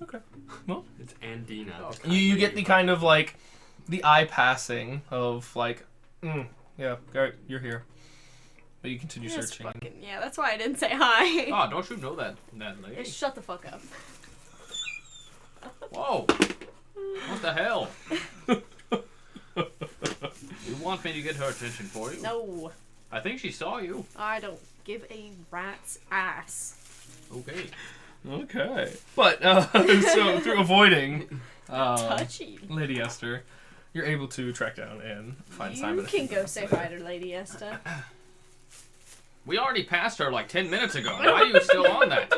Okay. Well, It's Andina. Oh, the you kind get lady. the kind of like the eye passing of like, yeah, alright, you're here. But you continue yes, searching. fucking yeah. That's why I didn't say hi. Oh, don't you know that Yeah, lady? shut the fuck up. Whoa. What the hell? You want me to get her attention for you? No, I think she saw you. I don't give a rat's ass. Okay. Okay. But so through avoiding Touchy. Lady Esther, you're able to track down and find You Simon. can go say hi to Lady Esther. We already passed her like 10 minutes ago. Why are you still on that?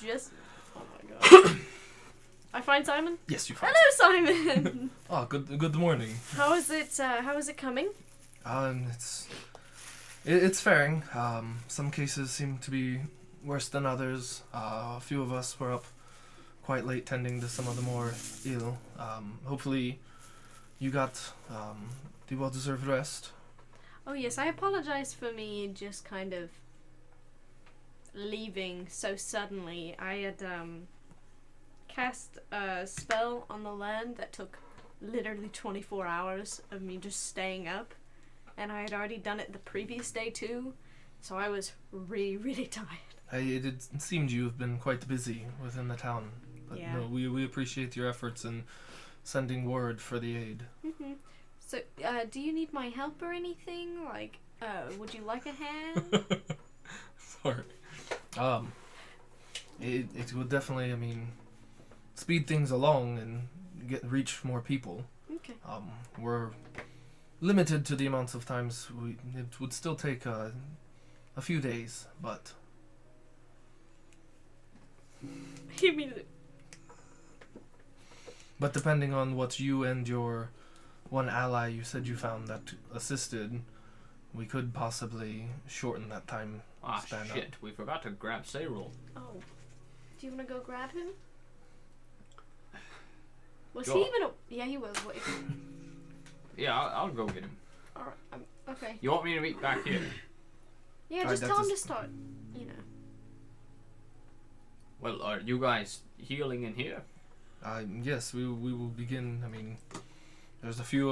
Just. Oh my god. I find Simon. Yes, you find. Hello, Simon. Oh, good morning. How is it? How is it coming? It's faring. Some cases seem to be worse than others. A few of us were up quite late tending to some of the more ill. Hopefully, you got the well-deserved rest. Oh yes, I apologize for me just kind of leaving so suddenly. I had cast a spell on the land that took literally 24 hours of me just staying up, and I had already done it the previous day too, so I was really, really tired. It seemed you have been quite busy within the town, but Yeah. no, we appreciate your efforts in sending word for the aid. Mm-hmm. So, do you need my help or anything? Like, would you like a hand? Sorry. It would definitely, speed things along and reach more people. Okay. We're limited to the amounts of times it would still take a few days, but You mean but depending on what you and your one ally you said you found that assisted, we could possibly shorten that time Ah, span shit. up. We forgot to grab Sayrul. Oh. Do you want to go grab him? Was Go he on. even a... Yeah, he was. Wait. Yeah, I'll go get him. Alright, okay. You want me to meet back here? Yeah, Alright, just tell that's him a- to start, you know. Well, are you guys healing in here? Yes, we will begin. I mean, there's a few,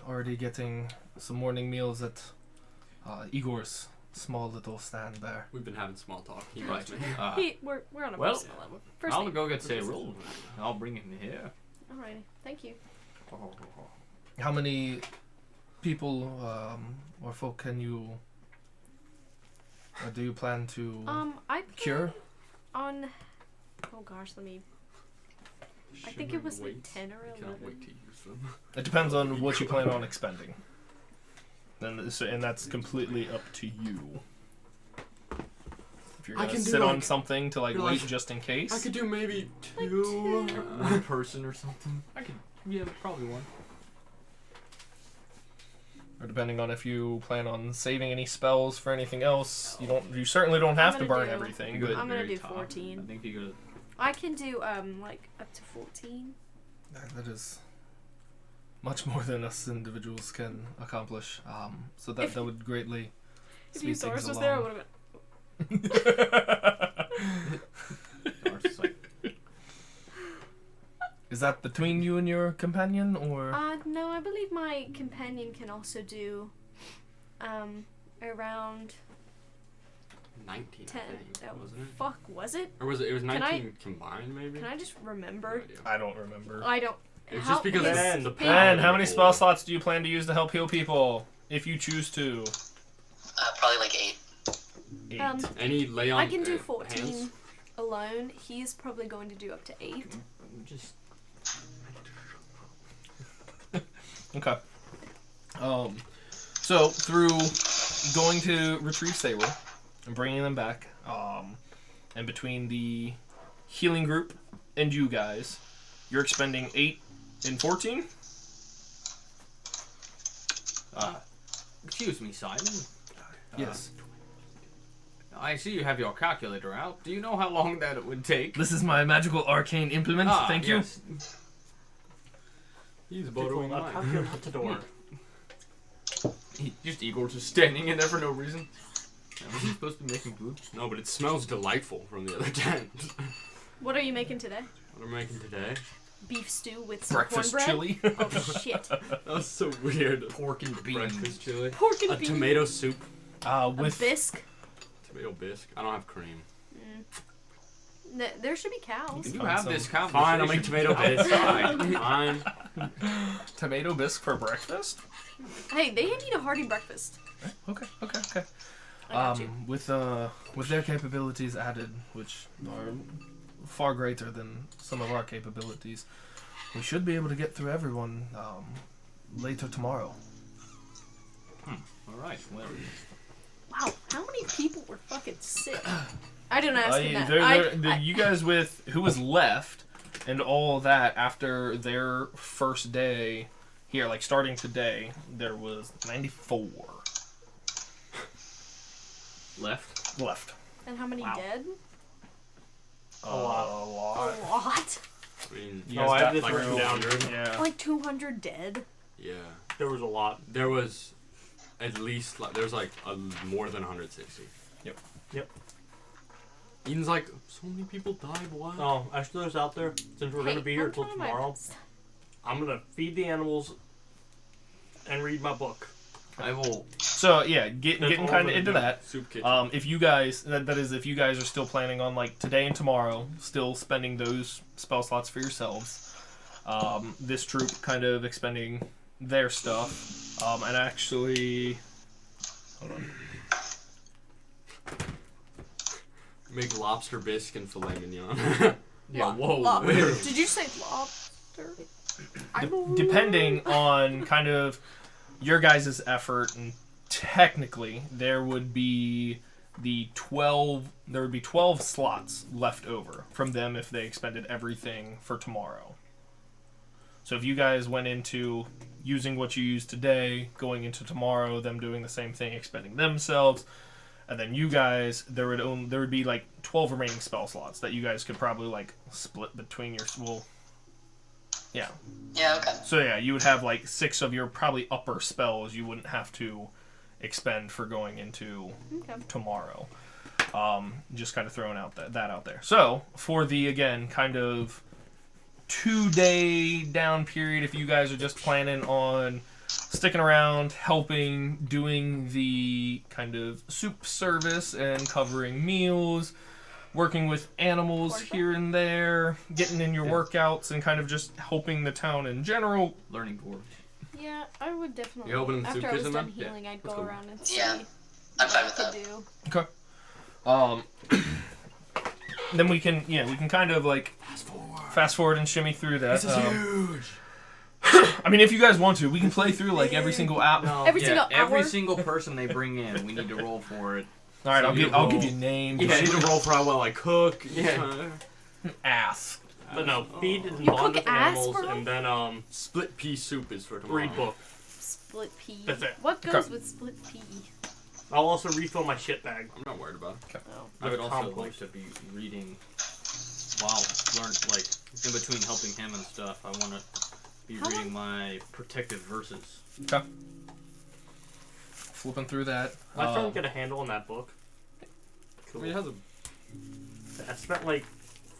already getting some morning meals at Igor's small little stand there. We've been having small talk. He Right. knows me. We're on a well, personal level. First I'll name. go get Sayrul. I'll bring him here. Alrighty, thank you. How many people or folk can you or do you plan to I plan cure? on... Oh gosh, let me... I think it was like 10 or 11. Cannot wait to use them. It depends on what you plan on expending. And that's completely up to you. If you're I gonna can do, sit on like- something to you're wait like, just in case. I could do maybe Like two. two. One person or something. I could. Yeah, probably one. Or depending on if you plan on saving any spells for anything else, you certainly don't have to gonna burn do- everything. You go But to I'm the gonna very do top. 14. I think you go to. I can do, like, up to 14. that is much more than us individuals can accomplish. So that If- would greatly If speed you Doris things was there, I along. would have It's like, Is that between you and your companion, or been... no, I believe my companion can also do, around 19, 10. I think, Oh, wasn't it? fuck, was it? Or was it? It was Can 19 combined, maybe. Can I just No remember? idea. I don't remember. I don't... It's how- just because his- Ben, the his- And how many pool. spell slots do you plan to use to help heal people, if you choose to? Probably like 8. 8. Any lay on I can do 14 hands? alone. He's probably going to do up to 8. just. Okay. So through going to retrieve Sayril and bringing them back, and between the healing group and you guys, you're expending 8 and 14. Excuse me, Simon. Yes. I see you have your calculator out. Do you know how long that it would take? This is my magical arcane implement. Thank you. yes. He's borrowing A mine. calculator. Just Igor just standing in there for no reason. Was he supposed to be making food? No, but it smells delightful from the other tent. What are you making today? What am I making today? Beef stew with some Breakfast cornbread? chili. Oh, shit. That was so weird. Pork and beans. Breakfast chili. Pork and A beef. tomato soup. A With bisque. Tomato bisque. I don't have cream. There should be cows. You Find have some- this conversation. Fine, I'll make tomato bisque. outside. Fine. tomato bisque for breakfast. Hey, they need a hearty breakfast. Okay. I got you. With their capabilities added, which are far greater than some of our capabilities, we should be able to get through everyone later tomorrow. All right. Well, Wow, how many people were fucking sick? I didn't ask him that. You guys with who was left and all that after their first day here, like starting today, there was 94 left. left. And how many Wow. dead? A lot. A lot. lot. I mean, You No, guys I got have this like written down. 200. Yeah. Like 200 dead? Yeah. There was a lot. There was at least, there's like more than 160. Yep. Eden's like, so many people died, what? Oh, I threw this out there. Since we're gonna Hey, be here I'm till trying my tomorrow, best. I'm gonna feed the animals and read my book. I will. So yeah, That's getting all kind I'm of gonna into do. that. Soup kitchen. If you guys, that is, if you guys are still planning on like today and tomorrow, still spending those spell slots for yourselves, this troop kind of expending their stuff, and actually, hold on. Make lobster bisque and filet mignon. Yeah. Whoa. Lob- where- Did you say lobster? depending on kind of your guys' effort, and technically there would be 12 slots left over from them if they expended everything for tomorrow. So if you guys went into using what you used today, going into tomorrow, them doing the same thing, expending themselves, and then you guys, there would be like 12 remaining spell slots that you guys could probably like split between your yeah. Yeah, okay. So yeah, you would have like 6 of your probably upper spells you wouldn't have to expend for going into tomorrow. Just kind of throwing out that out there. So for the again kind of 2-day down period, if you guys are just planning on sticking around, helping, doing the kind of soup service and covering meals, working with animals here and there, getting in your workouts, and kind of just helping the town in general. Learning board. Yeah, I would definitely. You opening the After soup I was kitchen done then? healing, I'd Let's go go. around and see Yeah, I'm fine with what that. to do. Okay. Then we can kind of like fast forward and shimmy through that. This is huge. I mean, if you guys want to, we can play through like every single app. No. Every single hour. Every single person they bring in, we need to roll for it. All right, So I'll give you names. Yeah, I need to roll for how well I cook. Yeah. Ass. But no, feed and You bond cook with ass, animals, bro? and then Split pea soup is for tomorrow. read book. Split pea. That's it. What goes with split pea? I'll also refill my shit bag. I'm not worried about it. Oh. I would With also compost. like to be reading while like in between helping him and stuff. I want to be How reading my protective verses. Okay. Flipping through that. My friend get a handle on that book. I mean, it has a... I spent like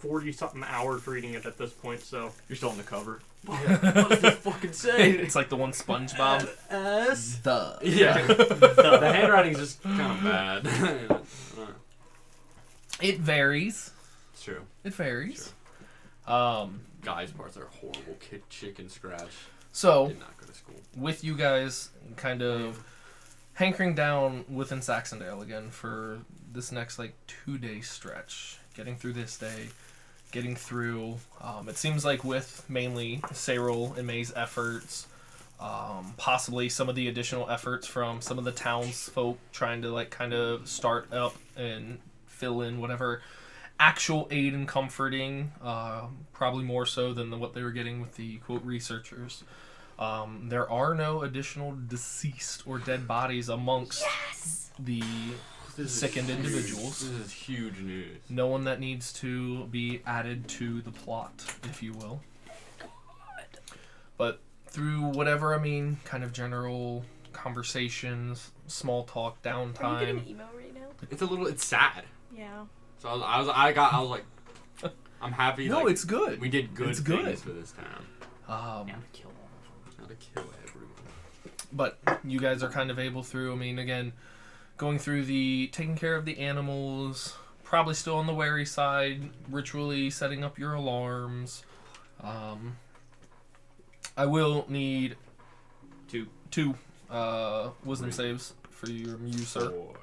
40-something hours reading it at this point, so... You're still on the cover. What does this fucking say? It's like the one SpongeBob. S. The. Yeah. The handwriting's just kind of bad. It varies. It's true. It varies. Guys' parts are horrible. Chicken scratch. So, Did not go to school. with you guys kind of hankering down within Saxondale again for this next like 2-day stretch, getting through this day, getting through, it seems like with mainly Cyril and May's efforts, possibly some of the additional efforts from some of the townsfolk trying to like kind of start up and fill in whatever actual aid and comforting, probably more so than what they were getting with the quote researchers. There are no additional deceased or dead bodies amongst the sickened individuals. This is huge news. No one that needs to be added to the plot, if you will. But through whatever, I mean, kind of general conversations, small talk, Are you downtime. getting emo right now? It's sad. Yeah. So I was like, I'm happy. No, like, it's good. we did good It's things good. for this town. Yeah, kill all of them. Not to kill everyone. But you guys are kind of able through, I mean, again, going through the taking care of the animals, probably still on the wary side, ritually setting up your alarms. I will need two wisdom saves for your muse, sir. 4,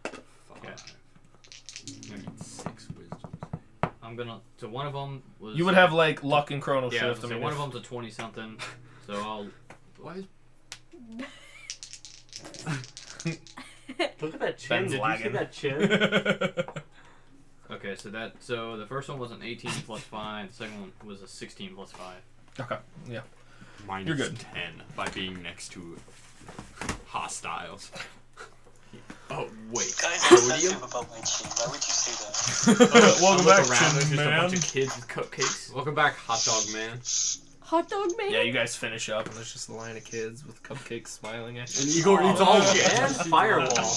5. Okay. I need 6 wisdom. I'm gonna. So one of them was. You would have like luck and chrono Yeah, shift. so I mean, one of them's a 20 something. So I'll. Why is Look at that chin. Ben's Did lagging. you see that chin? Okay, so the first one was an 18 plus 5. The second one was a 16 plus 5. Okay, yeah. minus You're good. 10 by being next to hostiles? Oh wait. Guys, I said soup about my chin. Why would you say that? Welcome I back, look around, there's just a man. bunch of kids with cupcakes. Welcome back, hot dog man. Hot dog man. Yeah, you guys finish up, and there's just a line of kids with cupcakes smiling at you. And Igor eats all of it. And Fireball.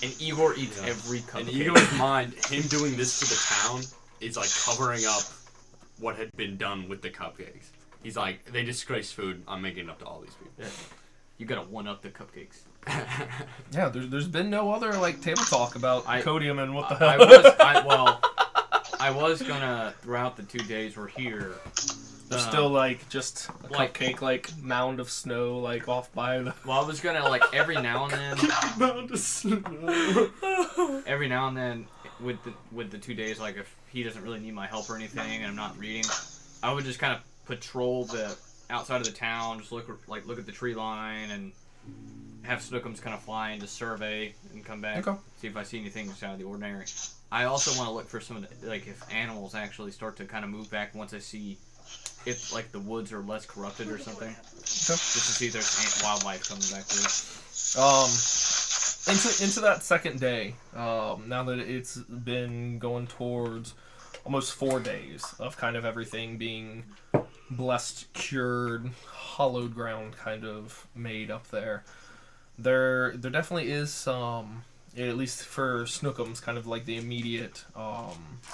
And Igor eats every In cupcake. Igor's mind, him doing this to the town is like covering up what had been done with the cupcakes. He's like, they disgrace food. I'm making it up to all these people. Yeah. You gotta one up the cupcakes. Yeah, there's been no other like table talk about Codium and what the hell. I was gonna throughout the 2 days we're here. There's still like just a like- cupcake like mound of snow like off by the. Well, I was gonna like every now and then, Mound of snow. every now and then, with the 2 days, like if he doesn't really need my help or anything, and I'm not reading, I would just kind of patrol the outside of the town, just look at the tree line, and have Snookums kind of fly in to survey and come back. Okay. See if I see anything just out of the ordinary. I also want to look for some of the, like, if animals actually start to kind of move back once I see if, like, the woods are less corrupted or something. Okay. Just to see if there's wildlife coming back through. Into that second day, now that it's been going towards almost 4 days of kind of everything being blessed, cured, hollowed ground kind of made up there, there definitely is some, at least for Snookums, kind of like the immediate,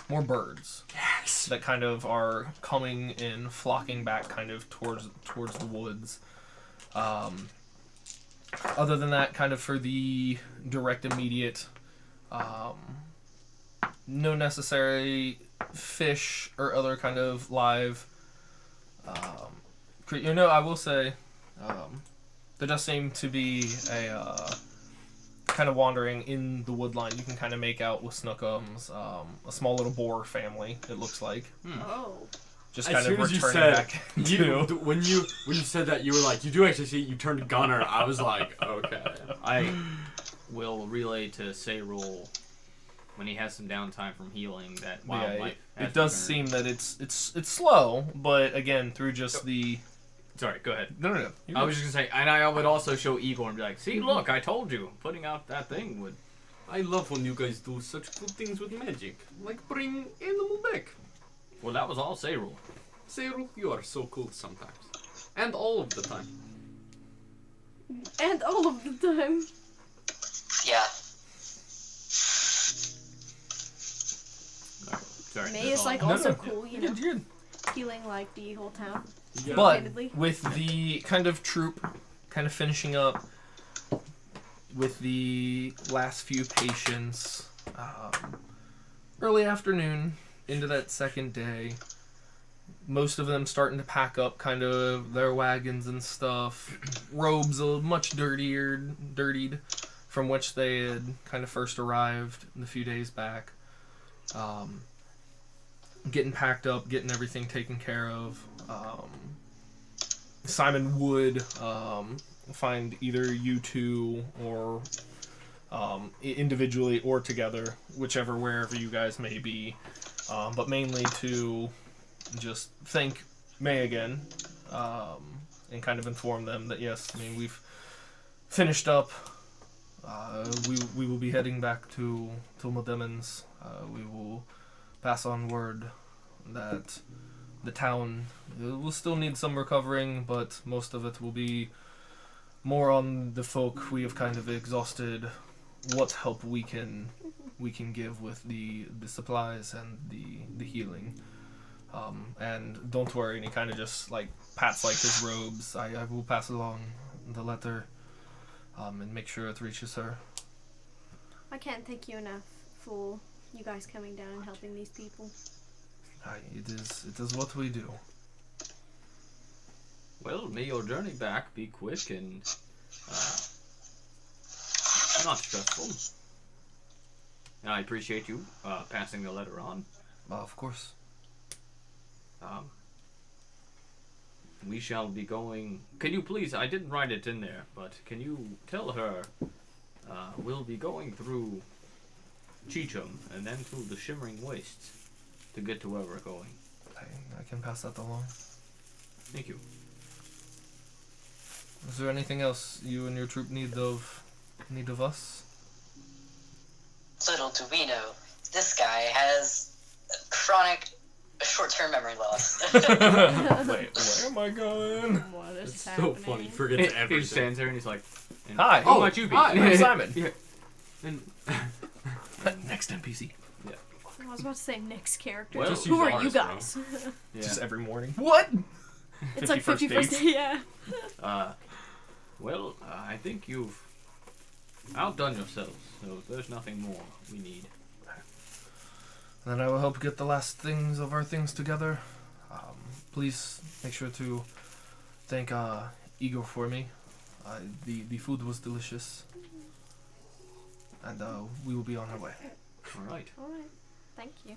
more birds. Yes. That kind of are coming in, flocking back kind of towards the woods. Other than that, kind of for the direct immediate, no necessary fish or other kind of live. I will say, there does seem to be a kind of wandering in the woodline. You can kind of make out with Snookums, a small little boar family. It looks like. Oh. Just As kind of soon as you returning said, back when you said that, you were like, you do actually see, you turned gunner. I was like, okay. I will relay to Sayrul when he has some downtime from healing that wildlife. It does seem that it's slow, but again, through just the. Sorry, go ahead. No. I was just gonna say, and I would also show Igor and be like, "See, look, I told you, putting out that thing would." I love when you guys do such cool things with magic, like bring animal back. Well, that was all Sayrul. Cyril, you are so cool sometimes, and all of the time. And all of the time. Yeah. Sorry. May is like No, also no. cool, you You're know, good. healing like the whole town. Yeah. But Admittedly. with the kind of troop kind of finishing up with the last few patients, early afternoon into that second day, most of them starting to pack up kind of their wagons and stuff, robes a much dirtied from which they had kind of first arrived a few days back. Getting packed up, getting everything taken care of. Simon would find either you two or individually or together, wherever you guys may be, but mainly to just thank May again, and kind of inform them that yes, I mean, we've finished up. We will be heading back to Modemin's. We will pass on word that the town will still need some recovering, but most of it will be more on the folk. We have kind of exhausted what help we can give with the supplies and the healing. And don't worry, and he kind of just like pats like his robes. I will pass along the letter, and make sure it reaches her. I can't thank you enough for you guys coming down and helping these people. It is what we do. Well, may your journey back be quick and not stressful. And I appreciate you passing the letter on. Of course. We shall be going. Can you please? I didn't write it in there, but can you tell her we'll be going through Cheecham and then through the Shimmering Wastes to get to where we're going. I can pass that along. Thank you. Is there anything else you and your troop need of us? Little do we know, this guy has chronic short-term memory loss. Wait, where am I going? What is It's happening? so funny. Forget He everything. stands there and he's like, and Hi. Who might you be? Hi, I'm Simon. Yeah. And Next NPC. I was about to say Nick's character. Well, just Who use are you ours, bro. guys? Yeah. Just every morning. What? It's like 51st 51st dates. yeah. Well, I think you've outdone yourselves, so there's nothing more we need. Then I will help get the last things of our things together. Please make sure to thank Igor for me. The food was delicious. And we will be on our way. All right. Alright. Thank you.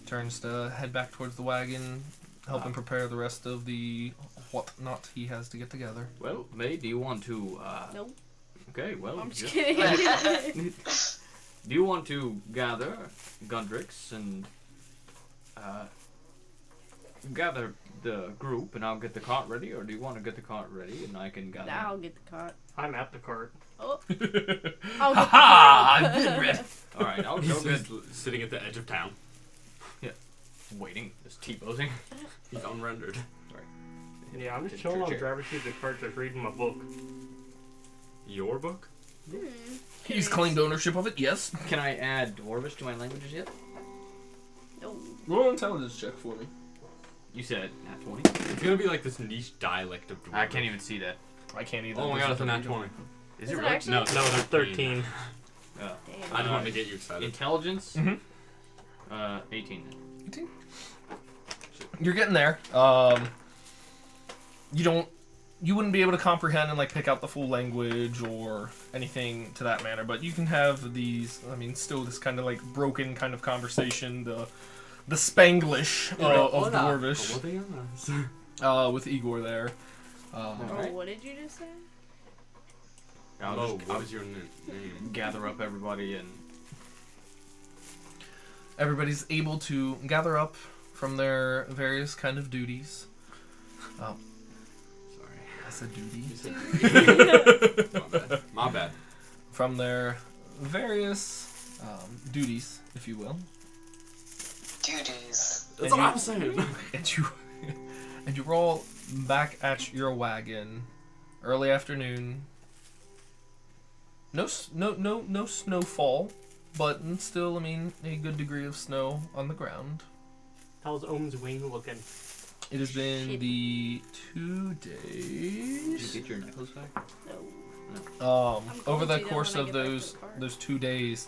Turns to head back towards the wagon. help him prepare the rest of the whatnot he has to get together. Well, May, do you want to? Nope. Okay, well. I'm just kidding. Do you want to gather Gundrix and gather the group, and I'll get the cart ready, or do you want to get the cart ready and I can gather? Now I'll get the cart. I'm at the cart. Oh, I'll get the Ha! cart. I've been ready. All right, I'll He's go get. just sitting at the edge of town. Waiting, just T-posing. He's unrendered. Yeah, I'm just chilling on the driver's seat of the cart, just reading my book. Your book? He's claimed ownership of it, yes. Can I add Dwarvish to my languages yet? No. Roll an intelligence check for me. You said nat 20. It's gonna be like this niche dialect of Dwarvish. I can't even see that. I can't either. Oh my god, it's a nat 20. Is Is it it really? actually? No, no, That's 13. Oh. I Damn. just wanted to get you excited. Intelligence? Mhm. 18. 18? You're getting there. You wouldn't be able to comprehend and like pick out the full language or anything to that manner, but you can have these. I mean, still this kind of like broken kind of conversation, the Spanglish of Dwarvish with Igor there. Alright. What did you just say? I'll What was your name? gather up everybody and Everybody's able to gather up from their various kind of duties. Sorry. I said duty. You said My bad. My bad. From their various duties, if you will. Duties. That's what I'm saying. And you roll back at your wagon, early afternoon. No snowfall, but still, I mean, a good degree of snow on the ground. How's Ohm's wing looking? It has been Shit. the 2 did days. you get your necklace back? No. Over the going to, course though, when of I get back to the car. those 2 days,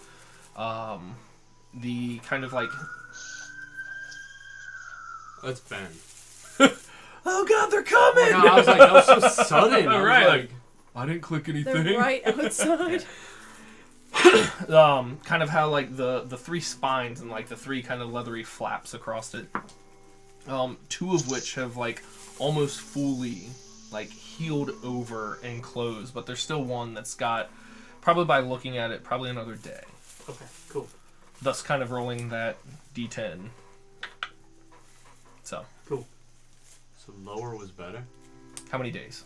the kind of like, That's Ben. oh god, they're Oh coming! my god, I was like, that was so sudden. I was Right, like, I didn't click anything. They're right outside. Kind of how like the 3 spines and like the 3 kind of leathery flaps across it. 2 of which have like almost fully like healed over and closed, but there's still one that's got, probably by looking at it, probably another day. Okay, cool. Thus kind of rolling that D10. So, Cool. so lower was better? how many days?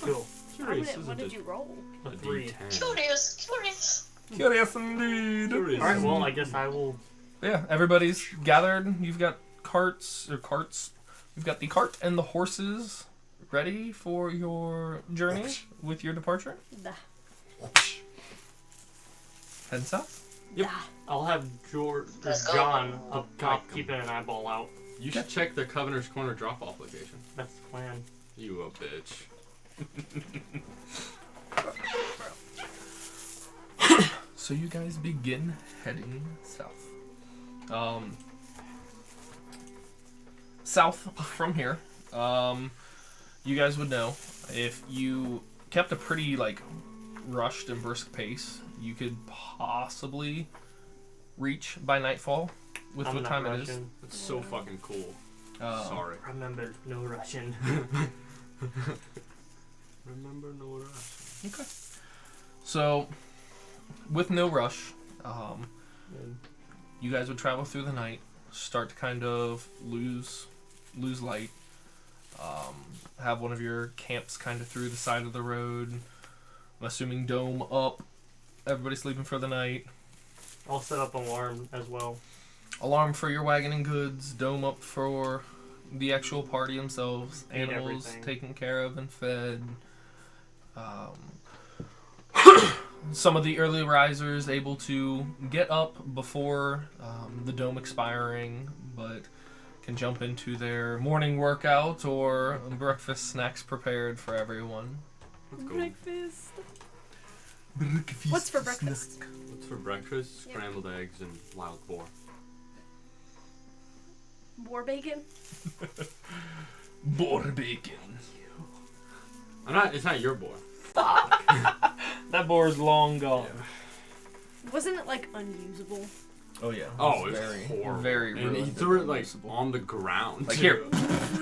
Cool. Curious, What did you roll? A A 3. D10. Curious, curious. Curious indeed. Curious. Alright, well, I guess I will. Yeah, everybody's gathered. You've got carts. You've got the cart and the horses ready for your journey with your departure. Nah. Heading south. Yep. Nah. I'll have George or Let's go. John up top Welcome. keeping an eyeball out. You should check the Governor's Corner drop-off location. That's the plan. You a bitch. So you guys begin heading south. South from here. You guys would know if you kept a pretty like rushed and brisk pace, you could possibly reach by nightfall with I'm what not time it is. Russian. That's so fucking cool. Sorry. Remember, no Russian. Remember no rush. Okay. So, with no rush, you guys would travel through the night, start to kind of lose light, have one of your camps kind of through the side of the road. I'm assuming dome up, everybody sleeping for the night. I'll set up an alarm as well. Alarm for your wagon and goods, dome up for the actual party themselves, Feed animals everything. taken care of and fed. Some of the early risers able to get up before the dome expiring, but can jump into their morning workout or breakfast snacks prepared for everyone. Let's go. Breakfast. What's for breakfast? What's for breakfast? Yep. Scrambled eggs and wild boar. More bacon? Boar bacon. It's not your boar. That boar's long gone. Wasn't it like unusable? Oh yeah. Oh, it was very, horrible. very. And he ruined threw it and like noticeable. on the ground. Like, too.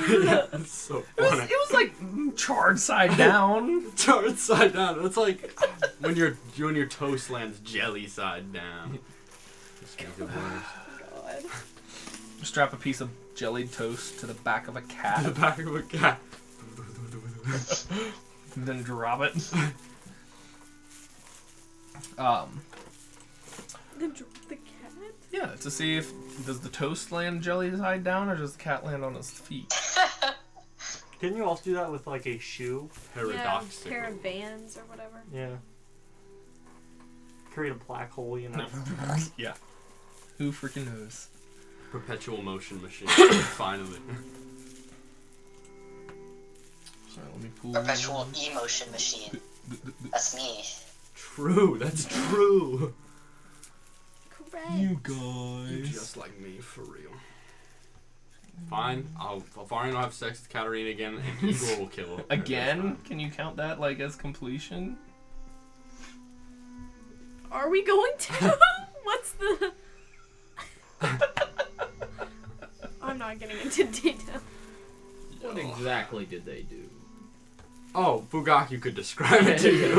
Yeah, it's so funny. It was like charred side down. Turned side down. It's like when your toast lands jelly side down. Just make it worse. God. Strap a piece of jellied toast to the back of a The cat, back of a cat. and then drop it. Then drop the cat? Yeah, to see if does the toast land jelly side down or does the cat land on its feet. Didn't you also do that with like a shoe? Paradoxical. Yeah, pair of Vans or whatever. Yeah. Create a black hole, you know. Yeah. Who freaking knows? Perpetual motion machine. Finally. Sorry, let me pull. Perpetual emotion machine. That's me. True. That's true. Correct. You guys. Just like me, for real. Fine. Farian will have sex with Katarina again, and Igor will kill her. Again? Can you count that like as completion? Are we going to? What's the... I'm not getting into detail. What exactly did they do? Oh, Fugaku could describe it to you.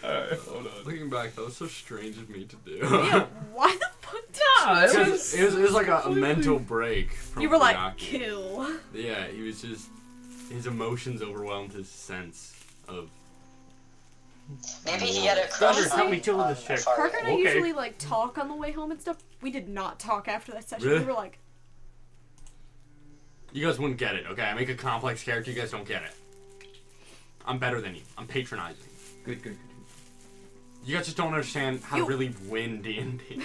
Alright, hold on. Looking back, that was so strange of me to do. Yeah, why the fuck did Nah, you... It was like a mental break from You were like, Fugaku. kill. Yeah, he was just... His emotions overwhelmed his sense of... Maybe he had a crush Thunder, help me kill on this chick. Farian. Parker and I Okay. usually like talk on the way home and stuff. We did not talk after that session. Really? We were like, You guys wouldn't get it, okay? I make a complex character, you guys don't get it. I'm better than you. I'm patronizing. Good. You guys just don't understand how You- to really win D&D.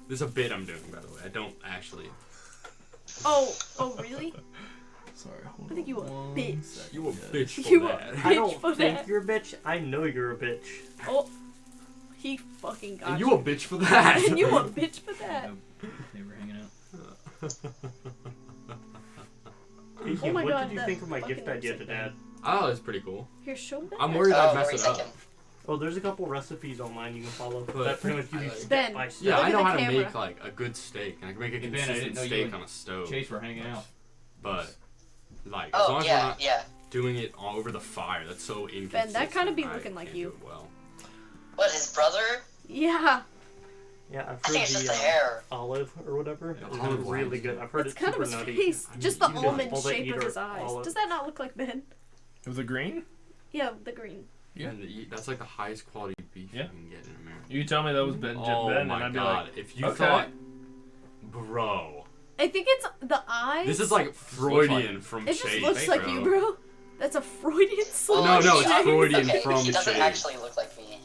This is a bit I'm doing, by the way. I don't actually... oh really? Sorry, hold on. I think you a one bitch. second, You a guys. bitch for You that. a- I don't for think that. you're a bitch. I know you're a bitch. Oh, he fucking got And you a bitch for that. And you a bitch for that. They were hanging out. Casey, Oh my what God, did you that think of my fucking gift idea to looks Dad? Oh, that's pretty cool. Here, show Ben. I'm worried Oh, I'd what mess were you it up. thinking? Oh, there's a couple recipes online you can follow. But- That pretty much give you I like- step Ben. by step. Yeah, Look I at know the how to camera. make like a good steak, and I can make a Hey, Ben, I consistent didn't know you steak and on a stove. Chase were hanging out. But like, as long Oh, as we're yeah, not yeah. doing it all over the fire, that's so inconsistent. Ben, that kinda be I looking like can't you. do it well. What, his brother? Yeah, Yeah, I've I heard think it's just the the hair. olive or whatever Yeah, is olive really wax. good. I've heard it's it's kind super of his nutty. face. I mean, Just the you guys- almond all they shape eat of are his eyes. olive. Does that not look like Ben? It was a green? Yeah, the green. Yeah. And that's like the highest quality beef Yeah. you can get in America. You tell me that was Ben, Oh Ben my and I'd be god! like, If you okay. thought, bro, I think it's the eyes. this is like Freudian from It just Chase. looks like you, bro. That's a Freudian slip. No, no, he- it's Freudian okay, from he doesn't Chase. actually look like me.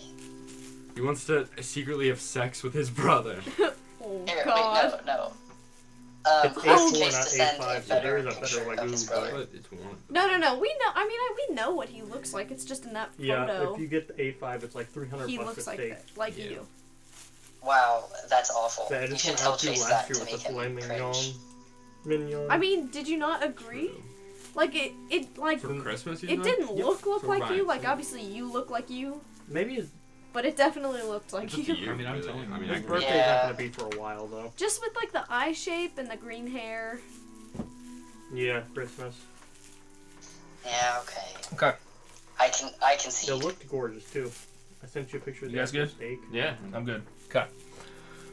He wants to secretly have sex with his brother. Oh Here, God. wait, no. It's How A4, Chase not to send A5, a so there is better a better picture of his Wagyu, brother. But it's one. No. We know. I mean, we know what he looks like. It's just in that Yeah, photo. if you get the A5, it's like 300 He bucks looks a like steak. that, like Yeah. you. Wow, that's awful. So I You just should went tell out to Chase last that year to with make the filet him mignon. cringe. I mean, did you not agree? Like it like For Christmas, you it said? didn't Yep. look For like you. Ryan's, Like yeah. obviously you look like you, Maybe his, but it definitely looked like It's up to you. you, I mean, I'm really. telling you. I mean, his I can birthday's Yeah. not gonna be for a while though. Just with like the eye shape and the green hair. Yeah, Christmas. Yeah, okay. okay. I can see. It looked gorgeous too. I sent you a picture of You the guys actual good? steak. Yeah. I'm good. Okay.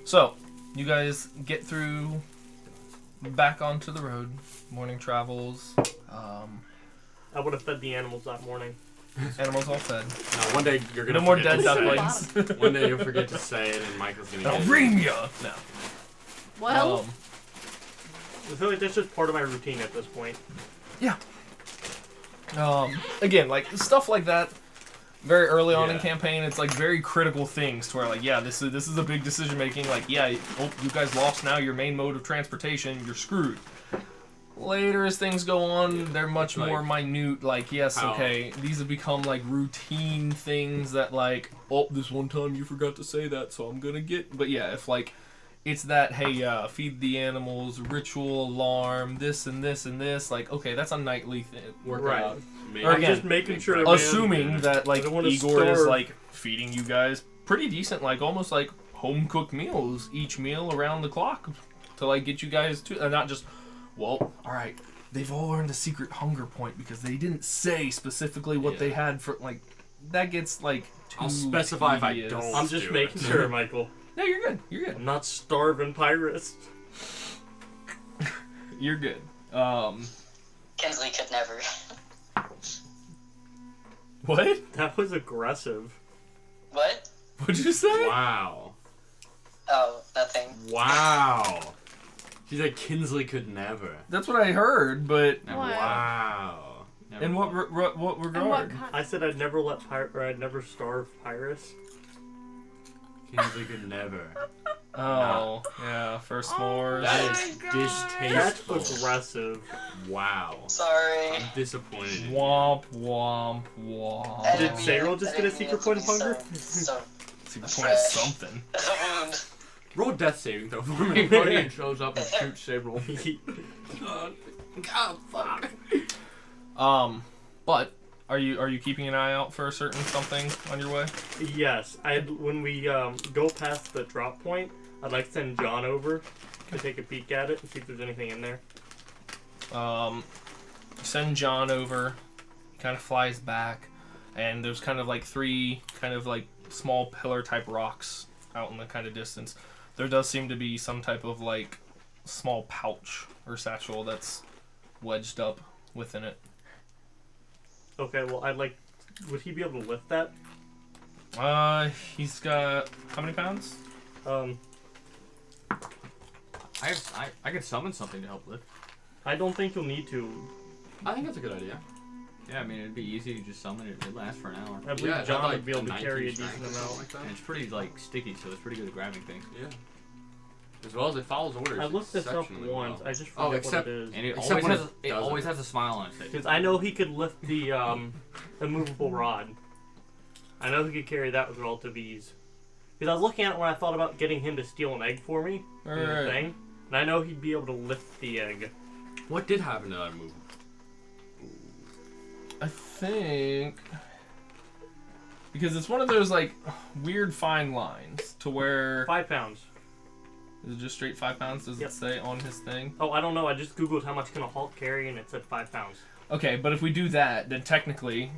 So, you guys get through back onto the road. Morning travels. I would have fed the animals that morning. Animals all fed. No, one day you're gonna No more forget dead to say it. ducklings. One day you'll forget to say it, and Michael's gonna I'll get ream ya! No. Well, I feel like that's just part of my routine at this point. Again, like stuff like that. Very early on in Yeah. campaign, it's like very critical things to where like, yeah, this is a big decision making. Like, yeah, oh, you guys lost now your main mode of transportation. You're screwed. Later, as things go on, they're much Like, more minute. Like, yes, how- okay, these have become like routine things that like, oh, this one time you forgot to say that, so I'm gonna get. But yeah, if like, it's that hey, feed the animals, ritual alarm, this and this and this. Like, okay, that's a nightly thing. work Right. out. Maybe Or I'm again, just making sure, man. Assuming that like I don't wanna Igor is starve. like feeding you guys pretty decent, like almost like home cooked meals, each meal around the clock to like get you guys to, not just, well, all right, they've all learned a secret hunger point because they didn't say specifically what they had for, like, that gets like too I'll specify tedious. if I don't. I'm just do making it. sure, Michael. No, you're good. You're good. I'm not starving pirates. You're good. Kinsley could never. What? That was aggressive. What? What'd you say? Wow. Oh, nothing. Wow. She said Kinsley could never. That's what I heard, but Never What? mind. Wow. Never in what mind. what And what regard? kind? I said I'd never I'd never starve pirates. Kinsley could never. Oh, yeah, for s'mores. That my is God. That's distasteful. aggressive. Wow. Sorry. I'm disappointed in you. Womp womp womp. I Did didn't mean Sayril it- just I get a didn't mean secret it to point of be hunger? So Secret point is something. that's a wound. Roll death saving throw for Hey, me. Guardian shows up and shoots Sabril. God, fuck. But are you keeping an eye out for a certain something on your way? Yes, when we go past the drop point, I'd like to send John over to take a peek at it and see if there's anything in there. Send John over. He kind of flies back, and there's kind of like 3 kind of like small pillar type rocks out in the kind of distance. There does seem to be some type of like small pouch or satchel that's wedged up within it. Okay, well, would he be able to lift that? He's got how many pounds? I could summon something to help lift. I don't think you'll need to. I think that's a good idea. Yeah, I mean, it'd be easy to just summon it. It lasts for an hour. I believe Yeah, John like would be able to 19 carry a strength decent or something amount. like that. And it's pretty, like, sticky, so it's pretty good at grabbing things. Yeah. As well as it follows orders. I looked this up exceptionally once. well. I just Oh, forget except- what it is. And it Except always when has, it it doesn't. always has a smile on its face. Because I know he could lift the immovable rod. I know he could carry that with relative ease. Because I was looking at it when I thought about getting him to steal an egg for me in the Alright. thing, and I know he'd be able to lift the egg. What did happen to that move? I think because it's one of those like weird fine lines to where 5 pounds. is it just straight 5 pounds? Does Yep. it say on his thing? Oh, I don't know. I just googled how much can a Hulk carry, and it said 5 pounds. Okay, but if we do that, then technically,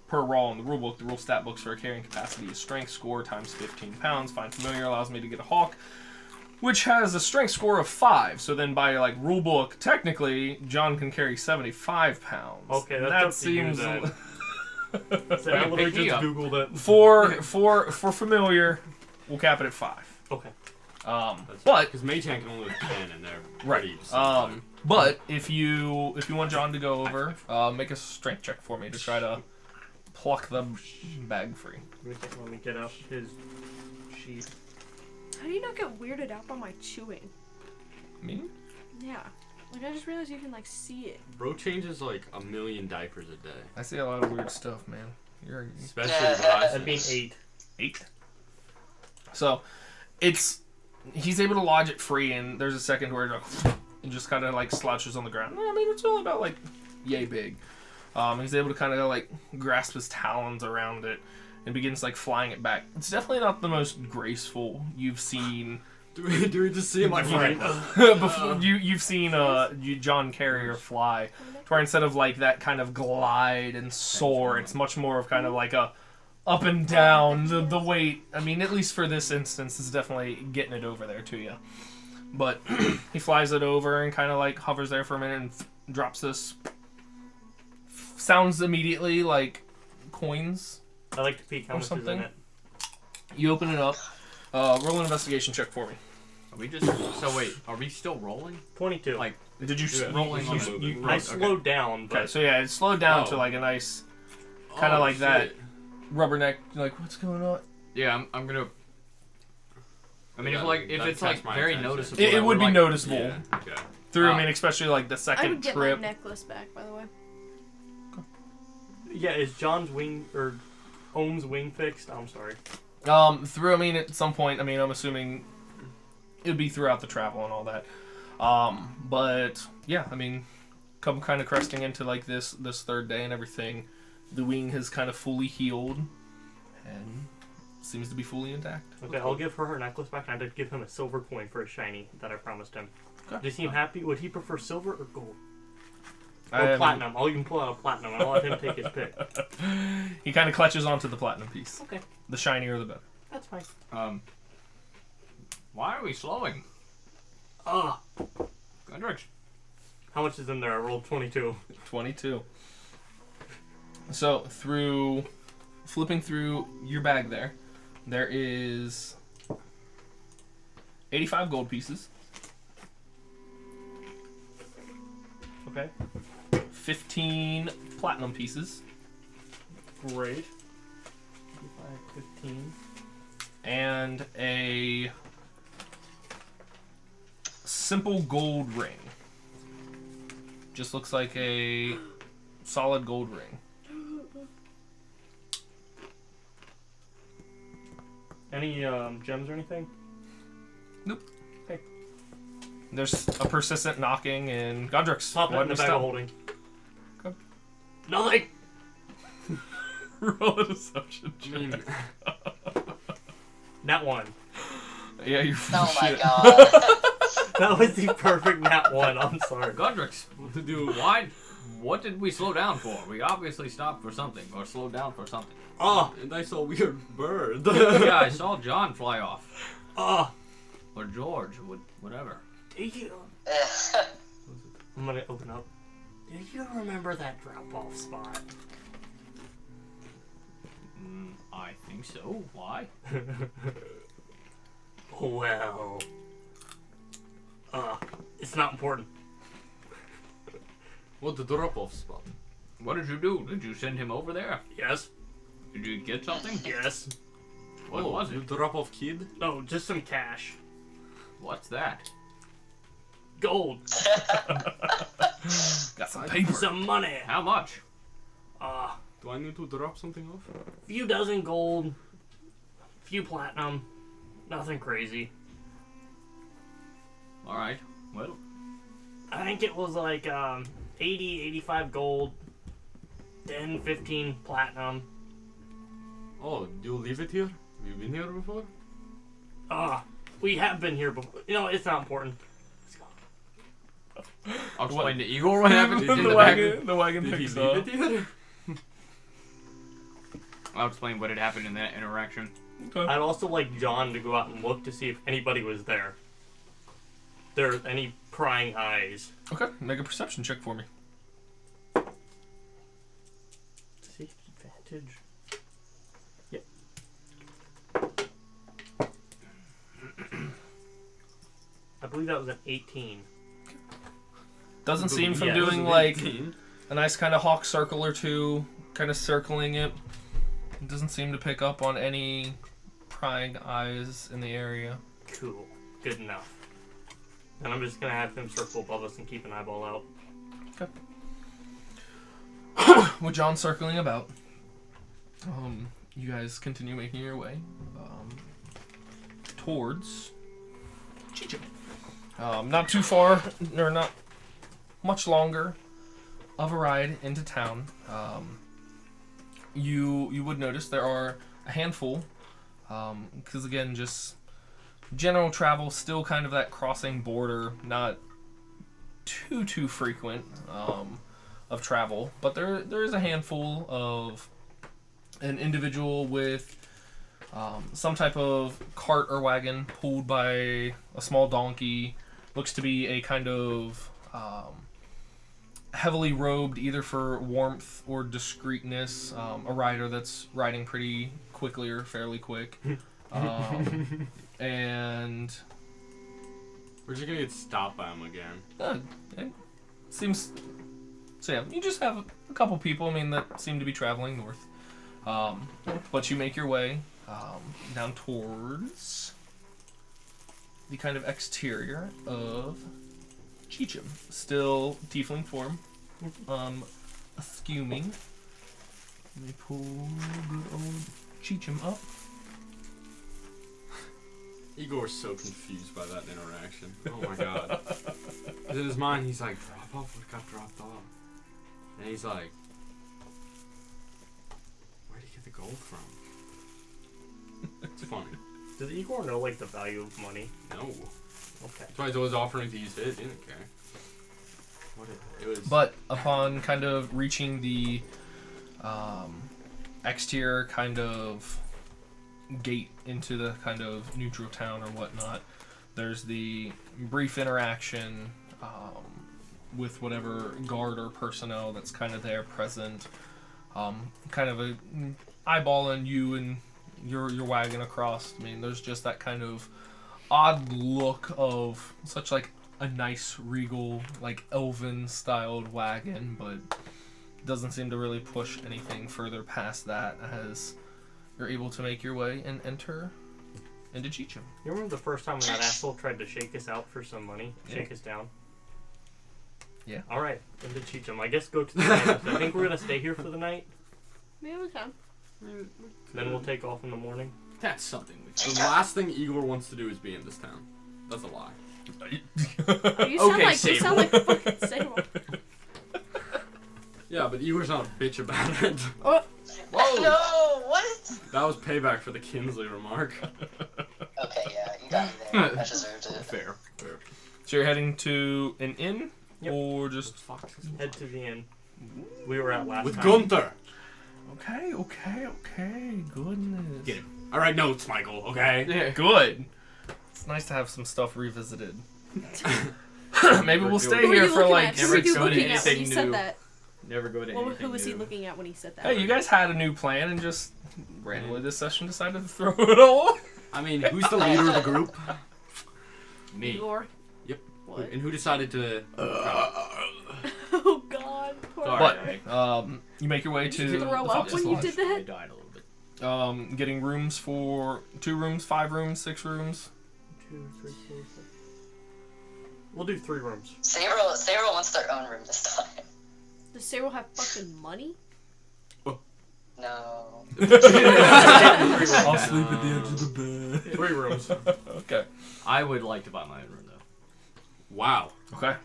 per raw in the rulebook, the rule stat books for a carrying capacity is strength score times 15 pounds. Find familiar allows me to get a hawk, which has a strength score of 5. So then by like rulebook, technically, John can carry 75 pounds. Okay, And that's that up to you seems then. So I literally Pick me just up. googled it. for familiar, we'll cap it at 5. Okay. But Because Mage Hand can only lift 10 and they're right. pretty simple. But if you want John to go over, make a strength check for me to try to pluck the bag free. Let me get out his sheet. How do you not get weirded out by my chewing? Me? Yeah. Like, I just realized you can, like, see it. Bro changes like 1 million diapers a day. I see a lot of weird stuff, man. You're Especially Verizon. That'd be an 8. 8. So, he's able to lodge it free, and there's a second where it just kind of like slouches on the ground. I mean, it's only about like yay big. He's able to kind of like grasp his talons around it and begins like flying it back. It's definitely not the most graceful you've seen. Do we just see my friend? Before you've seen John Carrier fly, to where instead of like that kind of glide and soar, it's much more of kind of like a up and down. The weight, I mean, at least for this instance, is definitely getting it over there to you. But he flies it over and kind of like hovers there for a minute and drops this. Sounds immediately like coins. I like to peek how Or much is in something. it. You open it up. Roll an investigation check for me. Are we just... So wait, are we still rolling? 22. Like, Did you? Yeah. rolling on you- the... you- I okay. slowed down, but Okay, so yeah, it slowed down to Oh. like a nice Kinda like that. rubberneck. Like, what's going on? Yeah, I'm gonna... I mean, Yeah, if that it's like catch my very attention. noticeable... It that would we're, be like, noticeable Yeah, okay. through. I Ah. mean, especially like the I second would get trip. my necklace back, by the way. yeah, is John's wing or Ohm's wing fixed? I'm sorry. Through. I mean, at some point. I mean, I'm assuming it would be throughout the travel and all that. But yeah, I mean, come kind of cresting into like this third day and everything. The wing has kind of fully healed, and seems to be fully intact. Okay, I'll give her necklace back, and I did give him a silver coin for a shiny that I promised him. Okay. Does he seem happy? Would he prefer silver or gold? Or I mean, platinum? I'll even pull out a platinum, and I'll let him take his pick. he kind of clutches onto the platinum piece. Okay. The shinier the better. That's fine. Why are we slowing? Hendrix. How much is in there? I rolled 22. 22. So, flipping through your bag there is 85 gold pieces. Okay. 15 platinum pieces. Great. 15. And a simple gold ring. Just looks like a solid gold ring. Any gems or anything? Nope. Okay. There's a persistent knocking, and Godrix, Pop go it ahead in the and bag of stop. holding. Okay. Nothing! Roll a deception check. I mean, Nat 1. Yeah, you're Oh my shit. god. That was the perfect Nat 1. I'm sorry. Hendrix, dude, why? What did we slow down for? We obviously stopped for something, or slowed down for something. and I saw a weird bird. Yeah, I saw John fly off. Oh, Or George, whatever. do you... I'm gonna open up. Do you remember that drop-off spot? I think so. Why? Well... it's not important. What, the drop-off spot? What did you do? Did you send him over there? Yes? Did you get something? Yes. What was You it? drop-off kid? No, just some cash. What's that? Gold. Got some paper. Some money. How much? Do I need to drop something off? Few dozen gold. Few platinum. Nothing crazy. All right. Well, I think it was like 80, 85 gold. 10, 15 platinum. Oh, you leave it here? Have you been here before? We have been here before. You know, it's not important. Let's go. I'll explain to Igor what happened. Did in you the back- back. The wagon Did he picks leave up. it here? I'll explain what had happened in that interaction. I'd also like John to go out and look to see if anybody was there. There are any prying eyes. Okay, make a perception check for me. Safety advantage. Yep. I believe that was an 18. Doesn't seem from Yeah, doing like a nice kind of hawk circle or two, kind of circling it. It doesn't seem to pick up on any prying eyes in the area. Cool. Good enough. And I'm just gonna have him circle above us and keep an eyeball out. With John circling about, you guys continue making your way towards Chicho. Not too far, or not much longer of a ride into town. You would notice there are a handful, because again, just general travel, still kind of that crossing border, not too frequent of travel, but there is a handful of an individual with some type of cart or wagon pulled by a small donkey. Looks to be a kind of heavily robed, either for warmth or discreetness, a rider that's riding pretty quickly or fairly quick. And We're just gonna get stopped by him again. it seems... So yeah, you just have a couple people, that seem to be traveling north. But you make your way down towards the kind of exterior of Cheecham. Still tiefling form. Askewing. Let me pull good old Cheecham up. Igor's so confused by that interaction. Oh my god. 'Cause in his mind, he's like, drop off what got dropped off. And he's like, where'd he get the gold from? It's funny. Does Igor know like the value of money? No. Okay. That's why he's always offering to use his. He didn't care. It was. But upon kind of reaching the exterior kind of gate into the kind of neutral town or whatnot, there's the brief interaction with whatever guard or personnel that's kind of there present, kind of a eyeballing you and your wagon across. I mean, there's just that kind of odd look of such like a nice regal like elven styled wagon, but doesn't seem to really push anything further past that as you're able to make your way and enter into Cheecham. You remember the first time when that asshole tried to shake us out for some money? Shake us down? Yeah. Alright, into Cheecham. I guess go to the manor. I think we're gonna stay here for the night. Maybe we can. Then we'll take off in the morning. That's something we The last thing Igor wants to do is be in this town. That's a lie. Oh, you sound Okay, like you sound like fucking Sable. Yeah, but Igor's not a bitch about it. Oh, Whoa! No, what? That was payback for the Kinsley remark. Okay, yeah, you got me there. I deserved it. Fair. So you're heading to an inn, Yep. or just Head to the inn. We were at last With time. Gunther. okay, goodness. Get him. I write notes, Michael. Okay. Yeah. Good. It's nice to have some stuff revisited. Maybe we'll stay who were here you for looking like at? Who never were you go to looking at when you anything said new. that? Never go to Well, anything who was he new. looking at when he said that? Hey, you guys had a new plan and just randomly this session decided to throw it all. I mean, who's the leader of the group? Me. Igor. Yep. What? And who decided to? Oh God. Poor Sorry. But you make your way Did to you the throw up Fox's when you Lodge. did I that? died a little bit. Getting rooms for 2 rooms, 5 rooms, 6 rooms. 2, 3, 4, 5. We'll do 3 rooms. Sarah wants their own room this time. Does Cyril have fucking money? No. I'll sleep at the edge of the bed. 3 rooms. Okay. I would like to buy my own room though. Wow. Okay.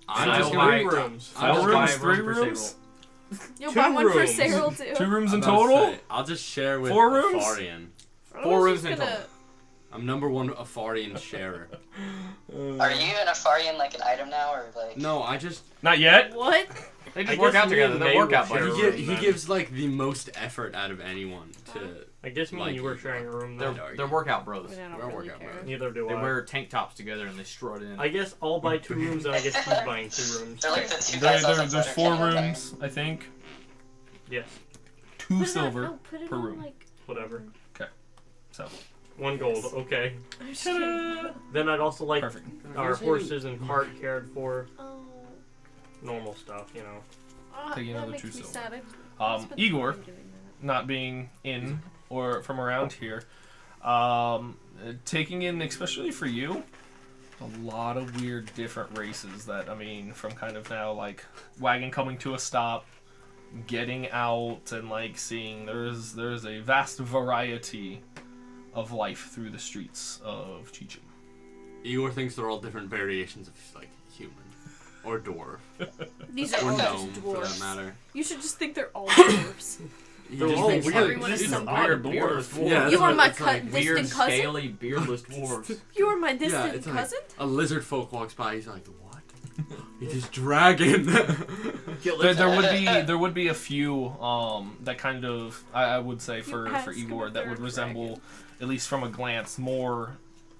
I'm I just will gonna. buy- 3 rooms. I will Four buy rooms, a 3 room for rooms? Sable. You'll 2 buy one for rooms. Cyril too. 2 rooms in I'm about to total? say, I'll just share with 4 rooms? Afarian. I 4 was rooms just in gonna- total. I'm number 1 Afarian sharer. Are you and Afarian like an item now, or like? No, I just. Not yet. What? They I just work guess out me together. and They're May workout will share buddies. a room He then. gives like the most effort out of anyone to. I guess me Like and you were Igor. sharing a room They're, though. they're workout bros. I don't We're really workout care. bros. Neither do They I. wear tank tops together and they strut in. I guess I'll buy 2 rooms and I guess he's buying 2 rooms. They're like the two guys on the There's Butter 4 King all the time. rooms, I think. Yes. 2 silver No, put it per on, room. like- Whatever. So 1 gold. Okay. I'm just kidding. Then I'd also like perfect. our horses and cart cared for. Oh. Normal stuff, you know. Taking that another makes 2 me silver. sad. I spent Igor, time doing that. not being in or from around here, taking in, especially for you, a lot of weird different races that, I mean, from kind of now like wagon coming to a stop, getting out and like seeing there's a vast variety of life through the streets of Cheecham. Igor thinks they're all different variations of like human or dwarf These are or all gnome just for that dwarves. matter. You should just think they're all dwarves. He They're just all thinks, weird. like, Everyone is These some are weird odd beardless dwarf. dwarves. Yeah, You are my it's like distant Weird, cousin. scaly, beardless dwarves. You are my distant it's like- cousin. a lizard folk walks by. He's like, "What? It is dragon." There would be a few that kind of I would say for asked Igor if that they're would a resemble, dragon. at least from a glance, more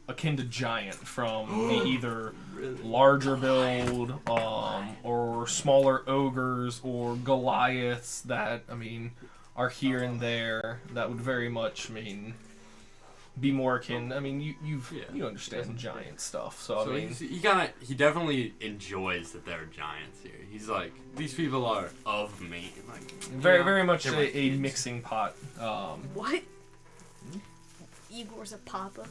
akin to giant from the either larger build or smaller ogres or Goliaths that, I mean, are here and there that would very much, I mean, be more akin. I mean, you understand giant stuff, so I So mean, he definitely enjoys that there are giants here. He's like, these people are of me. Like, very much they're my a kids. mixing pot. What? Igor's a papa.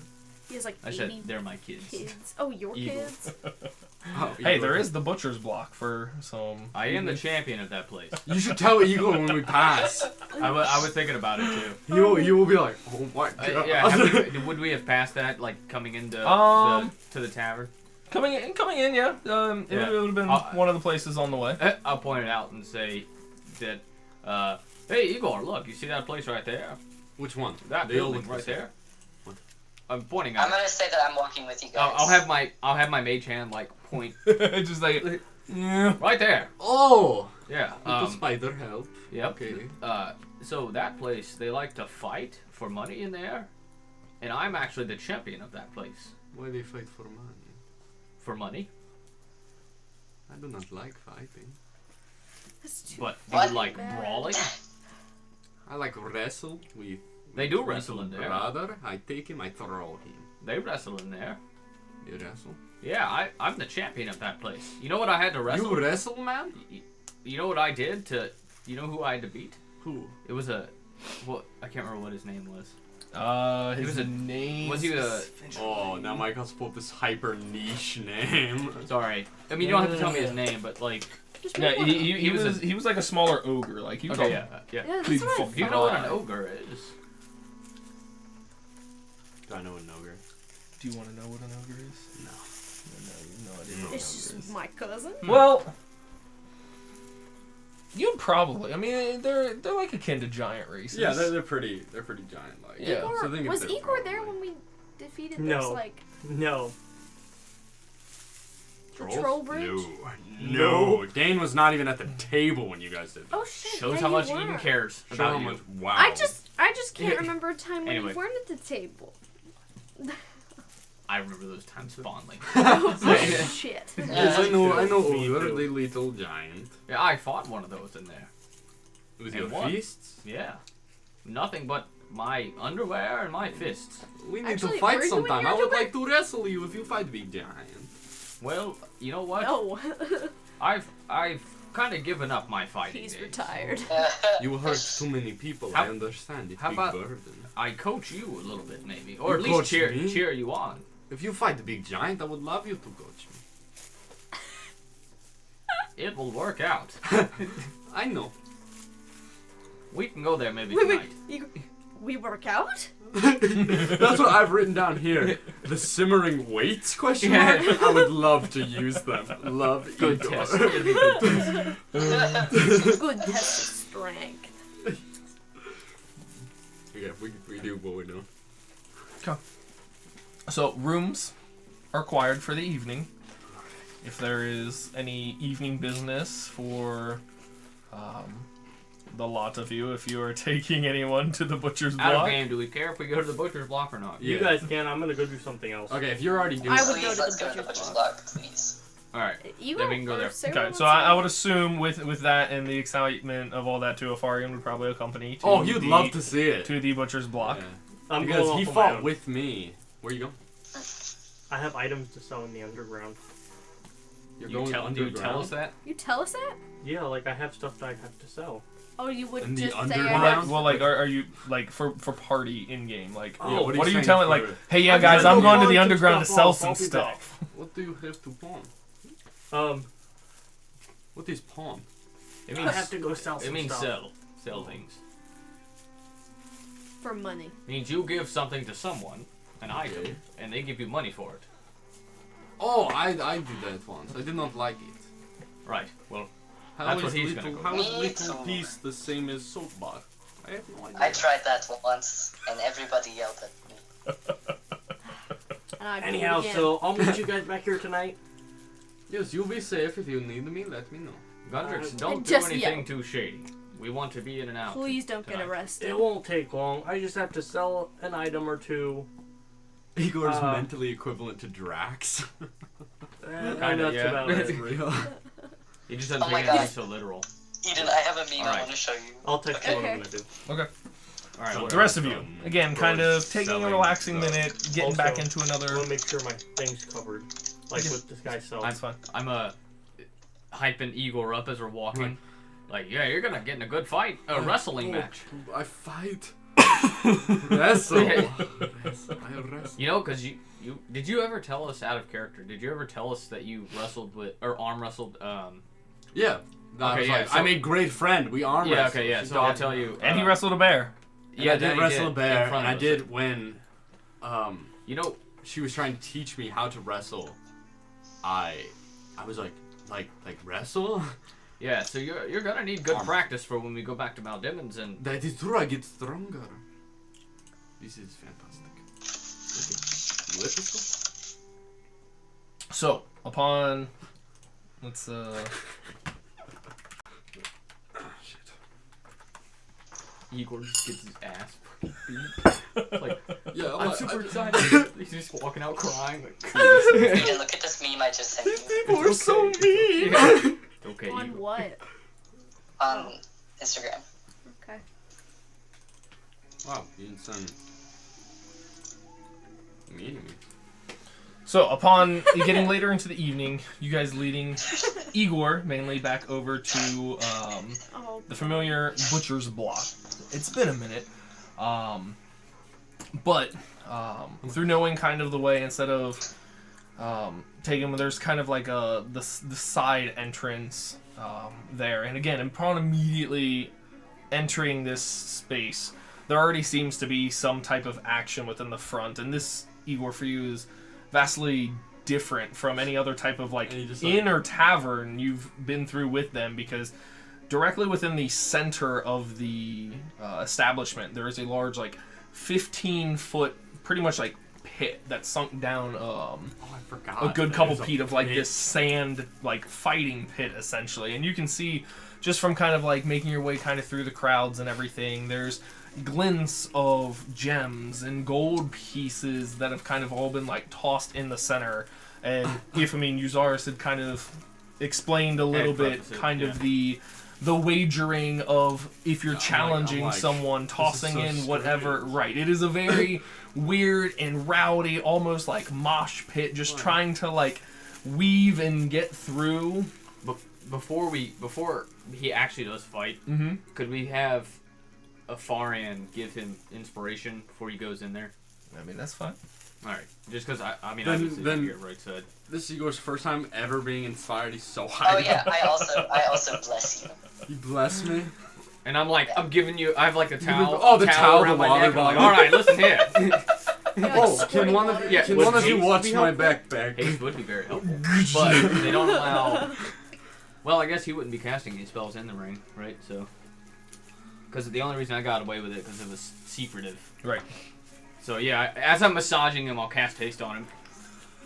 He has like I 80 said they're my kids. kids. Oh, your Igor. kids? oh, Hey, Igor. there is the butcher's block for some. I am the champion of that place. You should tell Igor when we pass. I was thinking about it too. He will be like, "Oh my god." Yeah, would we have passed that, like coming into to the tavern? Coming in, yeah. It Yeah. would have been one of the places on the way. I'll point it out and say that, hey Igor, look, you see that place right there? Which one? That They all building look right the same. there. What? I'm pointing I'm at it. gonna say that I'm walking with you guys. I'll have my mage hand like point Just like, yeah. right there. Oh! Yeah. The spider help. Yep. Okay. So that place, they like to fight for money in there, and I'm actually the champion of that place. Why they fight for money? For money, I do not like fighting. That's too but you What? would like brawling. I like wrestle with. They do with wrestle in there. Brother, I take him, I throw him. They wrestle in there. You wrestle? Yeah, I'm the champion of that place. You know what I had to wrestle? You wrestle, man? You know what I did to? You know who I had to beat? Who? It was a, what I can't remember what his name was. His was a- name. was he a- Oh, now Michael's pulled this hyper niche name. Sorry, I mean you don't have to tell me his name, but like, Just Yeah, make one he up. was he was like a smaller ogre. Like he was okay, all- yeah. Yeah, Please that's what I fuck You thought. know what an Fine. ogre is? Do I know an ogre? Do you want to know what an ogre is? No. No, you have no idea what an It's ogre just is. my cousin. Well, you'd probably. I mean, they're like akin to giant races. Yeah, they're pretty giant like. Yeah. Igor, So think of was them Igor there probably. when we defeated No. those like No. the Trolls? troll bridge? No. Dane was not even at the table when you guys did. Oh shit! Shows yeah, how you much were. Eden cares Show about how you. much. Wow. I just can't remember a time when Anyway. you weren't at the table. I remember those times fondly. Oh shit! Yes, I know. Me Ogre, too. the little giant. Yeah, I fought one of those in there. It was And your what? feasts. Yeah, nothing but my underwear and my fists. We need Actually, to fight were you in sometime. your I would underwear? like to wrestle you if you fight big giant. Well, you know what? No, I've kind of given up my fighting he's days. retired. You hurt too many people. How- I understand. It's how big about- burden. I coach you a little bit, maybe, or You at least coach me? cheer you on. If you fight the big giant, I would love you to coach me. It will work out. I know. We can go there maybe Wait, tonight. we work out? That's what I've written down here. The simmering weights question mark. I would love to use them. Love Good Igor. test. It'd be good test. Good test of strength. Okay, we do what we're doing. So rooms are required for the evening. If there is any evening business for the lot of you, if you are taking anyone to the butcher's Out of block. game, do we care if we go to the butcher's block or not? You Yeah. guys can. I'm gonna go do something else. Okay, if you're already doing I would that, go Please, to let's the go to the butcher's butcher's block. block, please. All right. You Then we can go or there. Sarah Okay, wants so to I go? would assume with that and the excitement of all that too, Afarian would probably accompany to oh, you'd the, love to see it. to the butcher's block. Yeah. I'm Because going he off on my fought own. with me. Where you going? I have items to sell in the underground. You're Do going you tell underground. us that? You tell us that? Yeah, like I have stuff that I have to sell. Oh, you would In the just say underground? Well, like, are you like for party in game? Like, Yeah, what are what you are you saying telling? for Like, it? hey, yeah, I'm guys, gonna I'm go going to pawn the some underground to stuff sell off, some I'll be stuff. What do you have to pawn? Um, What is pawn? It I means have to go sell it some means stuff. sell things. for money. It means you give something to someone, an item, and they give you money for it. Oh, I did that once. I did not like it. Right. Well, How That's is what he's little, gonna go how is with. little piece the same as soap bar? I have no idea. I tried that once, and everybody yelled at me. And I'd do it anyhow, again. so I'll meet you guys back here tonight. Yes, you'll be safe. If you need me, let me know. Gundrix, don't do Just anything yell. too shady. We want to be in and out. Please don't get tonight. arrested. It won't take long. I just have to sell an item or two. Igor's Uh, mentally equivalent to Drax. And Kinda, that's yeah. about That's it. real. He just doesn't Oh my take anything God. so literal. Eden, I have a meme I Alright. want to show you. I'll text you what Okay. I'm gonna do. Okay. All right. The whatever. rest of you, again, kind of taking a selling relaxing stuff. minute, getting back into I another. want to make sure my thing's covered. Like Yeah. what this guy sells. That's fine. I'm hyping Igor up as we're walking. Like, yeah, you're gonna get in a good fight, a wrestling match. I fight. Wrestle. Wrestle. I wrestle. You know, because you did you ever tell us out of character? Did you ever tell us that you wrestled with or arm wrestled? Yeah. No, I Okay, was yeah, like, so- I'm a great friend. We arm Yeah. wrestle. Okay. Yeah. She So I'll got tell me. you. And he wrestled a bear. And Yeah, I that did he wrestle a in bear, front and of I us. did when You know, she was trying to teach me how to wrestle. I was like wrestle? yeah. So you're gonna need good Arm. practice for when we go back to Maldimmons, and That is true, I get stronger. This is fantastic. Okay. Lit this So, upon... Let's, one? Ah, shit. Igor just gets his ass fucking beat. Like, Yeah, I'm super excited. He's just walking out crying. Like, Aiden, look at this meme I just sent you People are so mean! okay, On Igor. what? on Instagram. Okay. Wow, you didn't send me to me. So, upon getting later into the evening, you guys leading Igor mainly back over to Oh. the familiar butcher's block. It's been a minute, but through knowing kind of the way, instead of taking, there's kind of like the side entrance there, and again, upon immediately entering this space, there already seems to be some type of action within the front, and this, Igor, for you is vastly different from any other type of like inn or tavern you've been through with them, because directly within the center of the establishment there is a large, like 15-foot pretty much like pit that sunk down Oh, I forgot. a good That couple is a feet of like pit. this sand like fighting pit essentially, and you can see just from kind of like making your way kind of through the crowds and everything, there's glints of gems and gold pieces that have kind of all been like tossed in the center. And Euzaris had kind of explained a little bit kind of the wagering of if you're challenging I'm like, someone, tossing so in whatever. strange. Right. It is a very weird and rowdy, almost like mosh pit, just trying to like weave and get through. Before he actually does fight, could we have a Farian give him inspiration before he goes in there? I mean, that's fine. All right, just because I mean, Then- obviously then- you're right side. This is Igor's first time ever being inspired. He's so high. Oh yeah, I also bless you. You bless me. And I'm like, I'm giving you. I have like a towel. Oh, the towel, around the my water neck. I'm like, bottle. all right, listen here. Oh, can one of Yeah, can would one of you haste watch be my helpful? backpack? Haste would be very helpful, but they don't allow. Well, I guess he wouldn't be casting any spells in the ring, right? So, because the only reason I got away with it because it was secretive. Right. So yeah, as I'm massaging him, I'll cast haste on him.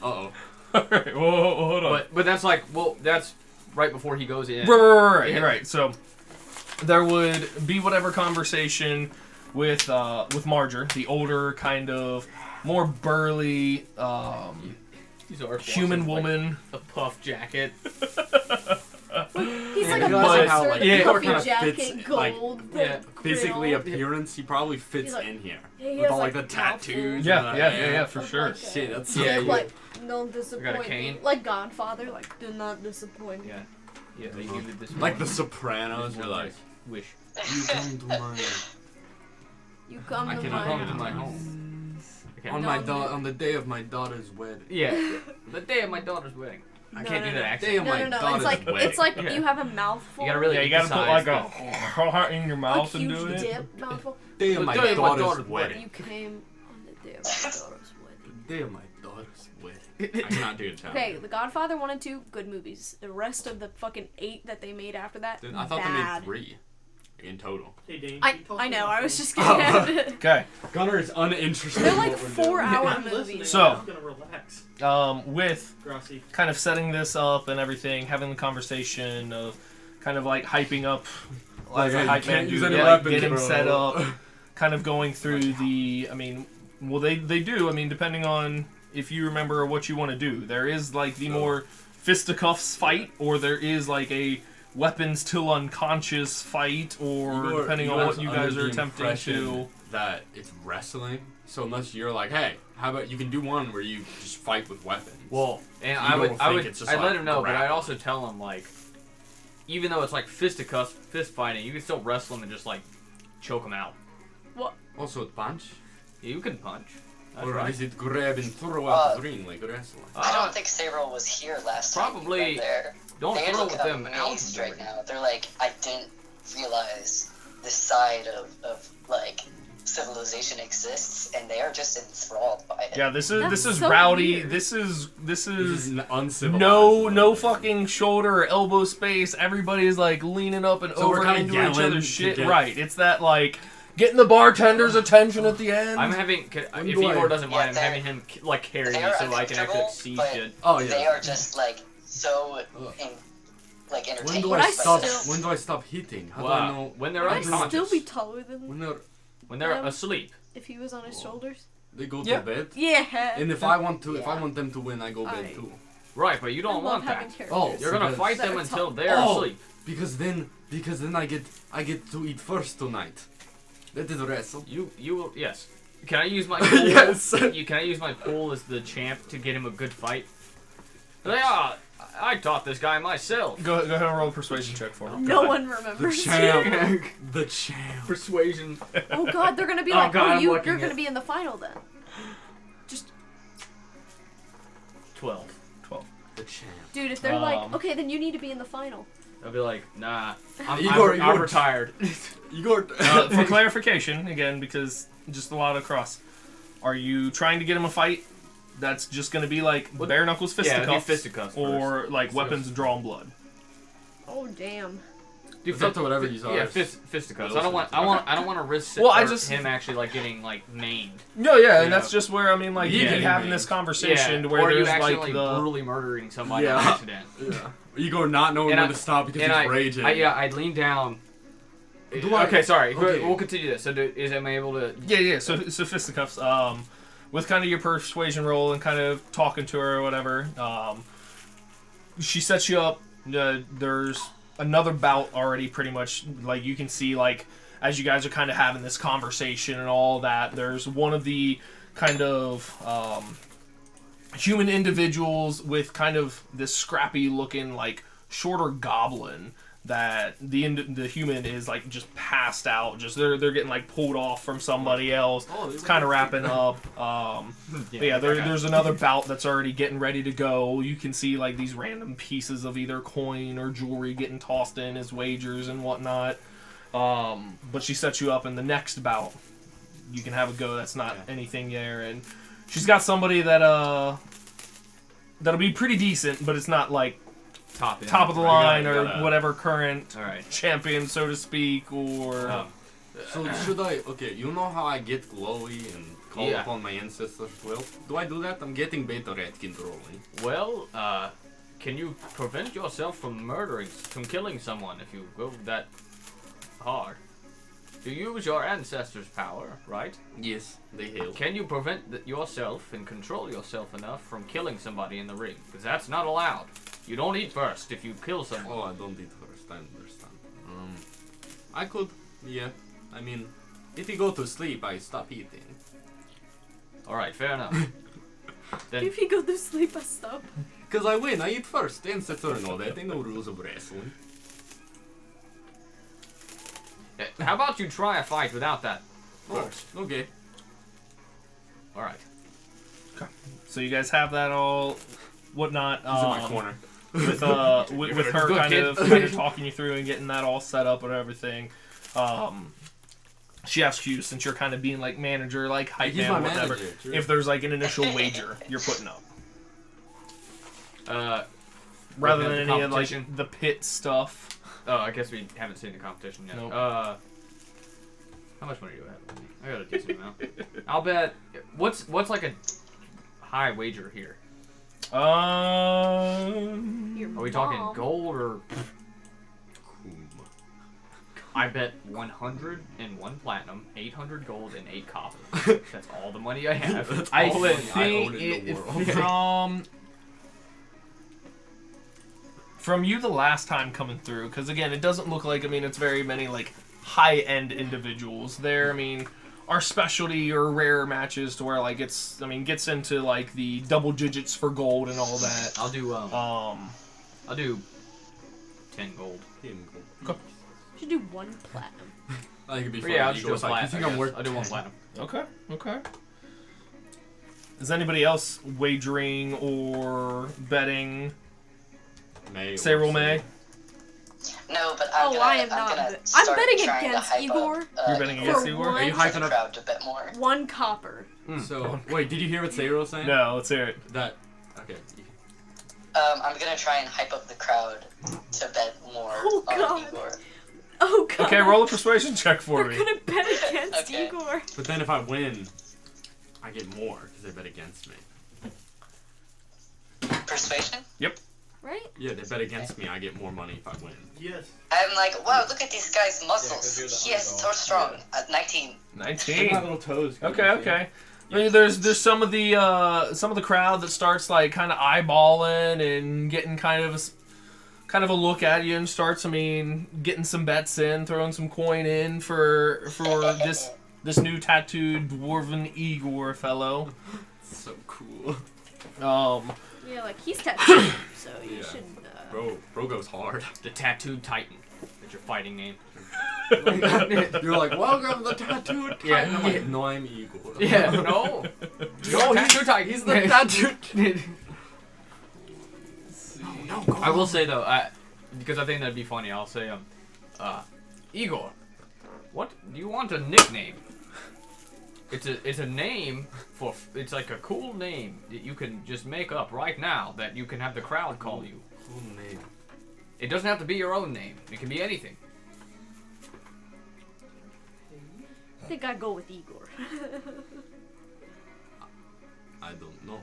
Uh-oh. Alright, whoa, hold on. But that's like, well, that's right before he goes in. Right. Yeah. Right. So there would be whatever conversation with Marger, the older, kind of more burly He's our human boss, like, woman. a puff jacket. He's like You a realize boxer, how, like, Igor puffy kinda jacket, fits, like, gold. yeah, Physically, grill. appearance, he probably fits He's like- in here. Yeah, he With has, all like like, the tattoos. Yeah, and yeah, for Of sure. like a- Shit, that's Yeah, so yeah. Like, no disappoint cane. me. Like Godfather, like, do not disappoint me. Yeah. Yeah, they give it this Like the one. Sopranos, This you're one like, wish. you come to my You come I to cannot my come to my house. home. I can't- on No, my no. on the day of my daughter's wedding. Yeah, the day of my daughter's wedding. I No, can't no, do that no. accent. Day of No, my no, no. It's daughter's like wedding. Yeah. you have a mouthful. You gotta really Yeah, you gotta put like emphasize a in your a mouth and huge do it. dip mouthful. Day of The my day of my daughter's daughter's wedding. You came on the day of my daughter's wedding. The day of my daughter's wedding. I cannot do it. Okay, The Godfather 1 and 2, good movies. The rest of the fucking 8 that they made after that, I thought bad. they made 3 in total. Hey, Dane, I know, I was just kidding. Okay. Gunnar is uninterested. They're in like what we're doing. 4-hour I'm listening. movies. So- I'm gonna relax. With Grassy. kind of setting this up and everything, having the conversation of kind of like hyping up like Like, a hey, hype you can't man use dude, any like weapons, get him bro. set up, kind of going through the, I mean, well they do, I mean, depending on if you remember what you want to do. There is like the more fisticuffs fight, or there is like a weapons till unconscious fight, or Igor- depending on Igor's what you guys under are the attempting impression to. that it's wrestling. So unless you're like, hey, how about you can do one where you just fight with weapons? Well, and You I don't would, think it's just I'd let like him know, but I'd grapple. also tell him like, even though it's like fisticuffs, fist fighting, you can still wrestle him and just like choke him out. Also with punch, You can punch. That's or right. is it grab and throw out the ring like wrestling? I don't think Sabril was here last time. we Probably- went there. Don't They throw look with them out. amazed right now. They're like, I didn't realize this side of like civilization exists, and they are just enthralled by it. Yeah, this is That's so rowdy. weird. This is This is uncivilized. no fucking shoulder or elbow space. Everybody's like leaning up and So we're over kinda into each yelling other's shit. to get- Right. It's that like getting the bartender's attention at the end. I'm having, if do I- Igor doesn't mind, Yeah, I'm having him like carry me They're so I can actually uncomfortable, see but shit. Oh yeah. They are just like so Ugh. like When entertaining. do Would I I stop? still- When do I stop hitting? How do I Wow. know? When they're Would I unconscious, still be taller than when they're them? asleep. if he was on his shoulders? They go Yeah. to bed. Yeah. And if I want to, if I Yeah. want them to win, I go bed I- too. Right, but you I don't love want having that. characters. Oh, You're gonna Because- fight them They're until tough. they're Oh. asleep. Because then I get to eat first tonight. That is wrestle. You will, yes. Can I use my pool? Yes. Can I use my pool as the champ to get him a good fight? Yeah, I taught this guy myself. Go ahead and roll a persuasion check for him. No one The remembers. champ. The champ. Persuasion. Oh god, they're gonna be Oh, like, God, I'm you're looking gonna at- be in the final then. Just 12. 12. The champ. dude, if they're like, Um, okay, then you need to be in the final. I'll be like, nah, I'm Igor- retired. Igor. For clarification, again, because just a lot across, are you trying to get him a fight that's just going to be like What- bare knuckles Yeah, it'd be fisticuffs, fisticuffs or like weapons drawn blood? Oh damn. Dude, It's up to whatever you Yeah, are. fisticuffs. What I don't else want. is I don't want to risk Well, I or just- him actually like getting like maimed. No, yeah, Yeah. and that's just where I mean, like Yeah, you be having man. this conversation to where or you there's actually like the brutally murdering somebody Yeah. on accident. Yeah. Igor not knowing And when I- to stop because And he's raging. I'd lean down. Do I- Okay, sorry. Okay. We'll continue this. So, am I able to? yeah. So fisticuffs. With kind of your persuasion roll and kind of talking to her or whatever, she sets you up. There's another bout already, pretty much. Like you can see, like as you guys are kind of having this conversation and all that. There's one of the kind of human individuals with kind of this scrappy looking, like shorter goblin. That the human is like just passed out. Just they're getting like pulled off from somebody else. Oh, It's kind of wrapping up. But yeah, there's another bout that's already getting ready to go. You can see like these random pieces of either coin or jewelry getting tossed in as wagers and whatnot. But she sets you up in the next bout. You can have a go. That's not anything there, and she's got somebody that'll be pretty decent, but it's not like top of the line or whatever current All right. champion, so to speak, or So should I? Okay, you know how I get glowy and call Yeah. upon my ancestors' will? Do I do that? I'm getting Beta Ratkin rolling. Well, can you prevent yourself from killing someone if you go that hard? You use your ancestors' power, right? Yes, they hail. Can you prevent yourself and control yourself enough from killing somebody in the ring? Because that's not allowed. You don't eat first if you kill someone. Oh, I don't eat first. I understand. I could. Yeah. I mean, if you go to sleep, I stop eating. Alright, fair enough. Then, If you go to sleep, I stop. Cause I win. I eat first. The ancestors know that. They know rules of wrestling. how about you try a fight without that Oh, first? okay. Alright. so you guys have that all whatnot. He's in my corner. With her Good kind kid. of talking you through and getting that all set up and everything. She asks you, since you're kind of being like manager, like hype He's man, my whatever, manager. True. if there's like an initial wager you're putting up, rather the than any of competition? like the pit stuff. Oh, I guess we haven't seen the competition yet. Nope. How much money do I have? I got a decent amount. I'll bet. What's like a high wager here? Your Are we talking mom. gold or? I bet 101 platinum, 800 gold, and 8 copper. That's all the money I have. That's I all the money I think own in the world. from you the last time coming through, because again, it doesn't look like, I mean, it's very many like high-end individuals there. I mean, our specialty or rare matches to where like it's, I mean, gets into like the double digits for gold and all that. I'll do 10 gold. Should do one platinum. I think it'd be But funny. yeah, I'll to just show do a us, like, platinum. you think I'm worth I'll do 1 10? platinum. Okay. Is anybody else wagering or betting? May. Say roll May. No, but I'm gonna, I am I'm not. gonna I'm start betting trying to against hype Igor. Up, You're betting Igor against For Igor? one- Are you to hyping the up? crowd a bit more. 1 copper. So wait, did you hear what Sayro was saying? No, let's hear it. That. Okay. I'm gonna try and hype up the crowd to bet more Oh, on God. Igor. Oh god. Okay, roll a persuasion check for We're me. gonna bet against Okay. Igor. But then if I win, I get more because they bet against me. Persuasion? Right? Yeah, they bet against me. I get more money if I win. Yes. I'm like, wow, look at this guy's 'cause muscles. you're the He is so underdog. strong. At 19. 19. little toes. Okay. I mean, there's some of the crowd that starts like kind of eyeballing and getting kind of a look at you and starts, getting some bets in, throwing some coin in for this new tattooed dwarven Igor fellow. So cool. Yeah, like he's tattooed, so you Yeah. should. Bro goes hard. The tattooed titan. That's your fighting name. You're like, welcome to the tattooed titan. Yeah. I'm like, no, I'm Igor. Yeah, no. No, he's your titan. He's the tattooed. No, I will say though, because I think that'd be funny. I'll say, Igor, what do you want a nickname? It's a name for. It's like a cool name that you can just make up right now that you can have the crowd call you. Cool name. It doesn't have to be your own name. It can be anything. I think I'd go with Igor. I don't know.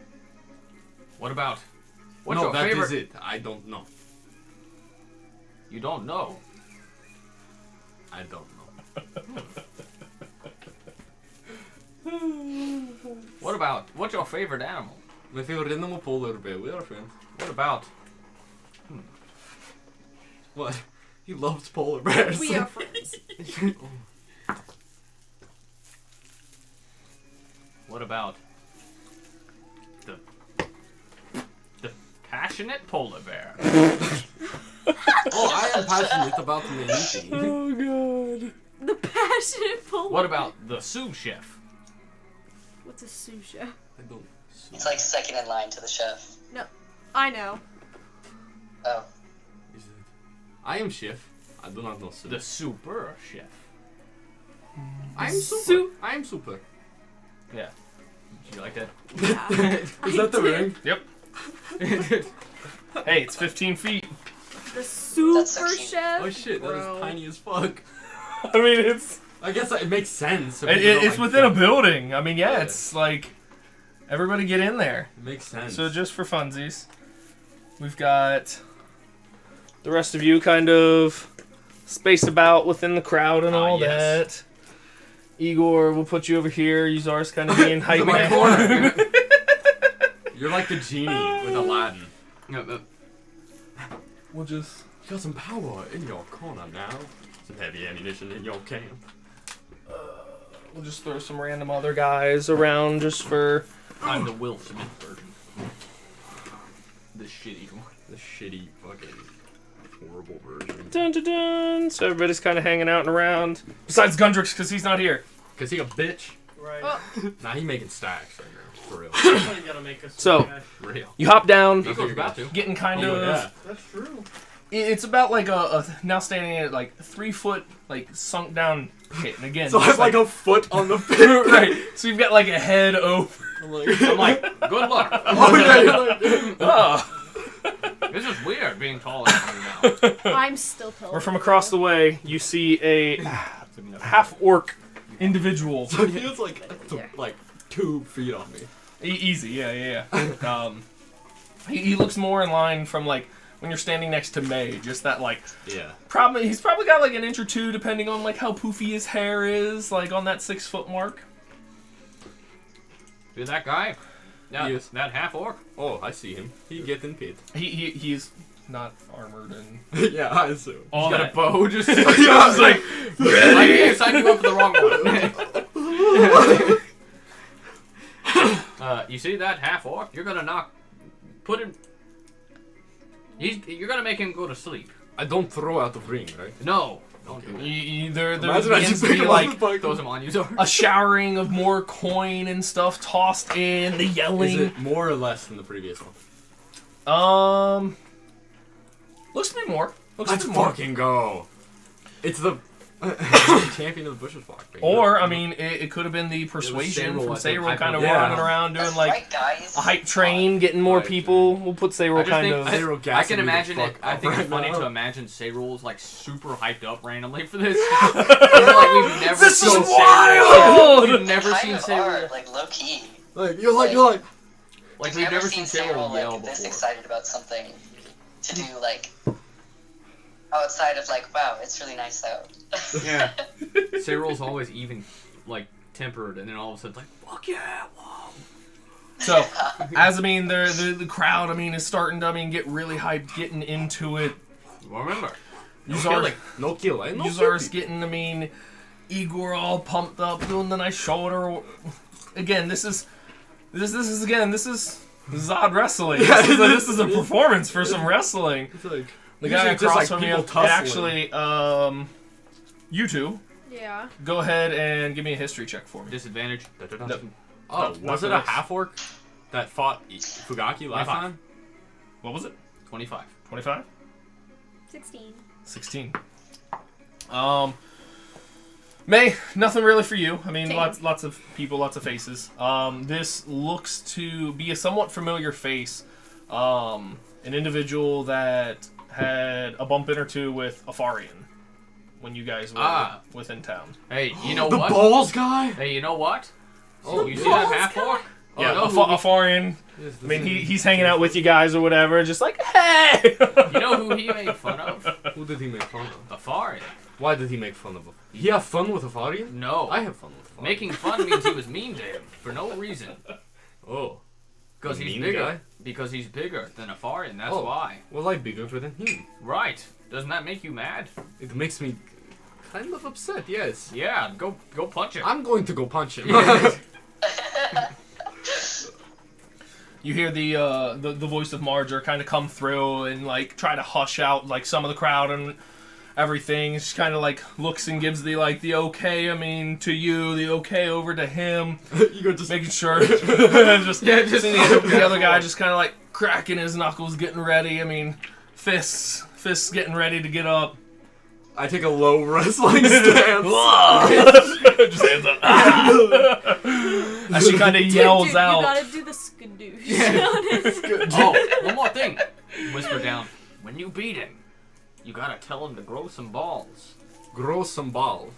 What about? What's No, your that favorite? is it. I don't know. You don't know. I don't know. What about? What's your favorite animal? My favorite animal, polar bear. We are friends. What about? What? He loves polar bears. We are friends. What about? The passionate polar bear. Oh, I am passionate about many things. Oh god. The passionate polar. What about the sous chef? What's a sous chef? I don't. It's like second in line to the chef. I know. Oh. Is it? I am chef. I do not know soup. The super chef. I am super. I am super. Yeah. Did you like that? Yeah. Is that the ring? Yep. Hey, it's 15 feet. The super That's so cute. chef. Oh shit, that Bro. is tiny as fuck. I mean, it's I guess it makes sense. it's within a building. I mean, yeah, Yeah. it's like everybody get in there. It makes sense. So just for funsies, we've got the rest of you kind of spaced about within the crowd and all yes. that. Igor, we'll put you over here. Yuzar's kind of being hyped. my corner. You're like the genie with Aladdin. We'll just. You got some power in your corner now. Some heavy ammunition in your camp. We'll just throw some random other guys around just for. I'm the Will Smith version. The shitty one. The shitty fucking horrible version. Dun dun dun. So everybody's kind of hanging out and around. Besides Gundrix, because he's not here. Cause he a bitch. Right. Oh. Nah, he making stacks right now. For real. Somebody gotta make us. So- Real. You hop down, Igor's about to. getting kind Oh, of. yeah. That's true. It's about like a now standing at like 3 foot like sunk down pit, and again. So I it's have like a foot on the pit. right. So you've got like a head over. I'm like, I'm like, good luck. oh yeah, you're like, Oh. This is weird being taller than you now. I'm still pillow. Or from across the way, you see a half orc individual. so he was like 2 feet on me. Easy, yeah. He looks more in line from like when you're standing next to May, just that like Yeah. he's probably got like an inch or two depending on like how poofy his hair is, like on that 6 foot mark. See that guy? Yeah, Yes. that half orc. Oh, I see him. He get in pit. He's not armored and Yeah, I assume. all He's got a that. bow just. Yeah, I was like, I may have signed you up for the wrong one. You see that half orc? You're gonna put him. You're gonna make him go to sleep. I don't throw out the ring, right? No, don't do it. There Imagine I begins just to pick be him like up and Throws him on you, sorry. a showering of more coin and stuff tossed in, the Is yelling. it more or less than the previous one? Looks to be more. Looks Let's to be more. fucking go. It's the Champion of the Bushes Flock. baby. Or, I mean, it could have been the persuasion Sayro, from I think. Sayro kind of Yeah. running around doing, That's like, right, guys. a hype train, getting more Hype people. We'll put Sayro I just kind think of... Sayro I gassing can me the imagine it. fuck I up think it's right funny now. to imagine Sayrol's like super hyped up randomly for this. Like we've never This seen is Sayrol. wild! We've never Kind seen of Sayrol. are, like, low-key. Like, you're like, Like I've we've never seen Sayrol like, yell this before. excited about something to do, like, outside of, like, wow, it's really nice out. Yeah. Sayrol's always even, like, tempered, and then all of a sudden, like, fuck yeah, whoa. So, as, I mean, the crowd, I mean, is starting to, I mean, get really hyped, getting into it. Well, remember, no kill, eh? No Yuzar's getting, I mean, Igor all pumped up, doing the nice shoulder. Again, this is odd wrestling. This is a performance for some wrestling. It's like, The guy usually just, across like, from you, people and tussling. actually, you two, Yeah. go ahead and give me a history check for me. disadvantage. No. Oh, Not was for it a this. half orc that fought Fugaki last 25. time? What was it? 25. 25? 16. 16. May, nothing really for you. I mean, Same. lots of people, lots of faces. This looks to be a somewhat familiar face. An individual that had a bump in or two with Afarian when you guys were within town. Hey, you know The what? balls guy? Hey, you know what? Oh, you yeah. see that half orc? Yeah, you know who Afarian. I mean, he's hanging out with you guys or whatever, just like, hey! You know who he made fun of? Who did he make fun of? Afari. Why did he make fun of him? He have fun with Afarian? No. I have fun with Afarian. Making fun means he was mean to him for no reason. Oh. Because A he's mean bigger. guy? Because he's bigger than Afarian, that's Oh. why. Well, I'm bigger than him. Right. Doesn't that make you mad? It makes me kind of upset, yes. Yeah, go punch him. I'm going to go punch him. You hear the voice of Marger kind of come through and like try to hush out like some of the crowd and everything. She kind of like looks and gives the okay. I mean, to you, the okay over to him. You go just Making sure. just just the other guy just kind of like cracking his knuckles, getting ready. I mean, fists getting ready to get up. I take a low wrestling stance. Just hands up. As she kind of yells Dude, out. You gotta do the skadoosh. Oh, one more thing. Whisper down. When you beat him, you gotta tell him to grow some balls. Grow some balls.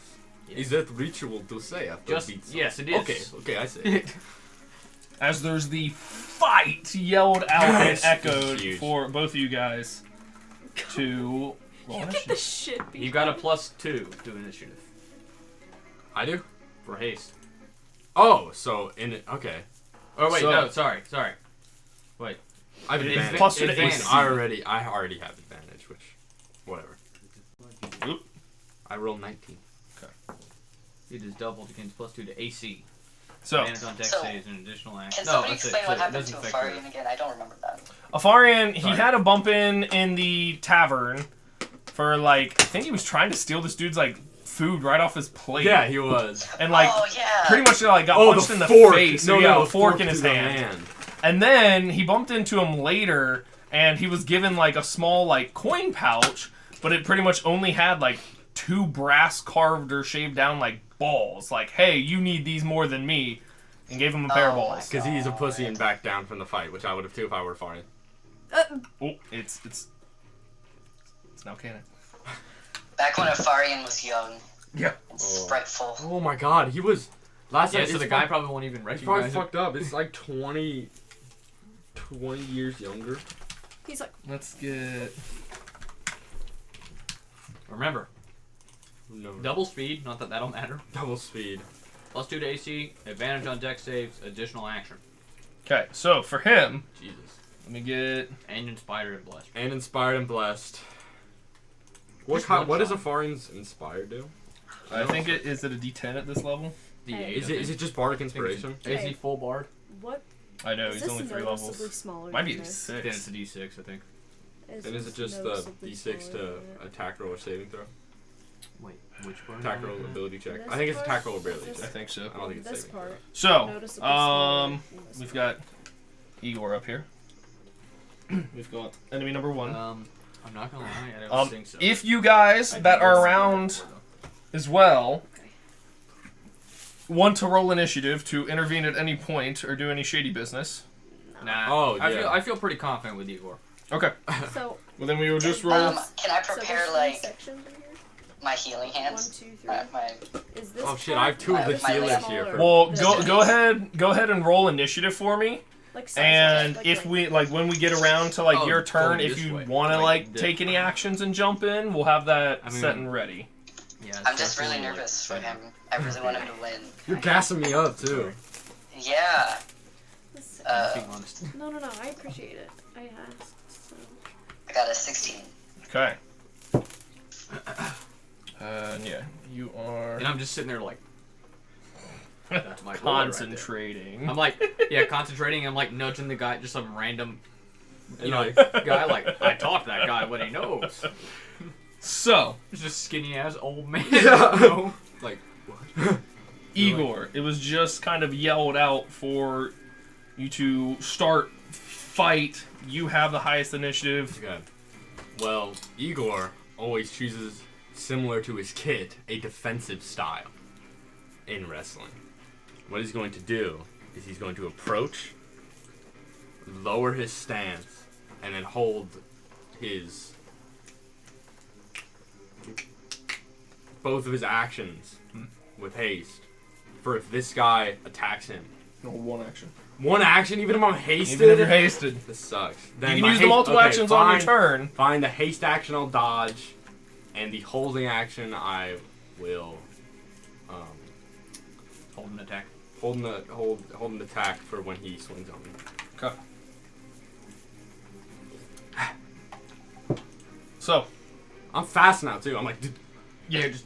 Is that ritual to say after Just beat someone? yes, it is. Okay, I say. As there's the fight yelled out and echoed Huge. for both of you guys to roll You get the initiative. shit beat. You got a +2 to initiative I do? for haste. Oh, so in it. Okay. Oh wait, So- no, sorry. Wait. I have It is advantage. plus two to advantage. AC. I already have advantage, which. Whatever. Oop. I rolled 19. It is doubled against +2 to AC. So, Advantage on dex So, saves an additional action. Can No, somebody that's it. explain So what it happened to doesn't affect Afarian again? I don't remember that. Afarian, he Sorry. had a bump in the tavern for like, I think he was trying to steal this dude's like food right off his plate. Yeah, he was. And like, Oh, yeah. pretty much like got Oh, punched in the fork. face. No, So, yeah, no, a fork in to his the hand. And then he bumped into him later, and he was given like a small like coin pouch, but it pretty much only had like 2 brass carved or shaved down like balls. Like, hey, you need these more than me, and gave him a pair of Oh, balls. Because he's a pussy and backed down from the fight, which I would have too if I were Farin. Oh, it's now canon. Back when Afarian was young Yeah. and spriteful. Oh my god, he was. Last Yeah, night, so it's the guy fuck- probably won't even He's probably recognize it. fucked up. It's like 20 years younger. He's like, Let's get. Remember, No. double speed. Not that that'll matter. Double speed. +2 to AC. Advantage on dex saves. Additional action. Okay, so for him, Jesus. let me get. And inspired and blessed. And inspired and blessed. Just What does a one Farin's inspired do? I think it is it a D10 at this level. The Hey. 8. Is it just bardic inspiration? AC Hey. full bard? what? I know Is he's this only 3 noticeably levels. smaller Might be than a this? Then it's 6. a D6, I think. And is it this just the noticeably D6 smaller to than that? attack roll or saving throw? Wait, which part? Attack roll ability check. This I think it's part? attack roll ability This- I check. think so. I don't think it's This saving part. throw. So, Noticeably smaller than this we've part. got Igor up here. We've got enemy number 1. I'm not gonna lie, I don't Um, think so. if you guys I that think are it's around before, though. as well want to roll initiative to intervene at any point or do any shady business? Nah. Oh, yeah. I feel pretty confident with Igor. Okay. So, Well, then we will just roll. Can I so prepare there's 3 like sections in here? my healing 1, hands? 2, 3. My Is this Oh shit! part I have 2 of the my healers level here. or- For, Well, This go is- ahead and roll initiative for me. like size And like if length? we like when we get around to like Oh, your turn, going if this you way. want to Like like this. take any actions and jump in, we'll have that I mean- set and ready. Yeah. I'm just really nervous for him. I really want him to win. you're gassing me up too. Yeah. This- Being honest. no, I appreciate it. I asked, so. I got a 16. Okay. Yeah, you are And I'm just sitting there like. That's my bullet right there. concentrating. I'm like, yeah, concentrating. I'm like nudging the guy, just some random, You know, guy. Like I talk to that guy what he knows. So, Just skinny ass old man. Yeah. You know? like Igor, it was just kind of yelled out for you to start fight. You have the highest initiative. okay. Well, Igor always chooses, similar to his kit, a defensive style in wrestling. What he's going to do is he's going to approach, lower his stance, and then hold his both of his actions with haste for if this guy attacks him. No, one action. One action, even if I'm hasted. Even if you're hasted. This sucks. You Then can my use the haste- multiple okay, actions on your fine. turn. Fine, the haste action I'll dodge, and the holding action I will Hold an attack. hold an attack for when he swings on me. Okay. So, I'm fast now too. I'm like, Yeah, just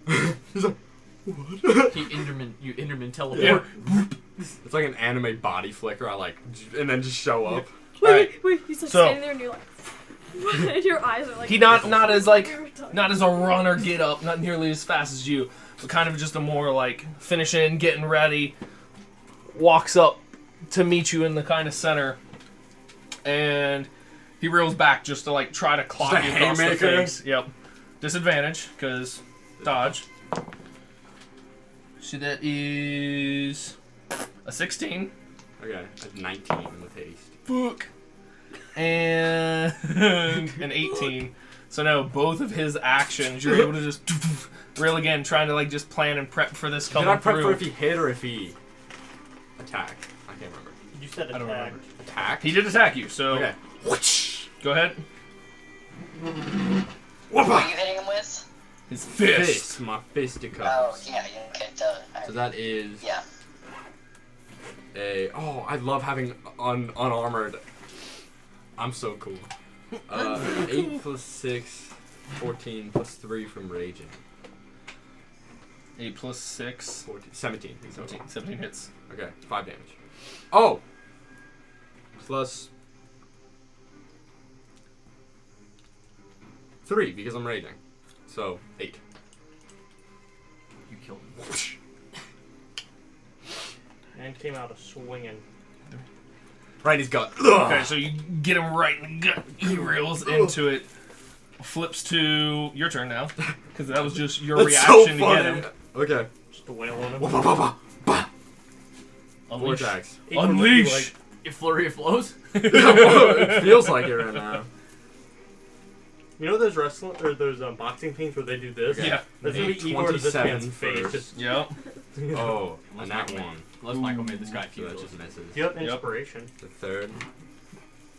he's like, you Enderman teleport. it's like an anime body flicker. I like, and then just show up. Alright. Wait, he's like So- standing there and you're like, and your eyes are like. he not as like Not not as a runner get up, not nearly as fast as you, but kind of just a more like finishing, getting ready. Walks up to meet you in the kind of center, and he reels back just to like try to clock Just a you across the haymaker? face. Yep. Disadvantage because dodge. So that is a 16. Okay, a 19 with haste. Fuck. And an 18. So no, both of his actions, you're able to just reel again, trying to like just plan and prep for this coming Did I prep through. for if he hit or if he attacked? I can't remember. You said I don't attack. remember. Attack? He did attack you, so Okay. go ahead. What are you hitting him with? His fist. Fist. My fisticuffs. Oh, yeah, okay, duh. So that is Yeah. I love having unarmored. I'm so cool. 8 plus 6, 14 plus 3 from raging. 8 plus 6. 14, 17. 17 hits. Okay, 5 damage. Oh! Plus 3 because I'm raging. So 8. You killed him. And came out a swinging. Right in his gut. Okay, so you get him right in the gut. He reels into it. Flips to your turn now, because that was just your That's reaction so to get funny. him. Okay. Just a wail on him. Bah, bah, bah, bah, bah. 4 Unleash. attacks. Igor would be Unleash. like, Your flurry of blows. It feels like it right now. you know those wrestling or those boxing things where they do this? Okay. Yeah. That's gonna be Igor to this 27 man's face. first. Just, Yep. Oh, Unless and that Michael one. Unless Michael made this guy So feel that just misses. yep, inspiration. The third.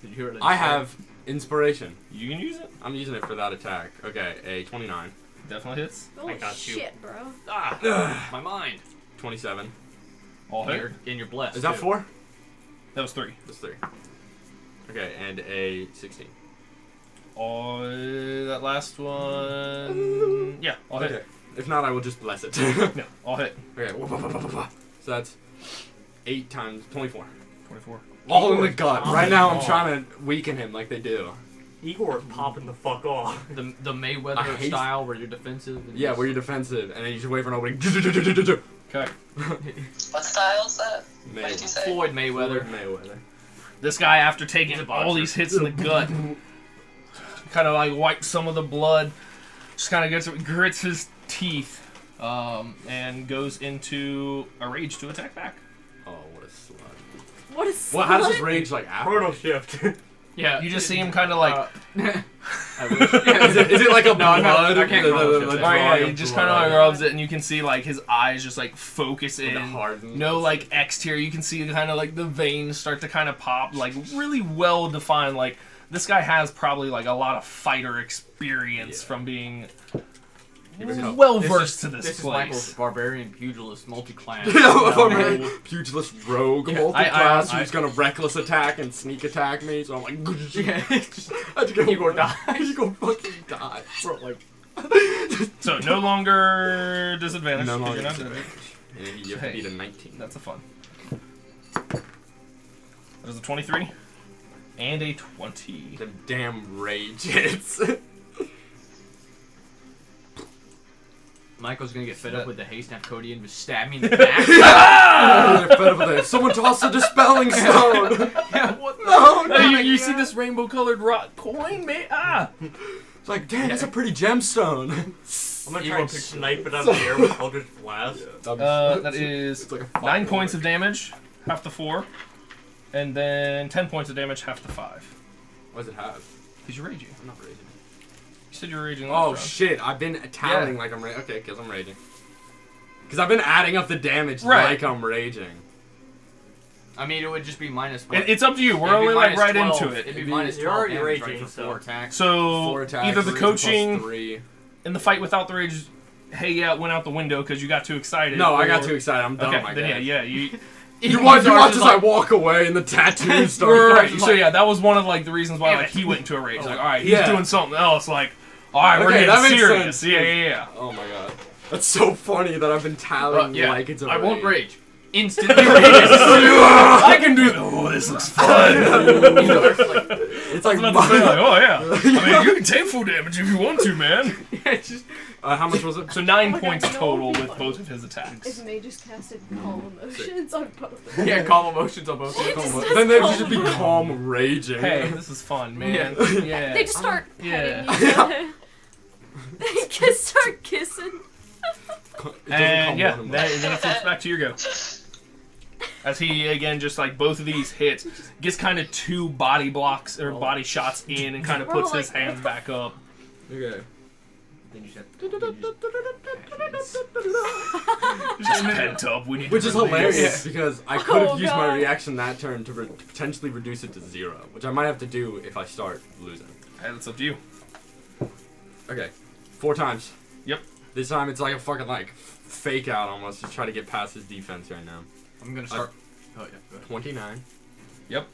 Did you hear it? I have inspiration. You can use it. I'm using it for that attack. Okay, a 29, Definitely hits. Holy got you. shit, bro. Ah, my mind. 27. All hit. In your bless. Is that too. 4? That was 3. That's 3. Okay, and a 16. That last one. Yeah, all hit. Okay. If not, I will just bless it. No, all hit. Okay. So that's 8 times 24. 24. All in the gut. Right now, I'm Oh. trying to weaken him like they do. Igor is popping the fuck off. The I Mayweather hate- style where you're defensive. And Yeah, just- where you're defensive, and then you just wait for an opening. Okay. What style is that? What did you say? Floyd Mayweather. Mayweather. This guy, after taking He's a all boxer. these hits in the gut, kind of like wipes some of the blood just kind of grits his teeth, and goes into a rage to attack back. Oh, what a slut. What is? Well, how does his rage like after? Chrono shift. Yeah. You just see him kind of like. I wish. Is it like a No, I'm blood? not- I can't chrono shift. Oh yeah, he just kind of like rubs it, and you can see like his eyes just like focus in. harden. No like exterior. You can see kind of like the veins start to kind of pop, like really well defined. Like this guy has probably like a lot of fighter experience from being well versed to this This is place. Michael's barbarian pugilist multi-clan. Pugilist rogue Yeah, multi-class I- who's gonna reckless attack and sneak attack me, so I'm like, Yeah. Igor die. Igor fucking die. Bro, like, So no longer disadvantage. No 'cause longer you're not disadvantage. And you have to Hey. beat a 19. That's a fun. That is a 23 and a 20. The damn rage hits. Michael's gonna get fed up with the haste and have Cody and just stab me in the back. They're fed up with it. Someone toss a dispelling stone. Yeah, what the? No, Hey, you see this rainbow-colored rock coin, man? Ah! It's like, damn, that's a pretty gemstone. I'm gonna try and snipe it out of the air with Eldritch Blast. That is It's like a 9 points of damage, half to 4, and then 10 points of damage, half to 5. What does it have? Because you're raging. I'm not raging. You said you were raging Oh last round. shit! I've been tallying like I'm raging. Okay, because I'm raging. Because I've been adding up the damage like I'm raging. I mean, it would just be minus. It's up to you. We're It'd be only like minus right 12. into it. It'd be minus You're 12 already damage, raging, right, for so- 4 attacks. So 4 attacks. either the plus coaching 3. in the fight without the rage, hey, yeah, it went out the window because you got too excited. No, I got or- too excited. I'm done. Okay, I then guess. yeah, you. You watch as I walk away and the tattoos start. Right. So yeah, that was one of like the reasons why like he went into a rage. Like, all right, he's Yeah. doing something else. Like, all right, we're Okay, that getting makes serious. sense. Yeah. Oh my god. That's so funny that I've been tallying Yeah, like it's a I won't rage. rage. Instantly rage. I can do. Oh, this looks fun. It's like, Not to say like, oh yeah. I mean, you can take full damage if you want to, man. how much was it? So 9 my points God, no. total with both of his attacks. If May just casted calm emotions on both of them. Yeah, calm emotions on both. It just does Then they calm should be emotions. calm raging. Hey, this is fun, man. Yeah. They just start Yeah. petting each other. They just start kissing. It doesn't And calm yeah, down then it flips back to your go. As he again just like both of these hits gets kind of 2 body blocks or body shots in and kind of We're all puts his like, hands back up. Okay. Then you said, Just pent up. We need Which to is release. hilarious because I could have Oh, used my God. reaction that turn to potentially reduce it to 0, which I might have to do if I start losing. Hey, that's up to you. Okay, 4 times. Yep. This time it's like a fucking like fake out almost to try to get past his defense right now. I'm gonna start. Oh yeah, go ahead. 29. Yep.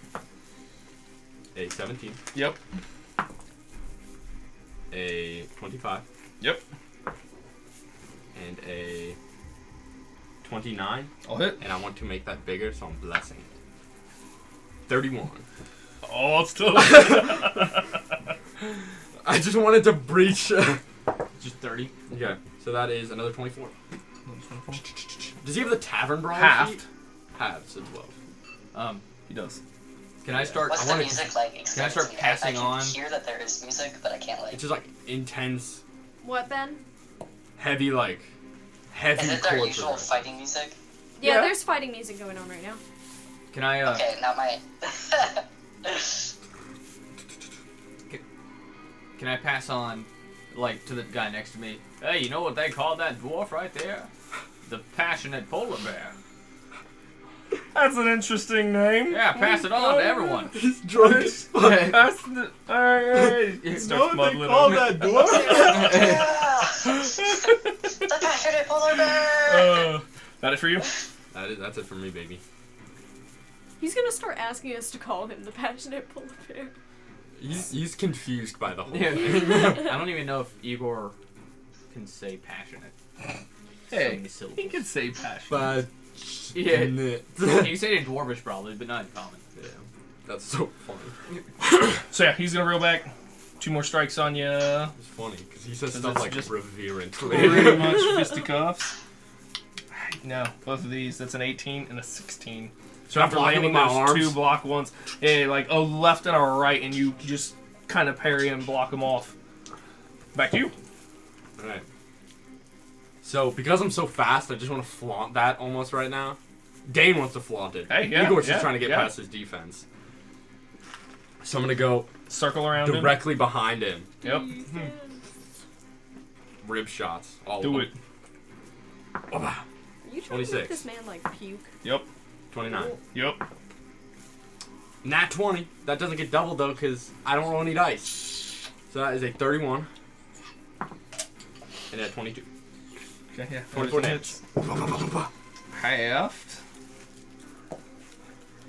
A 17. Yep. A 25. Yep. And a 29. I'll hit. And I want to make that bigger, so I'm blessing it. 31. Oh, it's tough. I just wanted to breach. Just 30. Okay, so that is another 24. Does he have the tavern brawl? Halved. Halves as well. He does. Can I start? What's I the wanna- music like? Can I start Explain to me. passing I on? can hear that there is music, but I can't like. It's just like intense, What, Ben? heavy, like heavy Is it their chord usual progression. fighting music? Yeah, Yeah. there's fighting music going on right now. Can I? Okay, not my. Can I pass on, like, to the guy next to me? Hey, you know what they call that dwarf right there? The passionate polar bear. That's an interesting name. Yeah, pass it on to everyone. He's drunk as fuck. That's the. Alright. He starts muddling on it. The passionate polar bear. That it for you? That's it for me, baby. He's gonna start asking us to call him the passionate polar bear. He's confused by the whole Yeah. thing. I don't even know if Igor can say passionate. Hey, So many syllables. he can say passion. But Yeah. yeah, You can say it in Dwarvish probably, but not in common. that's so funny. So yeah, he's gonna reel back. 2 more strikes on you. It's funny because he says So stuff that's like just reverently. Pretty much fisticuffs. No, both of these. That's an 18 and a 16. So I'm after blocking landing with my those arms? 2 block ones, yeah, like a left and a right, and you just kind of parry and block them off. Back to you. Alright. So, because I'm so fast, I just want to flaunt that almost right now. Dane wants to flaunt it. Hey, yeah, Igor's yeah, just trying to get yeah. past his defense. So I'm going to go Circle around him. directly behind him. Yep. Rib shots. All Do of it. them. Are you trying to 26. make this man like puke? Yep. 29. Yep. Nat 20. That doesn't get doubled, though, because I don't roll any dice. So that is a 31. And a 22. Okay, yeah. 24 hits. damage. Halved.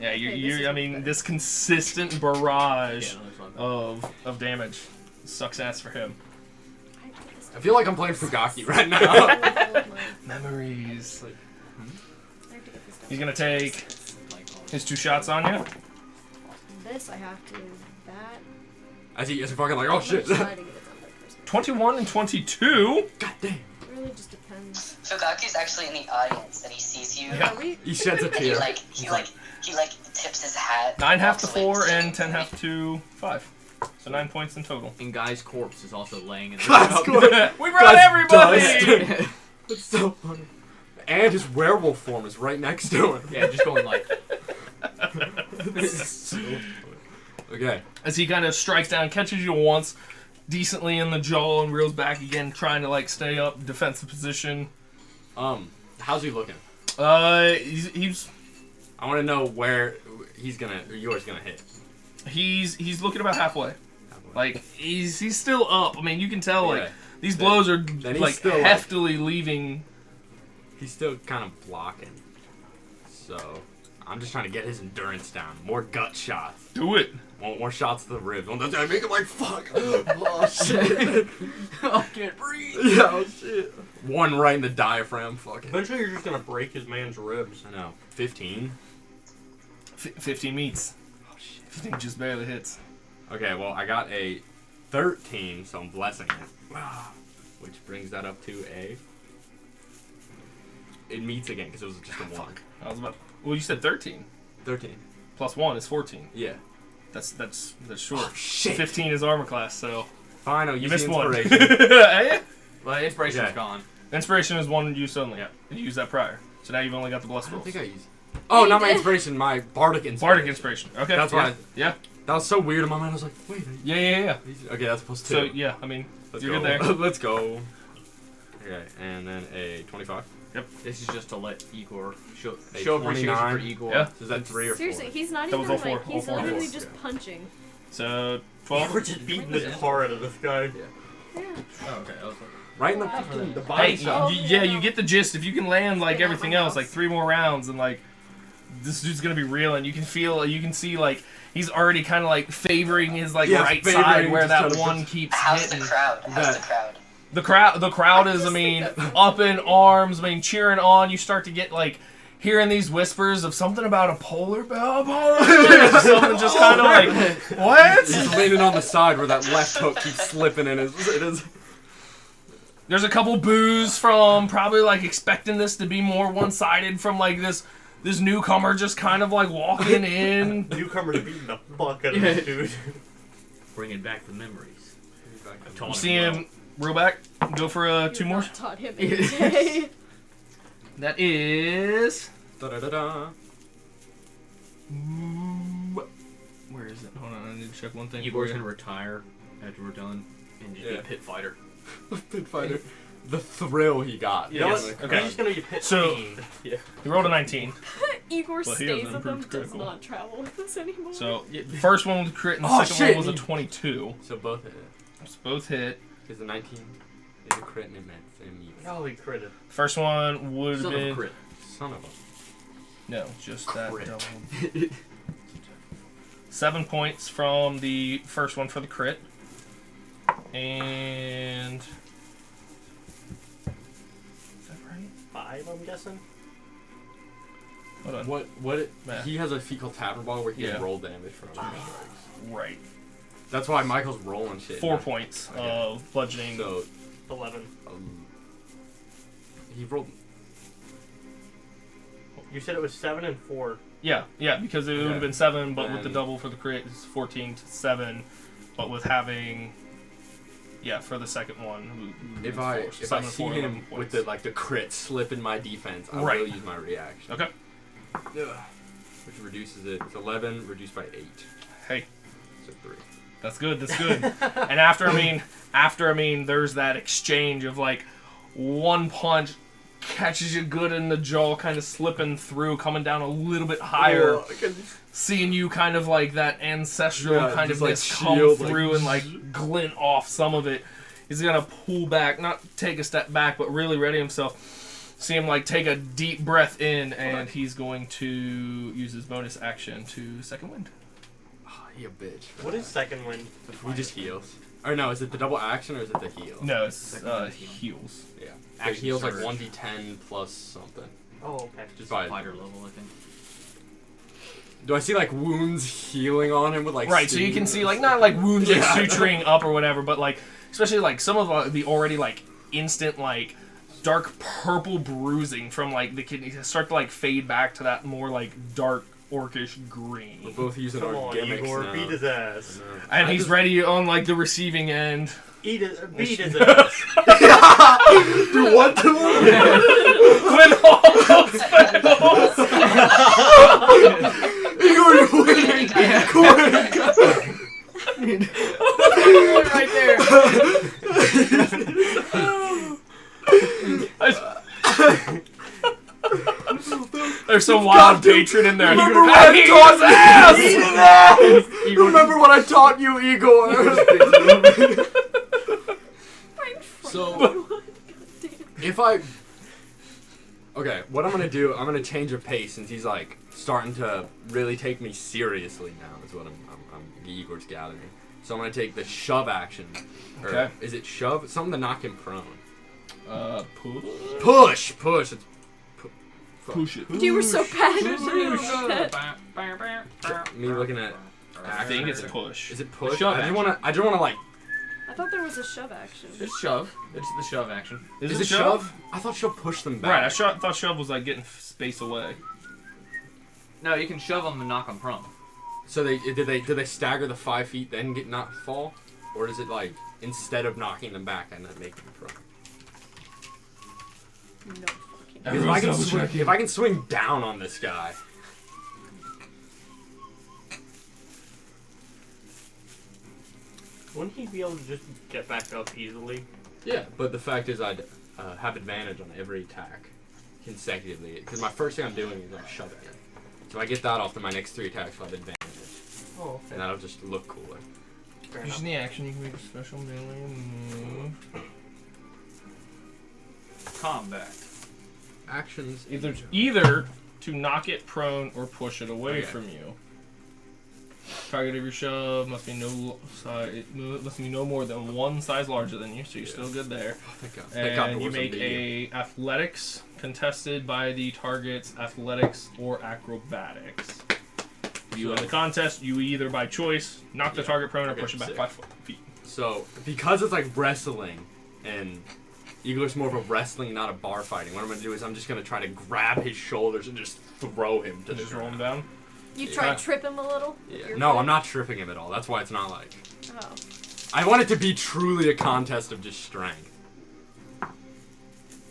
Yeah, Okay, you. I mean, this consistent barrage Yeah, no, it's fine. of damage sucks ass for him. I feel like I'm playing Fugaki right now. Memories. He's gonna take his 2 shots on you. This I have to. That. As he fucking like, oh shit. I'm gonna try to get it done by Christmas. 21 and 22. God damn. It really just depends. Fugaki's actually in the audience and he sees you. Yeah. Are we? He sheds a And he tear. like tips his hat. 9 half to walks away 4 and saying, 10 half to 5. So 9 points in total. And Guy's corpse is also laying in the That's ground. good. We brought everybody! Dust. That's so funny. And his werewolf form is right next to him. Yeah, just going like. So funny. Okay. As he kind of strikes down, catches you once, decently in the jaw, and reels back again, trying to like stay up, defensive position. How's he looking? He's I want to know where yours gonna hit. he's looking about halfway. Like he's still up. I mean, you can tell like Yeah. these Then- blows are then he's like still, like- heftily leaving. He's still kind of blocking. So I'm just trying to get his endurance down. More gut shots. Do it. Want more shots to the ribs. One time, make him like fuck. Oh shit. I can't breathe. Yeah, oh shit. One right in the diaphragm. Fuck it. Eventually, you're just gonna break his man's ribs. I know. 15. 15 meets. Oh shit. 15 just barely hits. Okay, well I got a 13, so I'm blessing it. Which brings that up to a. It meets again because it was just a 1. I was about. Well, you said 13 13. plus 1 is 14. Yeah. That's short. Oh, shit. 15 is armor class, so Fine, I'll you use missed the one. inspiration. Eh? Well, inspiration's Okay. gone. Inspiration is one use only. Yeah. You used that prior, so now you've only got the I blessed don't rolls. think I used. Oh, you not my did. inspiration, my bardic inspiration. Bardic inspiration. Okay. That's yeah. why. Yeah. That was so weird in my mind. I was like, wait. Yeah. Okay, that's plus 2. So yeah, I mean, Let's you're go. good there. Let's go. Okay, and then a 25. This is just to let Igor show A appreciation for 29. Igor. Yeah. So is that 3 or 4? Seriously, he's not That was even all four. like he's All four. literally Four. just punching. So We're 12. just beating the tar out of this guy. Yeah. Oh, okay. I was like, Right in the fucking the body Hey, shot. yeah, you get the gist. If you can land like Yeah, everything my else, house. like 3 more rounds, and like this dude's gonna be real, and you can see like he's already kind of like favoring his like Yeah, right favoring, side where just trying that to one push- keeps How's the hitting. crowd? How's the crowd? The crowd is, I mean, up in arms, I mean, cheering on. You start to get like hearing these whispers of something about a polar bear, something just kind of like what? He's leaning on the side where that left hook keeps slipping in his. There's a couple boos from probably like expecting this to be more one-sided from like this newcomer just kind of like walking in. Newcomer's beating the fuck out of this dude. bringing back the memories. You see him reel back, go for 2 more. Not taught him anything. That is. Da-da-da-da. Where is it? Hold on, I need to check one thing. Igor's for gonna you. retire after we're done and just be Yeah. a pit fighter. Pit fighter. The thrill he got. You know Yes, what? okay. I'm just gonna get pit So- fiend. He rolled a 19. Igor Well, he stays has with them, improved does critical. not travel with us anymore. So the first one was a crit, and the Oh, second shit, one was a you- 22. So both hit. So both hit. Because the 19 is a crit and it meant same means. Golly critted. First one would have Son of a been crit. Son of a. no, just that Crit. double. 7 points from the first one for the crit, and is that right? 5, I'm guessing. Hold on. What Math. he has a feat called Tavern Ball where he Yeah. can roll damage from strikes. Right. That's why Michael's rolling shit. 4 now. points Okay. of bludgeoning. So 11. he rolled. You said it was 7 and 4. Yeah, because it would Okay. have been 7, but with the And- double for the crit, it's 14 to 7. But with having Yeah, for the second one. If I see him with the crit slip in my defense, I will use my reaction. Okay. Which reduces it. It's 11 reduced by 8. Hey. So 3. That's good. That's good. And after there's that exchange of like one punch catches you good in the jaw, kind of slipping through, coming down a little bit higher, seeing you kind of like that ancestral kind of like come through and like glint off some of it. He's gonna pull back, not take a step back, but really ready himself. See him like take a deep breath in, and he's going to use his bonus action to second wind. Oh, you bitch. What is second wind? He just heals. Or no, is it the double action or is it the heal? No, it's heals. Yeah. It heals like 1d10 plus something. Oh, okay. Just by fighter level, I think. Do I see like wounds healing on him with like right? So you can see like not like wounds like suturing up or whatever, but like especially like some of the already like instant like dark purple bruising from like the kidneys start to like fade back to that more like dark orcish green. We're both using Come our on, gimmicks Igor, now. beat his ass. And he's ready on like the receiving end. Beat his ass. Do what to him? With all those spells. Igor, winning. Right there. There's some wild patron in there. Remember what I taught you? Remember what I taught you, Igor? So, if okay, what I'm gonna do, I'm gonna change of pace since he's like starting to really take me seriously now. Is what I'm Igor's gathering. So I'm gonna take the shove action. Or is it shove? Something to knock him prone. Push. Push. It's Push it. You were so passionate. me looking at. I think it's push. Is it push? Shove I just wanna like. I thought there was a shove action. It's shove. It's the shove action. Is it shove? I thought shove pushed them back. Right, I thought shove was like getting space away. No, you can shove them and knock them prone. So did they stagger the 5 feet then not fall, or is it like instead of knocking them back and then make them prone? No fucking. Because if I can swing down on this guy. Wouldn't he be able to just get back up easily? Yeah, but the fact is I'd have advantage on every attack consecutively. Because my first thing I'm doing is I'm shoving it. So if I get that off, then my next 3 attacks will have advantage. Oh, okay. And that'll just look cooler. Using the action, you can make a special melee move. Combat. Actions. Either to knock it prone or push it away from you. Target of your shove must be no more than 1 size larger than you, so you're still good there. Oh, thank God. Thank God And you make a athletics contested by the target's athletics or acrobatics. You win the contest, you either by choice knock the target prone or push it back 5 feet. So, because it's like wrestling, and Igor's more of a wrestling, not a bar fighting, what I'm going to do is I'm just going to try to grab his shoulders and just throw him to the Just roll him ground. down. You try to trip him a little? Yeah. No, I'm not tripping him at all. That's why it's not like... Oh. I want it to be truly a contest of just strength.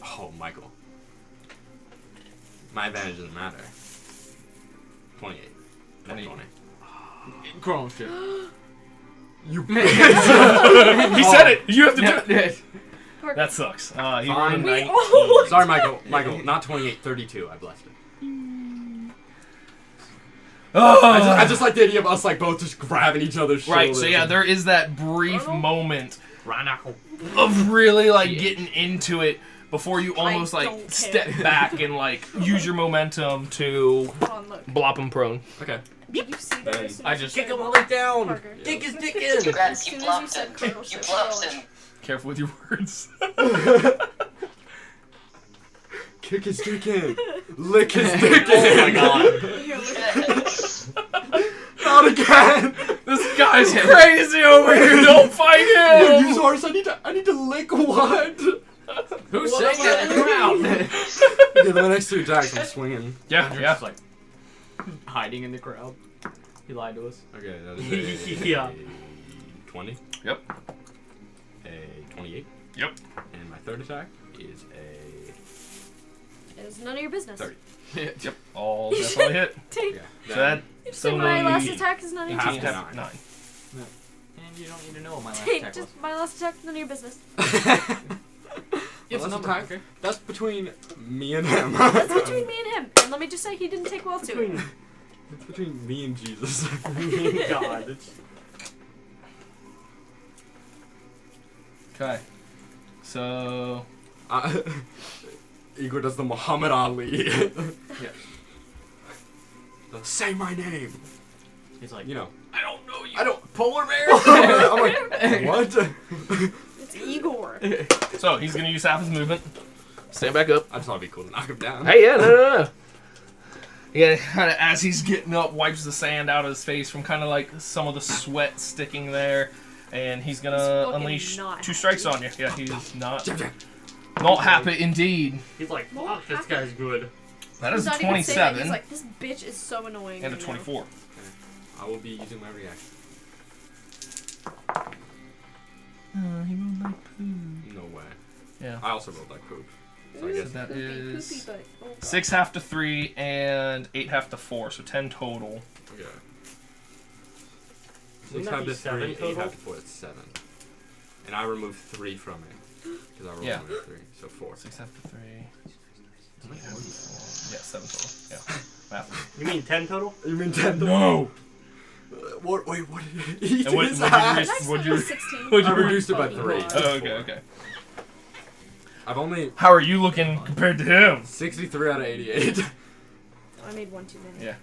Oh, Michael. My advantage doesn't matter. 28. Not 20. Chrome shit. You He said it! You have to do it! That sucks. He rolled a 19. Sorry, Michael. Michael, not 28, 32. I blessed it. I just like the idea of us like both just grabbing each other's shoulders. Right, so yeah, there is that brief moment of really like getting into it before you almost like step back and like use your momentum to blop him prone. Okay. Did you see that? I just kick him all the way down. Parker. Kick his dick in. Congrats, As you soon as you blocked said him. Colonel You Shift, blocked you're him. Careful with your words. Kick his dick in. Lick his dick in. Oh my God. Not again. This guy's crazy over here. Don't fight him. Use horse. I need to lick what? Who's saying that in the crowd? Yeah, the next 2 attacks I'm swinging. Yeah, You're yeah. just like hiding in the crowd. He lied to us. Okay, that is a Yeah. 20. Yep. A a 28. Yep. And my third attack is a It's none of your business. 30. Yep. All definitely hit. Take. Yeah. So that You still said my last only attack is none of your Half 18, business. to 9. 9. And you don't need to know what my last Take attack was. just my last attack, none of your business. It's Well, a number, attack. okay? That's between me and him. That's between me and him. And let me just say, he didn't take well to it. It's between me and Jesus. God. It's, Okay. So Igor does the Muhammad Ali. Yeah. Say my name. He's like, You know. I don't know you. I don't. Polar bear? I'm like, what? It's Igor. So he's gonna use half his movement. Stand back up. I just thought it'd be cool to knock him down. Hey, yeah, no. Yeah, kind of as he's getting up, wipes the sand out of his face from kind of like some of the sweat sticking there, and he's He's gonna fucking unleash not 2 strikes happy. on you. Yeah, he's not Jab. happy indeed. he's like, fuck, this guy's good. That He's is a not even saying that. 27 He's like, this bitch is so annoying. and a right now. 24. I will be using my reaction. He rolled like poo. No way. Yeah. I also rolled like poop. So I Ooh, guess that poopy, is poopy, but, oh God. 6 half to 3 and 8 half to 4, so 10 total. Okay. Wouldn't 6 that half be to 3, 7 8 total? half to 4, it's 7. And I removed 3 from it. Because I rolled Yeah. only 3, so 4. 6 half to 3. 8 half to 4. Yeah, 7 total. Yeah. Math. You mean 10 total? You mean 10? No! What? Wait, what did he And what- his what did you ass? just- Next What'd one you- was 16. what'd I you- reduced it by Fucking 3. God. Oh, okay, okay. I've only How are you looking compared to him? 63 out of 88. I made one too many. Yeah,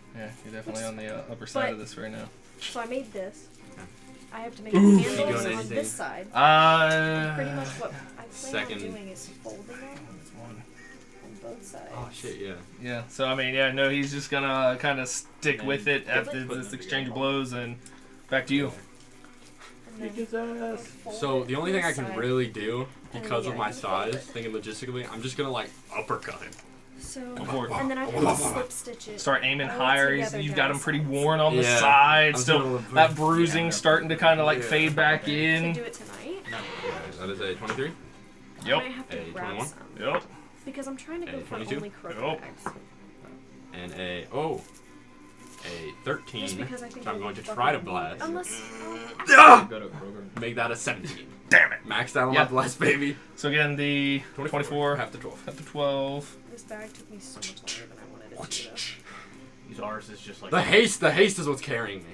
you're definitely on the upper side of this right now. So I made this. Okay. I have to make Ooh. handles You doing on anything? this side. Pretty much what I plan Second. on doing is folding them on both sides. Oh shit, yeah. Yeah, so I mean, yeah, no, he's just gonna kind of stick And with it put after them this exchange together. of blows, and back to you. And Kick then his ass. fold So it the only thing I this can side. really do, And because yeah, of my you can fold size, it. thinking logistically, I'm just gonna like uppercut him. So, Go for it. and then I have to slip stitch it. Start aiming all higher. together You've down got him the pretty sides. worn on the Yeah, side. I'm Still, doing a that br- bruising yeah. starting to kind of like Yeah. fade back Can I in. do it tonight? No. That is a 23. I Yep. might have to A grab 21? some. Yep. Because I'm trying to go A for 22? only crook Nope. bags. And a 13. Just because I think So I'm I going to fucking try to need- blast. Unless, Ah! Go to Kroger. Make that a 17. Damn it. Max out on Yeah. my blast, baby. So again, the 24 Half to 12. at the 12. this bag took me so much longer than I wanted it to. Use ours is just like. The haste is what's carrying me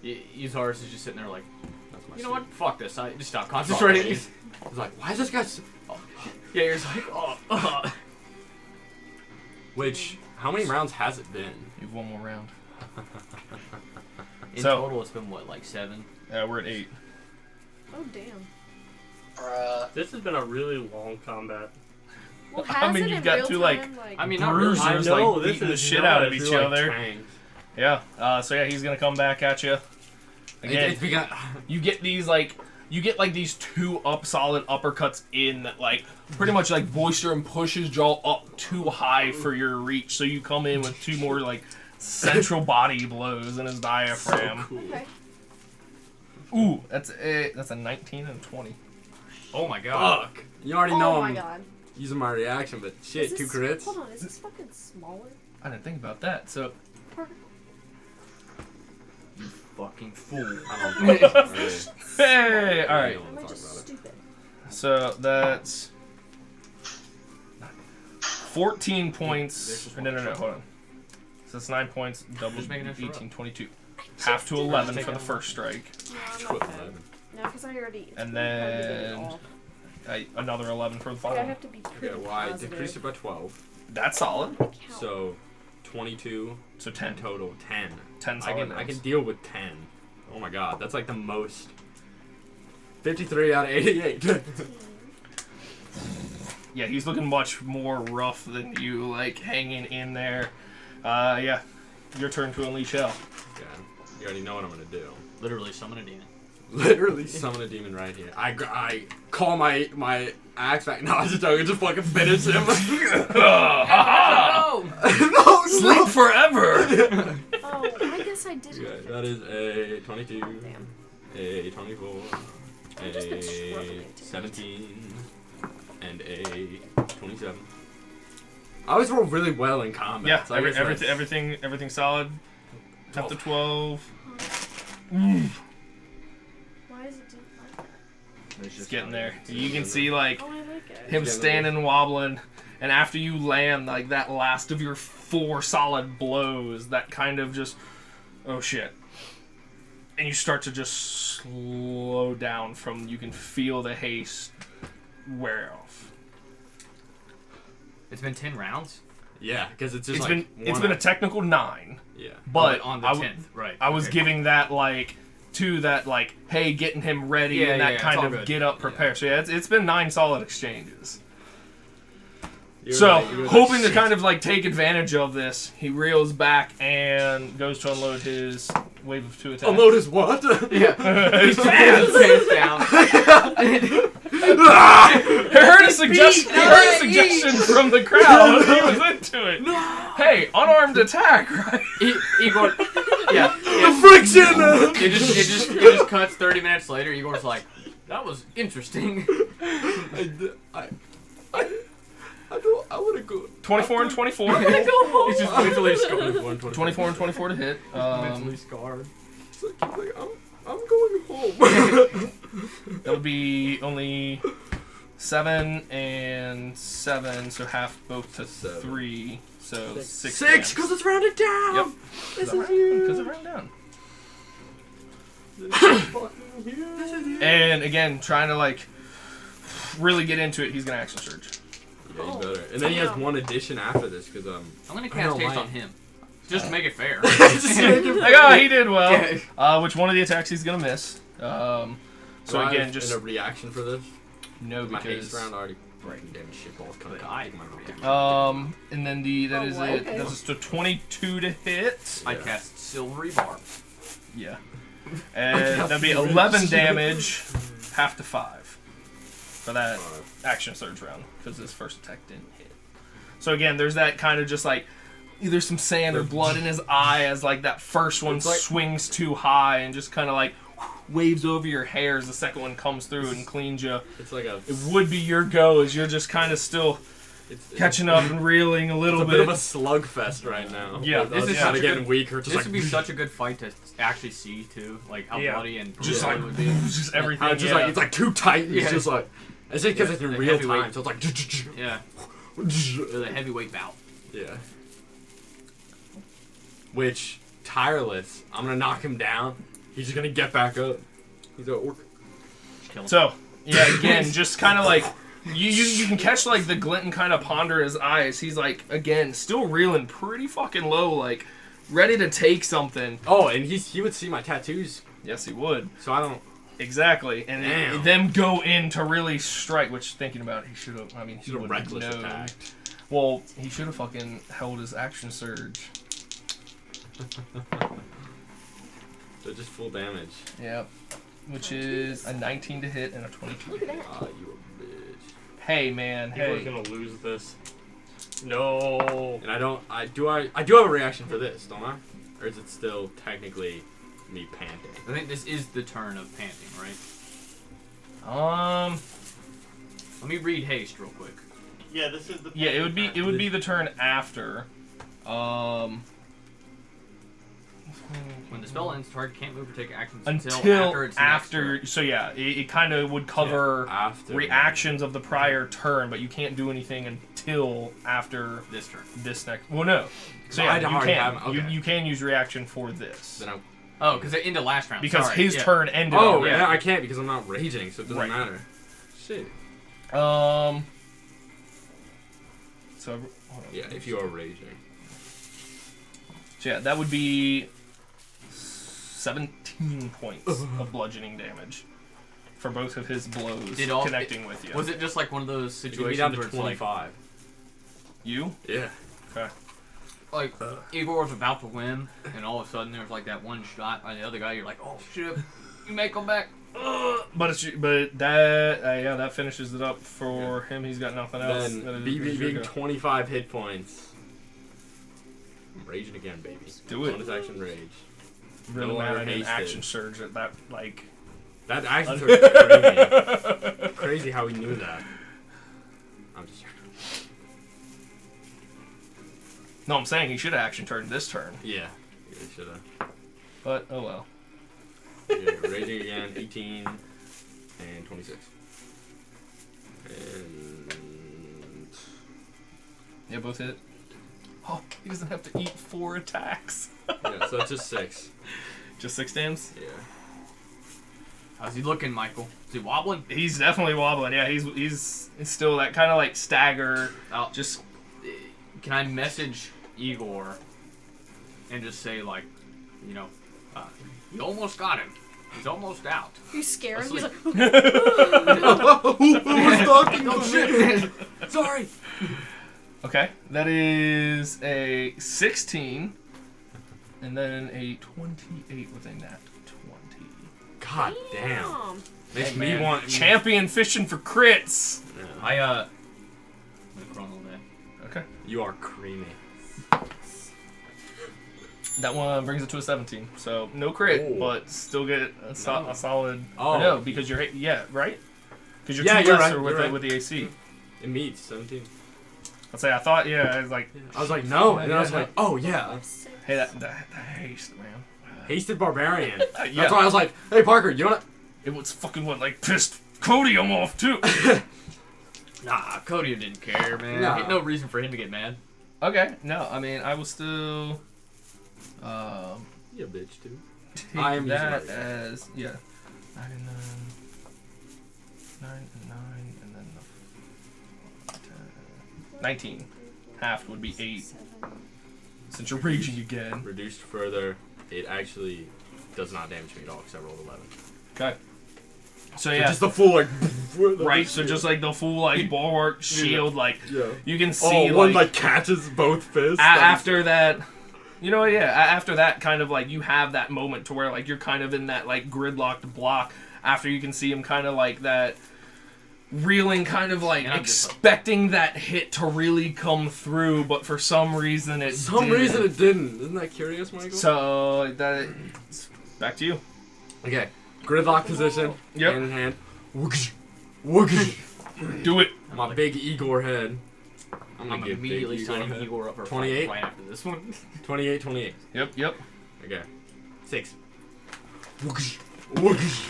here. Use ours is just sitting there like, That's my you know what? suit. Fuck this. I just stop That's concentrating. right. I was like, why is this guy so... Yeah, you're just like, oh. Which, how many rounds has it been? You've one more round. In So- total, it's been what, like 7? We're at 8. Oh damn. Bruh. This has been a really long combat. Well, I has mean, it you've in got real two, like, time, I mean, not really. Bruisers I know, like this beating the is shit out of nuts. each You're like other. tanks. Yeah. So yeah, he's gonna come back at you. Again, It's because... you get these like these 2 solid uppercuts in that like pretty much like bolster and push his jaw up too high for your reach. So you come in with 2 more like central body blows in his diaphragm. Cool. Okay. Ooh, that's a 19 and a 20. Oh my god. Fuck. You already know Oh my I'm god. using my reaction, but shit, Is 2 this- crits? Hold on, is this fucking smaller? I didn't think about that. So You fucking fool. I don't think it's hey, all right. don't Am wanna I talk just about it. stupid? So that's 14 points. No, hold on. So that's 9 points. Double Just making it sure. 18, 22. Half to 11 for the first strike. No, I'm not bad. 11. No, because I already. And it's really hard to get it then- off. Another 11 for the Like, I following. have to be pretty Okay, well, I positive. decreased it by 12. That's solid. Count. So, 22 So in 10. total. 10. 10 I solid can rounds. deal with 10. Oh my god, that's like the most. 53 out of 88. Yeah, he's looking much more rough than you, like hanging in there. Yeah. Your turn to unleash hell. Yeah, you already know what I'm gonna do. Literally summon a demon. Literally summon a demon right here. I call my axe back. No, I just don't. Just fucking finish him. Oh! no, Sleep forever! Oh, I guess I did. Okay, that is a 22, Damn. a 24, a 17 and a 27. I always roll really well in combat. Yeah, so I guess that's- everything solid. Up to 12. Why is it doing like that? It's getting there. You can see like Oh, I like it. him standing wobbling, and after you land like that last of your 4 solid blows, that kind of just, oh shit. And you start to just slow down from, you can feel the haste wear off. It's been 10 rounds? Yeah, because it's just It's been a technical 9. Yeah. But on the 10th, right. I was Okay. giving that like to that like, hey, getting him ready Yeah, and that yeah, kind it's all of good. get up, prepare. So yeah, it's been 9 solid exchanges. You're So, like, you're hoping like, to kind of like take advantage of this, he reels back and goes to unload his wave of 2 attacks. Unload his what? Yeah. His Pants down. He heard a suggestion from the crowd. He was into it. Hey, unarmed attack, right? Igor, yeah. The friction! It just cuts 30 minutes later. Igor's like, that was interesting. I would have gone. 24 and 24. He's just mentally scarred. 24 and 24 to hit. Mentally scarred. It's like, I'm going home. That would be only 7 and 7, so half both to 3. So 6. 6, because it's rounded down. Yep. This is huge. Because it ran down. This is fucking huge. And again, trying to like really get into it, he's gonna action surge. Yeah, you better. And then he has one addition after this, because I'm gonna I cast don't haste like- on him. Just to make it fair. Like, oh, he did well. Yeah. Which one of the attacks he's gonna miss? So Do I again, have just a reaction for this. no My haste because. round already. Right, damn shitballs coming But out. I- My reaction. And then that is wow, it. okay. That's just a 22 to hit. I cast Silvery Barb. Yeah. And that'd be 11 damage, half to 5 for that action surge round because his first attack didn't hit. So again, there's that kind of just like either some sand or blood in his eye as like that first one It's like- swings too high and just kind of like waves over your hair as the second one comes through and cleans you. It's like a. It would be your go as you're just kind of still catching up and reeling a little It's a bit. bit of a slugfest right now. Yeah, this this is is kind such of a getting good- weaker. Just This like would be such a good fight to actually see too, like how Yeah. bloody and Just brutal like it would be. just everything. just yeah. like it's like two titans. Yeah. Just like it's just because Yeah, it's in the real heavyweight. time, so it's like. Yeah, the heavyweight bout. Yeah. Which tireless. I'm gonna knock him down. He's just gonna get back up. He's a orc. Kill him. So, yeah, again, just kind of like, you can catch, like, the glint and kind of ponder his eyes. He's, like, again, still reeling pretty fucking low, like, ready to take something. Oh, and he would see my tattoos, Yes, he would. so I don't. Exactly. And Damn. them go in to really strike, which, thinking about it, he should have, I mean, he Should have would reckless have known. attacked. Well, he should have fucking held his action surge. They're just full damage. Yep. Which is a 19 to hit and a 22 to hit. Ah, you a bitch. Hey, man, Igor's hey. gonna lose this. No. And I do have a reaction for this, don't I? Or is it still technically me panting? I think this is the turn of panting, right? Um... Let me read haste real quick. Yeah, this is the. Yeah, it would be the turn after. When the spell ends, target can't move or take actions Until after its next turn. after. So yeah, it kind of would cover After reactions of the prior turn, but you can't do anything until after This turn. this next. Well, no. So No, yeah, I'd you already can. have- okay. You can use reaction for this Then I'm, Oh, because it ended last round. because Sorry, his yeah. turn ended. oh already. yeah, I can't because I'm not raging, so it doesn't Right. matter. Shit. So hold on. Yeah, if you are raging. So yeah, that would be 17 points of bludgeoning damage for both of his blows Did all- connecting with you. Was it just like one of those It could be situations down to where it's like, 25. You? Yeah. Okay. like Igor was about to win, and all of a sudden there's like that one shot by the other guy. You're like, oh shit, you make him back. But that yeah, that finishes it up for him. He's got nothing else. Then That is BB your being go. 25 hit points. I'm raging again, baby. Do it. Bonus action rage. Really no mad longer I didn't hasted. action surge at that like That action turn is crazy. Crazy how he knew that. I'm just No, I'm saying he should have action turned this turn. Yeah, he should have. But, oh well. Okay, raging again, 18 and 26. And Yeah, both hit. Oh, he doesn't have to eat 4 attacks. yeah, so it's just 6. Just 6 dams? Yeah. How's he looking, Michael? Is he wobbling? He's definitely wobbling. Yeah, he's still that kind of like stagger. Just Can I message Igor and just say, like, you know, you almost got him. He's almost out. You scare him. He's like, Who was talking to me? Sorry. okay. That is a 16, and then a 28 with a nat 20. God damn. Makes Hey, me man. want Champion fishing for crits. Yeah. I'm gonna chrono that. Okay. You are creamy. That one brings it to a 17. So no crit, Oh. but still get a solid. Oh. No, because you're right. Because you're Yeah, two you're lesser right, with you're right. with the AC. It meets 17. I'd say I thought I was like, I was like, no. And then I was Yeah. like, oh, yeah. hey, that haste, man. Hasted Barbarian. Yeah. That's why I was like, hey, Parker, you want to... It was fucking like pissed Cody I'm off too. Nah, Cody didn't care, man. Nah. Ain't no reason for him to get mad. Okay, no, I mean I will still You bitch, too. take I am that using as 9 and 9, and then the 10, 19. Half would be 8. Since you're raging again. Reduced further, it actually does not damage me at all because I rolled 11. Okay. So So yeah, just the full, like... right. So just like the full like bulwark shield, like Yeah. you can see Oh, one, like, catches both fists. after that. You know, yeah. After that, kind of like you have that moment to where like you're kind of in that like gridlocked block. After you can see him kind of like that, reeling, kind of like And I'm just expecting that hit to really come through, but for some reason it. For some didn't. reason it didn't. Isn't that curious, Michael? So that back to you. Okay. Gridlock position. Yep. Hand in hand. Whoosh. Whoosh. Do it. My big Igor head. I'm I'm give immediately big Igor signing head. Igor up for a 28? fight right after this one. 28. Yep. Okay. 6. Whoosh. Whoosh.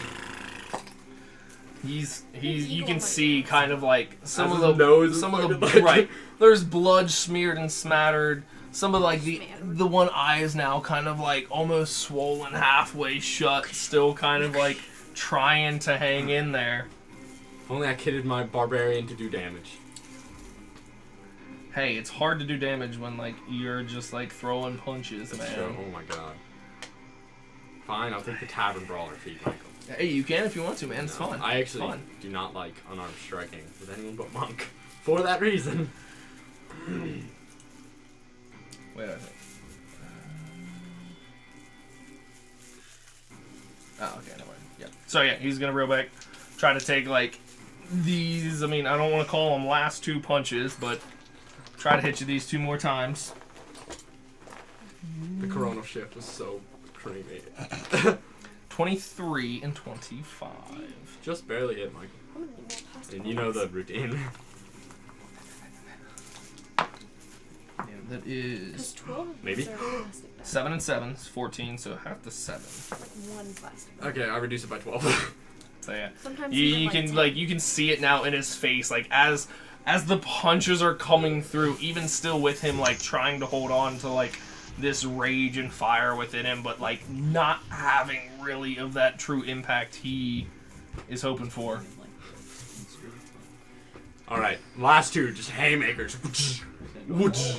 He's you can see kind of like some As of the his nose is some of the fucking, like- right. There's blood smeared and smattered. Some of like the one eye is now kind of like almost swollen halfway shut, still kind of like trying to hang in there. If only I kitted my barbarian to do damage. Hey, it's hard to do damage when like you're just like throwing punches, man. So, oh my god. Fine, I'll take the tavern brawler feat, Michael. Hey, you can if you want to, man. It's No, fun. I actually Fun. do not like unarmed striking with anyone but Monk. For that reason. Wait, I think. Oh, okay, no worries. Yeah. So yeah, he's gonna reel back, try to take like these. I mean, I don't want to call them last 2 punches, but try to hit you these 2 more times. The coronal shift was so creamy. 23 and 25. Just barely hit, Michael. I'm gonna need more pasta And you know the points. routine. Yeah, that is Because 12 of Maybe. these are plastic bags. 7 and 7 is 14, so half the 7. One plastic bag. Okay, I reduce it by 12. So yeah, Sometimes you even can 10. like you can see it now in his face, like as the punches are coming through, even still with him like trying to hold on to like this rage and fire within him, but like not having really of that true impact he is hoping for. Alright, last 2, just haymakers. Whoosh.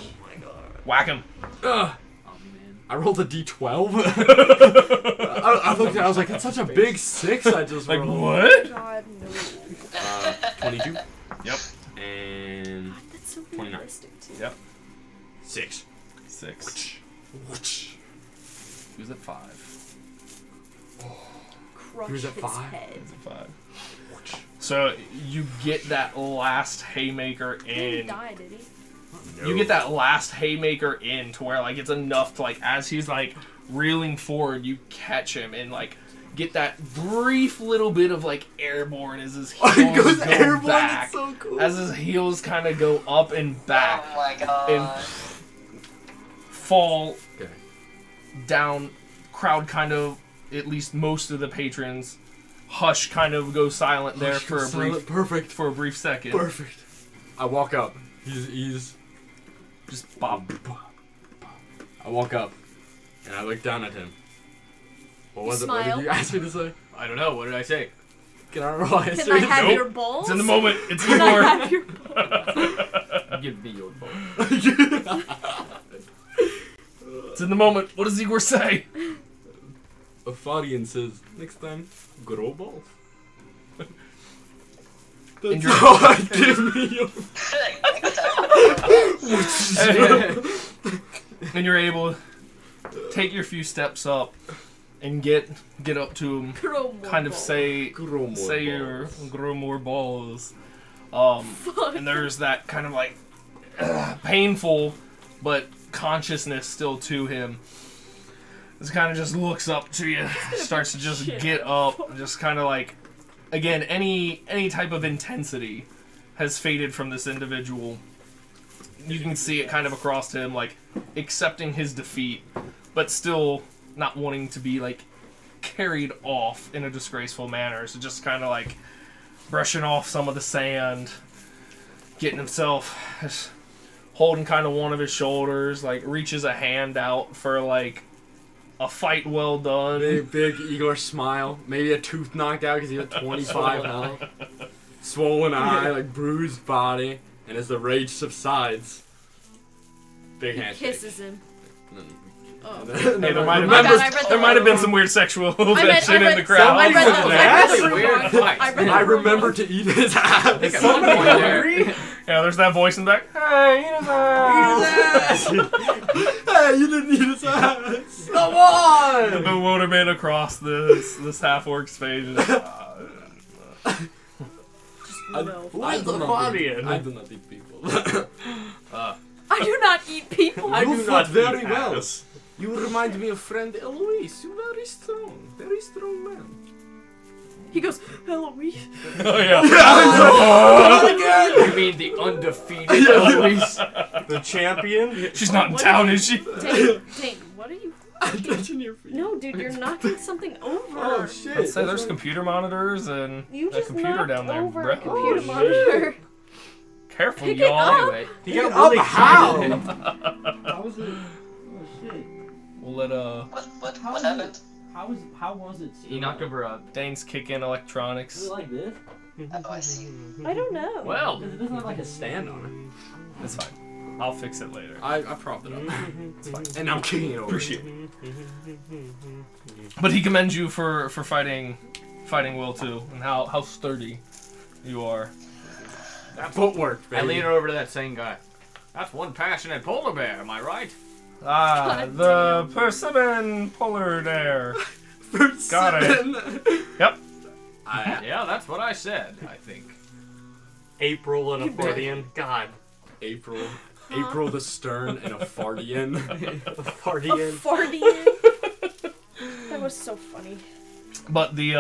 Whack him. Ugh. Oh man. I rolled a d12. I looked at it, I was like, that's such a big 6 I just Like rolled. what? God, no. 22. Yep. And That's so 29. realistic, too. Yep. 6. 6. Whoosh. Who's at 5? Crush Who's at his 5? head. Who's at 5? So you get that last haymaker He didn't in. die, did he? You get that last haymaker in to where like it's enough to like as he's like reeling forward, you catch him and like get that brief little bit of like airborne as his Oh, heels it goes go airborne. back. It's so cool. As his heels kind of go up and back Oh my god. and fall Okay. down. Crowd kind of, at least most of the patrons, hush, kind of go silent there for a brief second. Perfect. I walk up. He's Just bop. I walk up and I look down at him. What was it? What Smile. did you ask me to say? I don't know. What did I say? Can I roll history? Can I have Nope. your balls? It's in the moment. It's Can I Igor. have your Give me your ball. It's in the moment. What does Igor say? Afarian says, next time, grow balls. And That's you're- all I give me your... And you're able to take your few steps up and get up to him. grow more Kind of balls? say Grow more say your balls. grow more balls. Fuck. And there's that kind of like painful but consciousness still to him. This kind of just looks up to you, starts to just Shit. get up, just kind of like, again, any type of intensity has faded from this individual. You can see it kind of across him, like accepting his defeat, but still not wanting to be like carried off in a disgraceful manner. So just kind of like brushing off some of the sand, getting himself, just holding kind of one of his shoulders, like reaches a hand out for like a fight well done. Big Igor smile. Maybe a tooth knocked out because he had 25 health. Swollen eye, like bruised body. And as the rage subsides, big He handshake. kisses him. Oh. Hey, there might My bad, I have read there the might have been wrong- some weird sexual I read- tension I in read- the crowd. I read the- Somebody I read was the weird wrong- fight. I read I the wrong remember one. to eat his ass. think I might be there. Yeah, there's that voice in the back. Hey, eat his ass. Hey, you didn't eat his ass. Come on! The bewilderment across this half orc's face. Is, No. I do not Afarian? eat- I do not eat people. I do not eat people. I You do fought not very eat well. ass. You remind me of friend Eloise. You're very strong man. He goes, Eloise. oh yeah. You mean the undefeated Eloise? The champion? She's not in What town, did is she? Dang, what are you? I'm touching your feet. No, dude, you're knocking something over. Oh shit. Let's say there's computer monitors and You a just computer knocked down there. over a Brett. computer shit. monitor. Careful, Pick it y'all. up. Anyway, He Pick got it up, really how? excited. How was it? Oh shit. We'll let What How what was happened? How was it? he knocked over a. Danes kick in Was electronics. it like this? Oh, I see. I don't know. Well, Because it doesn't have like a stand on it. It's fine. I'll fix it later. I propped it up. It's fine. And I'm kicking it over. Appreciate it. But he commends you for fighting Will too, and how sturdy you are. That footwork, I baby. lean over to that same guy. That's one passionate polar bear, am I right? Ah, God the persimmon polar bear. First Got it. seven. Yep. Yeah, that's what I said, I think. April and a Fardian. God. April the Stern and a Fardian. A A Fardian. farting. That was so funny. But the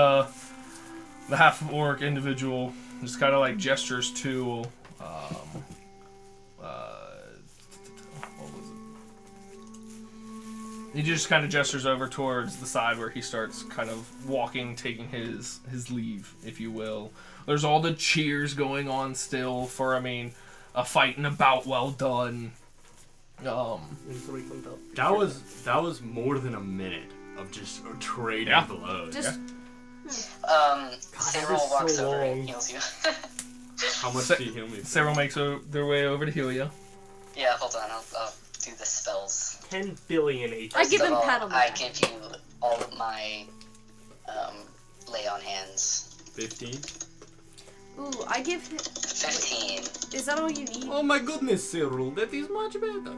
half orc individual just kind of like gestures to what was it? He just kind of gestures over towards the side where he starts kind of walking, taking his leave, if you will. There's all the cheers going on still for, I mean, a fight and a bout well done. That was more than a minute of just trading Yeah. blows. Just Cyril is walks so over and long. heals you. How much Sa- do you heal me? for? Several makes their way over to heal you. Yeah, hold on, I'll do the spells. 10 billion HP. I give First him of all, pat on the I back. give you all of my lay on hands. 15. Ooh, I give him. 15. Is that all you need? Oh my goodness, Cyril, that is much better.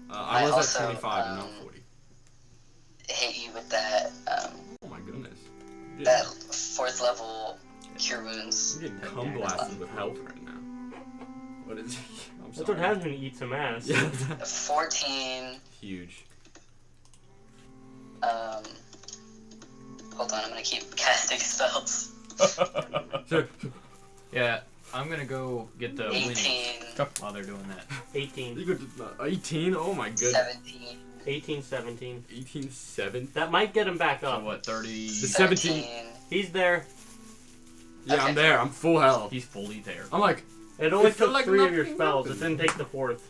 I I was also, at 25 and not 40. Hit you with that Oh my goodness. You're that 4th level cure wounds. getting cum blasted with health right now. What is I'm That's sorry. what happens when you eat some ass. Yeah, 14. huge. Hold on, I'm gonna keep casting spells. Yeah, I'm gonna go get the 18, winning while they're doing that. 18. You go 18? Oh my goodness. 17, 18, 17. 18, 7. That might get him back So up. what, 30? The 17. He's there. Yeah, I'm there. I'm full health. He's fully there. I'm like, It only It felt took like 3 of your nothing spells. happened. It didn't take the 4th.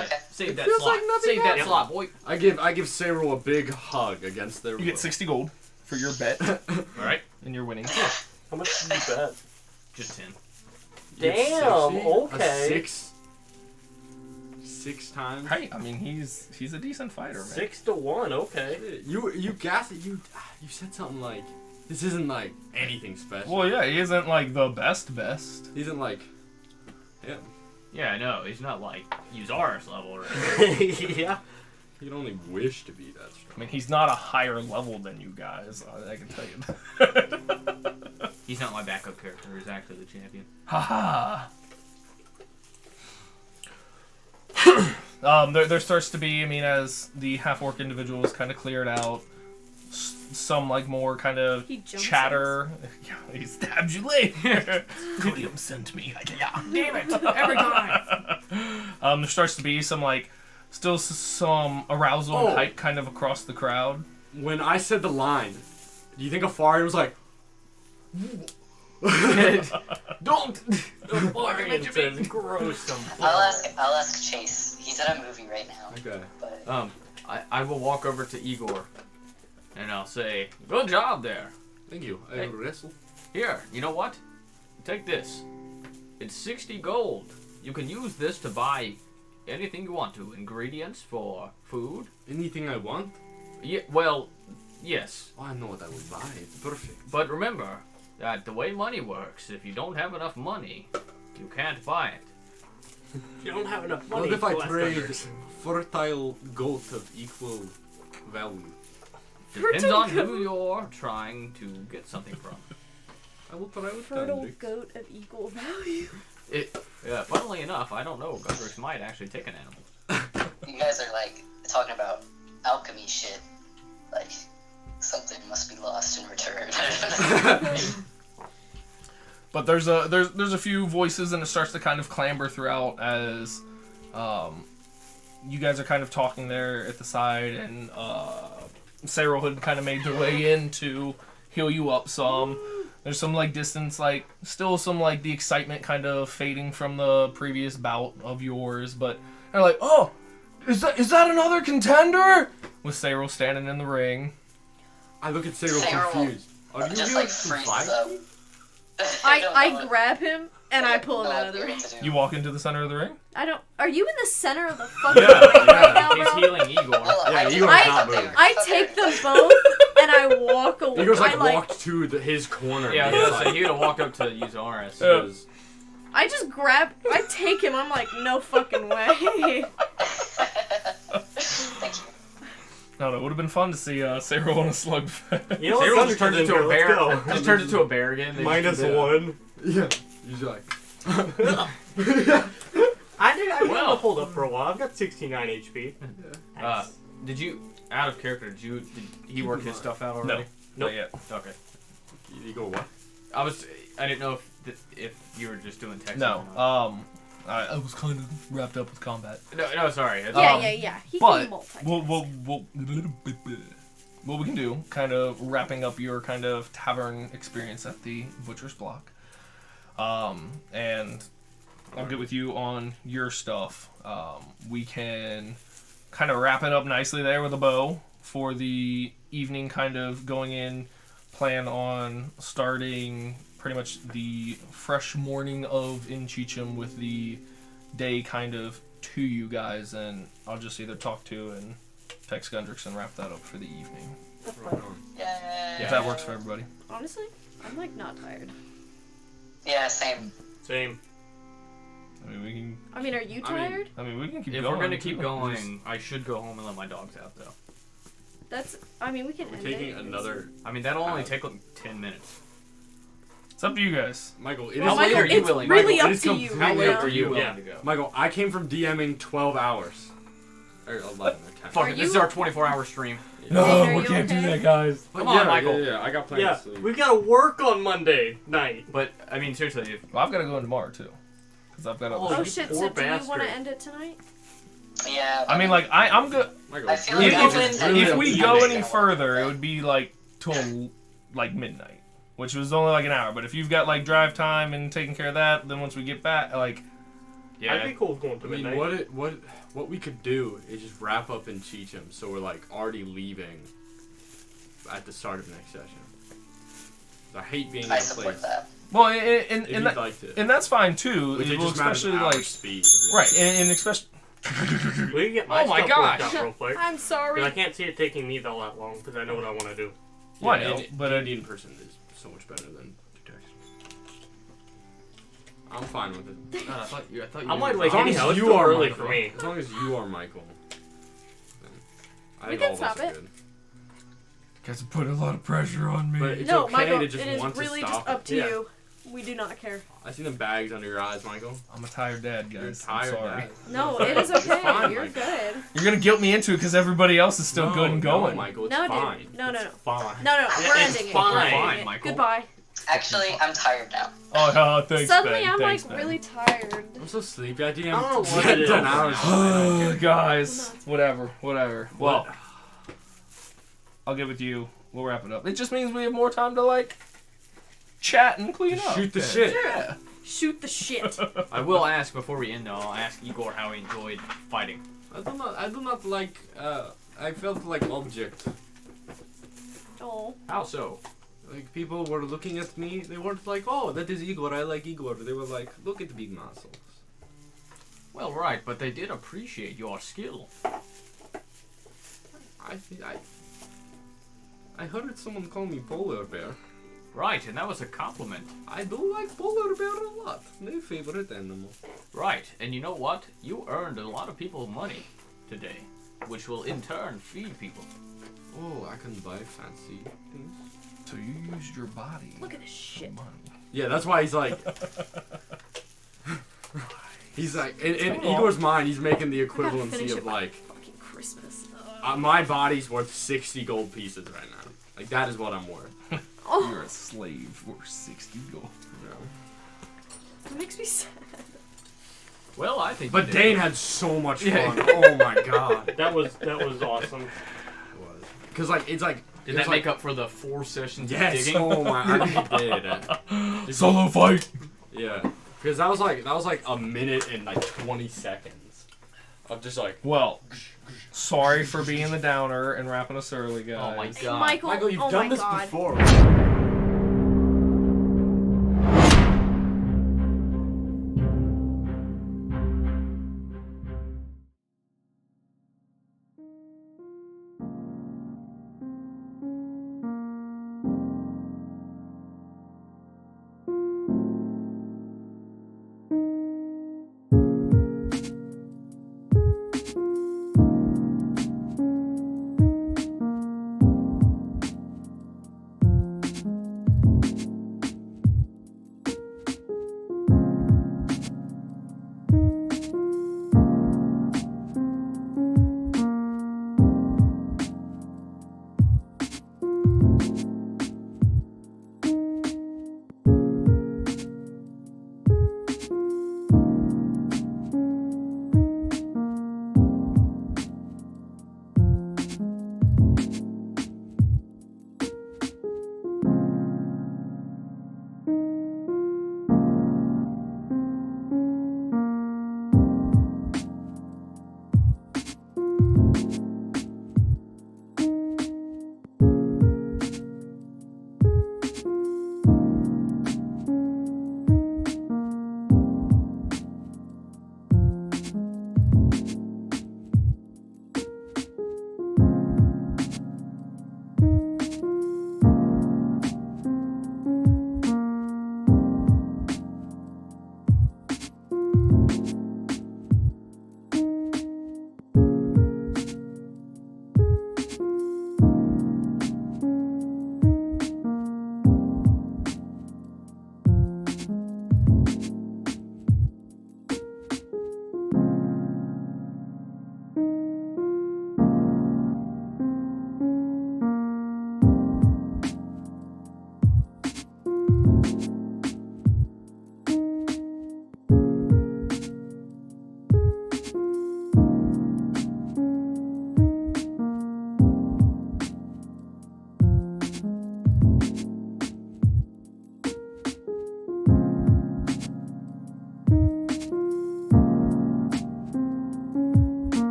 Okay. Save that feels slot. like nothing Save that happened. slot, boy. I give Cyril a big hug against their You get will. 60 gold for your bet, Alright, and you're winning. How much did you bet? just 10. You get Damn, 60? okay. A 6 times? Hey, I mean, he's a decent fighter, man. 6 to 1, okay. You gassed it. You said something like, this isn't like anything special. Well, yeah, he isn't like the best. He isn't like him. Yeah, I know. He's not like Uzaris level or anything. Yeah. He can only wish to be that I strong. mean, he's not a higher level than you guys. I can tell you that. He's not my backup character. He's actually the champion. Haha. There starts to be, I mean, as the half-orc individual is kind of cleared out, some like more kind of He jumps chatter. Yeah, he stabs you later. Codium sent me. Yeah, damn it! Every time. There starts to be some like, still some arousal and Oh. hype kind of across the crowd. When I said the line, do you think Afari was like, Don't! Florian says gruesome. I'll ask Chase. He's in a movie right now. okay. But I will walk over to Igor, and I'll say, "Good job there. Thank you. I Hey. will wrestle. Here, you know what? Take this. It's 60 gold. You can use this to buy anything you want to. Ingredients for food. Anything I want? Yeah, well, yes. Oh, I know what I will buy. It's perfect. But remember that the way money works, if you don't have enough money, you can't buy it. You don't have enough money. What if I Blast trade Thunders. fertile goat of equal value? Depends on who you're trying to get something from. I will try with Fertile Hendrix. goat of equal value. Yeah, funnily enough, I don't know. Gundrix might actually take an animal. you guys are like talking about alchemy shit. Like something must be lost in return. But there's a few voices, and it starts to kind of clamber throughout as you guys are kind of talking there at the side, and Cyril had kind of made their way in to heal you up some. There's some like distance, like still some like the excitement kind of fading from the previous bout of yours, but they're like, oh, is that another contender? With Cyril standing in the ring. I look at Cyril Cyril confused. Are you Just really like freezes fight? up. I grab him and I pull him No out of the idea ring. what to do. You walk into the center of the ring. I don't. Are you in the center of the fucking Yeah, ring right now, He's bro? healing Igor. Hold on, Yeah, I Igor's do not something. moving. I take them both and I walk away. Igor's like I like walked to his corner. Yeah, I and was he's gonna say, like, he would have walked up to Uzaris. Yeah. goes, I just grab. I take him. I'm like, no fucking way. Thank you. No, it would have been fun to see Cyril on a slugfest. You know Cyril what? just turns into a bear. Just turns into a bear again. They Minus just do that. 1. yeah. He's like, I Well. well pulled up for a while. I've got 69 HP. Did you, out of character, did he work his stuff out already? No, not yet. Okay. you go what? I didn't know if you were just doing text. No, or not. I was kind of wrapped up with combat. No, sorry. Yeah. He But can multitask. what we can do, kind of wrapping up your kind of tavern experience at the Butcher's Block, and I'll get with you on your stuff. We can kind of wrap it up nicely there with a bow for the evening, kind of going in, plan on starting pretty much the fresh morning of in Cheecham with the day kind of to you guys, and I'll just either talk to and text Gundrix and wrap that up for the evening. Yay. If that works for everybody. Honestly, I'm like not tired. Yeah, same. Same. I mean, we can. I mean, are you tired? We can keep If going. we're gonna keep too. going, I should go home and let my dogs out, though. That's. I mean, we can We're end taking it. another. I mean, that'll only take like 10 minutes. It's up to you guys. Michael, it is. Well, How late Michael, are you it's willing- really Michael, up it is to you completely How right late now. are you willing Yeah. to go? Michael, I came from DMing 12 hours. Or 11 or 10. Fuck Are it, this is you- our 24-hour stream. No, Dane, are we you can't do okay? that, guys. Come on, Michael. Yeah, I got plans Yeah, to sleep. we gotta work on Monday night. But, I mean, seriously, if, Well, I've got to go in tomorrow, too. Because I've got to... Oh, Oh you shit, poor so do you want bastard. to end it tonight? Yeah. I mean, like, I'm good. Michael, I feel really, like If we really go big. any further, it would be, like, till, like, midnight. Which was only, like, an hour. But if you've got, like, drive time and taking care of that, then once we get back, like... I'd be cool with going to I mean, midnight. what we could do is just wrap up in Cheecham, so we're like already leaving at the start of next session. I hate being in I a support place. that. Well, If and you'd that, like to. and that's fine, too. Which it Well, just matters especially, an hour's like... speed. Really. Right, and especially... We can get my Oh my stuff worked gosh. out real quick. I'm sorry. But I can't see it taking me all that long because I know what I want to do. Why Yeah, not? and But D&D in person is so much better than text. I'm fine with it. God, I thought you I'm wide awake As long anyhow. as It's you still are early Michael. for me. As long as you are Michael. Then I We think can all of us stop are it. good. guys are putting a lot of pressure on me. But it's no, okay Michael, to it just is want really to just stop. up to Yeah. you. We do not care. I see them bags under your eyes, Michael. I'm a tired dad, guys. You're I'm tired. sorry. Dad. No, it is okay. fine, You're Michael. good. You're gonna guilt me into it because everybody else is still No, good and going. No, Michael, it's No, dude. fine. No, no, It's no. fine. No, no, we're It's ending it. fine. We're ending Fine, it. Michael. Goodbye. Actually, I'm tired now. Oh, thanks, Suddenly, Ben. I'm Thanks, like Ben. really tired. I'm so sleepy. I didn't I don't know have what it is. 10 hours. Oh, guys. Whatever. Well, What? I'll give it to you. We'll wrap it up. It just means we have more time to, like, chat and clean Just up. shoot the shit. Yeah. Shoot the shit. I will ask before we end, though. I'll ask Igor how he enjoyed fighting. I do not like. I felt like object. Oh. How so? Like people were looking at me. They weren't like, "Oh, that is Igor. I like Igor." They were like, "Look at the big muscles." Well, right, but they did appreciate your skill. I heard someone call me polar bear. Right, and that was a compliment. I do like polar bear a lot. My favorite animal. Right, and you know what? You earned a lot of people money today, which will in turn feed people. Oh, I can buy fancy things. So you used your body. Look at this shit. Money. Yeah, that's why he's like. He's like, in Igor's mind, he's making the equivalency finish of it by like, fucking Christmas. my body's worth 60 gold pieces right now. Like that is what I'm worth. Oh, You're a slave for 60 gold. You know? that makes me sad. Well, I think. But you Dane did. had so much Yeah. fun. Oh my god. That was awesome. It was. Cause like it's like. Did it's that like, make up for the 4 sessions Yes. of digging? Oh my. I think it did. Solo fight. Yeah. Because that was like a minute and like 20 seconds of just like. Well, sorry for being the downer and wrapping us early, guys. Oh my god. Michael, Michael, you've oh done my this God. before.